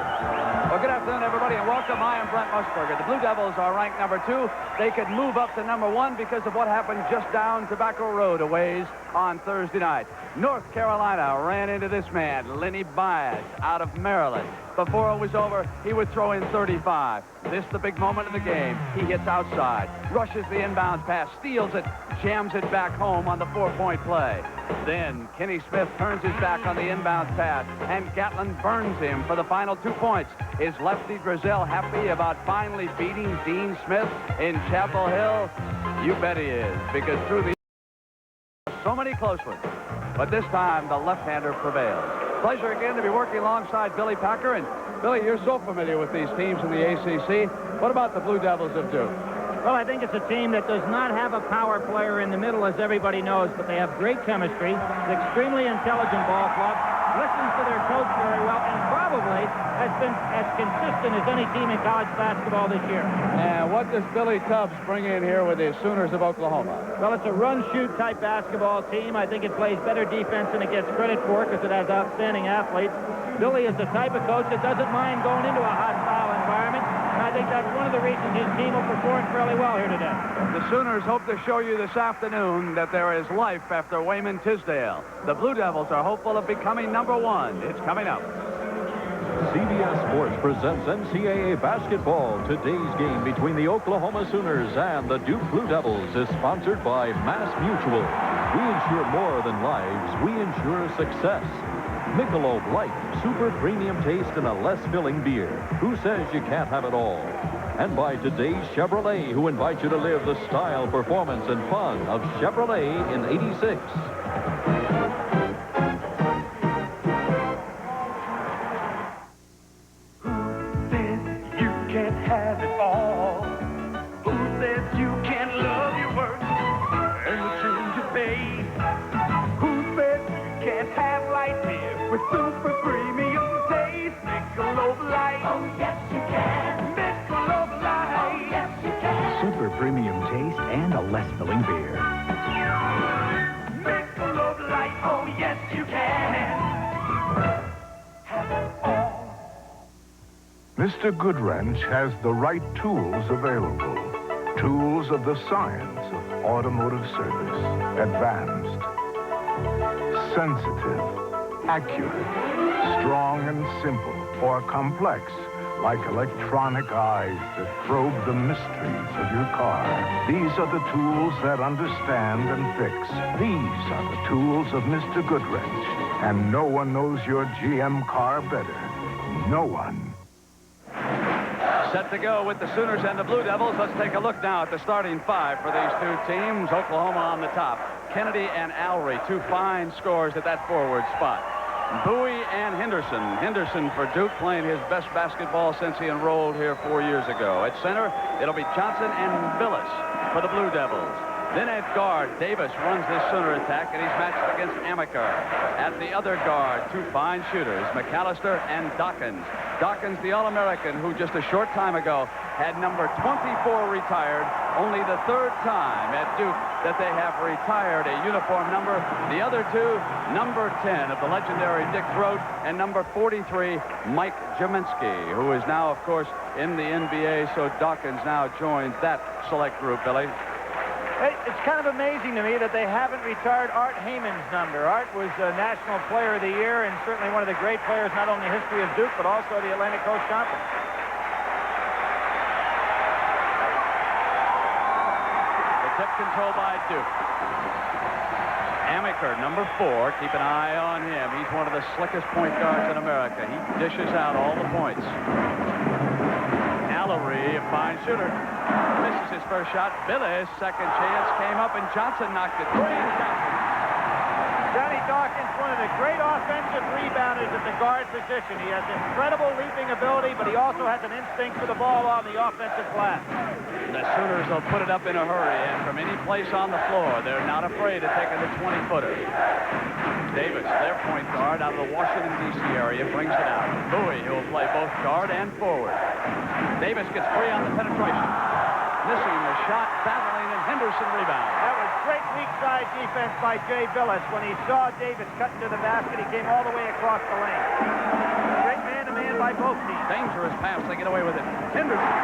[SPEAKER 16] Well, good afternoon, everybody, and welcome. I am Brent Musburger. The Blue Devils are ranked #2. They could move up to #1 because of what happened just down Tobacco Road a ways on Thursday night. North Carolina ran into this man, Lenny Baez, out of Maryland. Before it was over, he would throw in 35. This the big moment of the game. He hits outside, rushes the inbound pass, steals it, jams it back home on the 4-point play. Then Kenny Smith turns his back on the inbound pass, and Gatlin burns him for the final 2 points. Is Lefty Driesell happy about finally beating Dean Smith in Chapel Hill? You bet he is, because through the so many close ones. But this time, the left-hander prevails. Pleasure again to be working alongside Billy Packer. And Billy, you're so familiar with these teams in the ACC. What about the Blue Devils of Duke?
[SPEAKER 19] Well, I think it's a team that does not have a power player in the middle, as everybody knows, but they have great chemistry. It's an extremely intelligent ball club, listens to their coach very well, and probably has been as consistent as any team in college basketball this year.
[SPEAKER 16] And what does Billy Tubbs bring in here with his Sooners of Oklahoma?
[SPEAKER 19] Well, it's a run-shoot type basketball team. I think it plays better defense than it gets credit for because it has outstanding athletes. Billy is the type of coach that doesn't mind going into a hostile environment. I think that's one of the reasons his team will perform fairly well here today.
[SPEAKER 16] The Sooners hope to show you this afternoon that there is life after Wayman Tisdale. The Blue Devils are hopeful of becoming #1. It's coming up.
[SPEAKER 22] CBS Sports presents NCAA basketball. Today's game between the Oklahoma Sooners and the Duke Blue Devils is sponsored by Mass Mutual. We insure more than lives. We insure success. Michelob Light, super premium taste and a less filling beer. Who says you can't have it all? and by Today's Chevrolet, who invite you to live the style, performance, and fun of Chevrolet in '86.
[SPEAKER 5] With super premium taste, Michelob Light. Oh, yes, you can. Michelob Light. Oh, yes, you can.
[SPEAKER 7] Super premium taste and a less filling beer.
[SPEAKER 5] Michelob Light. Oh, yes, you can. Have it all.
[SPEAKER 17] Mr. Goodwrench has the right tools available. Tools of the science of automotive service. Advanced. Sensitive. Accurate, strong and simple, or complex, like electronic eyes that probe the mysteries of your car. These are the tools that understand and fix. These are the tools of Mr. Goodwrench. And no one knows your GM car better. No one.
[SPEAKER 16] Set to go with the Sooners and the Blue Devils. Let's take a look now at the starting five for these two teams. Oklahoma on the top. Kennedy and Alry, two fine scores at that forward spot. Bowie and Henderson. Henderson for Duke, playing his best basketball since he enrolled here 4 years ago. At center, it'll be Johnson and Billis for the Blue Devils. Then at guard, Davis runs this Sooner attack, and he's matched against Amaker. At the other guard, two fine shooters, McAllister and Dawkins. Dawkins, the All-American, who just a short time ago had number 24 retired. Only the third time at Duke that they have retired a uniform number. The other two, number 10 of the legendary Dick Groat and number 43, Mike Jaminski, who is now, of course, in the NBA. So Dawkins now joins that select group, Billy.
[SPEAKER 19] It's kind of amazing to me that they haven't retired Art Heyman's number. Art was a National Player of the Year and certainly one of the great players, not only in the history of Duke, but also the Atlantic Coast Conference.
[SPEAKER 16] The tip controlled by Duke. Amaker, number 4. Keep an eye on him. He's one of the slickest point guards in America. He dishes out all the points. Alary, a fine shooter. Misses his first shot. Billis, second chance, came up, and Johnson knocked it free.
[SPEAKER 19] Johnny Dawkins, one of the great offensive rebounders at the guard position. He has incredible leaping ability, but he also has an instinct for the ball on the offensive glass.
[SPEAKER 16] The Sooners will put it up in a hurry, and from any place on the floor, they're not afraid of taking the 20-footer. Davis, their point guard out of the Washington, D.C. area, brings it out. Bowie, who will play both guard and forward. Davis gets free on the penetration. Missing the shot, battling, and Henderson rebounds.
[SPEAKER 19] That was great weak side defense by Jay Billis. When he saw Davis cut into the basket, he came all the way across the lane. Great man-to-man by both teams.
[SPEAKER 16] Dangerous pass, they get away with it. Henderson.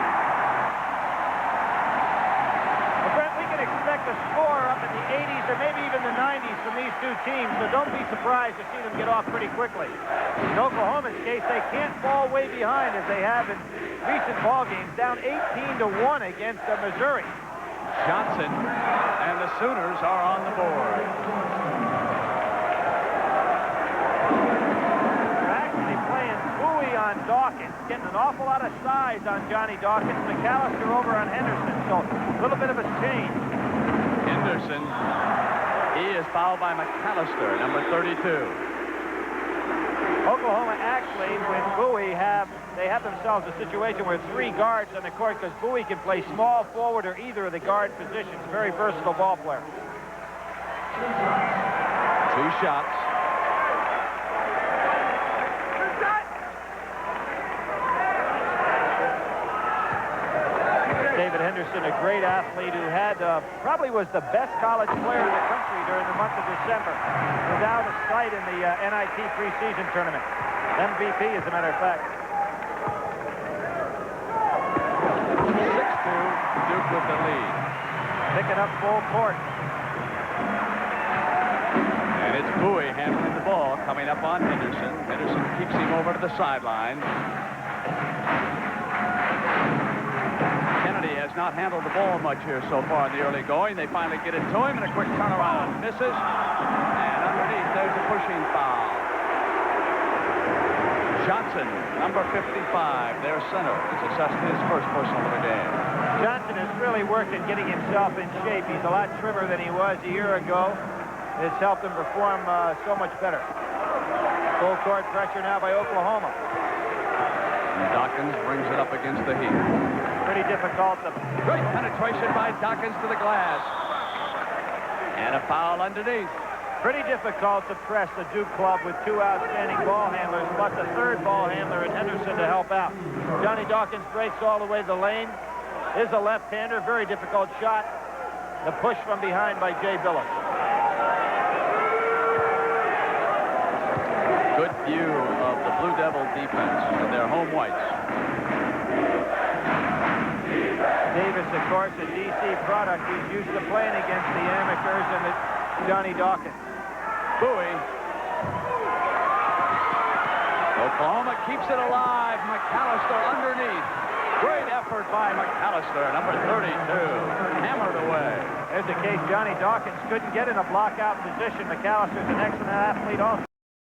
[SPEAKER 19] Well, Brent, we can expect a score up in the 80s or maybe even the 90s from these two teams, so don't be surprised to see them get off pretty quickly. In Oklahoma's case, they can't fall way behind as they have in recent ball games, down 18-1 against Missouri.
[SPEAKER 16] Johnson and the Sooners are on the board.
[SPEAKER 19] They're actually playing Bowie on Dawkins, getting an awful lot of size on Johnny Dawkins. McAllister over on Henderson, so a little bit of a change.
[SPEAKER 16] Henderson, he is fouled by McAllister, number 32.
[SPEAKER 19] Oklahoma actually, when Bowie they have themselves a situation where 3 guards on the court because Bowie can play small forward or either of the guard positions. Very versatile ball player.
[SPEAKER 16] 2 shots.
[SPEAKER 19] David Henderson, a great athlete who had probably was the best college player in the country during the month of December. Was out of sight in the NIT preseason tournament. MVP, as a matter of fact.
[SPEAKER 16] 6-2, Duke with the lead.
[SPEAKER 19] Picking up full court.
[SPEAKER 16] And it's Bowie handling the ball, coming up on Henderson. Henderson keeps him over to the sideline. Kennedy has not handled the ball much here so far in the early going. They finally get it to him, and a quick turnaround. Misses. And underneath, there's a pushing foul. Johnson, number 55, their center, is assessed his first personal of the game.
[SPEAKER 19] Johnson has really worked at getting himself in shape. He's a lot trimmer than he was a year ago. It's helped him perform so much better. Full court pressure now by Oklahoma.
[SPEAKER 16] And Dawkins brings it up against the Heat.
[SPEAKER 19] Pretty difficult.
[SPEAKER 16] Great penetration by Dawkins to the glass. And a foul underneath.
[SPEAKER 19] Pretty difficult to press the Duke club with two outstanding ball handlers, but the third ball handler in Henderson to help out. Johnny Dawkins breaks all the way to the lane. Is a left-hander. Very difficult shot. The push from behind by Jay Billups.
[SPEAKER 16] Good view of the Blue Devil defense in their home whites.
[SPEAKER 19] Davis, of course, a D.C. product. He's used to playing against the amateurs and the Johnny Dawkins.
[SPEAKER 16] Bowie. Oklahoma keeps it alive. McAllister underneath. Great effort by McAllister, number 32. Hammered away.
[SPEAKER 19] There's the case Johnny Dawkins couldn't get in a block-out position. McAllister's an excellent athlete also.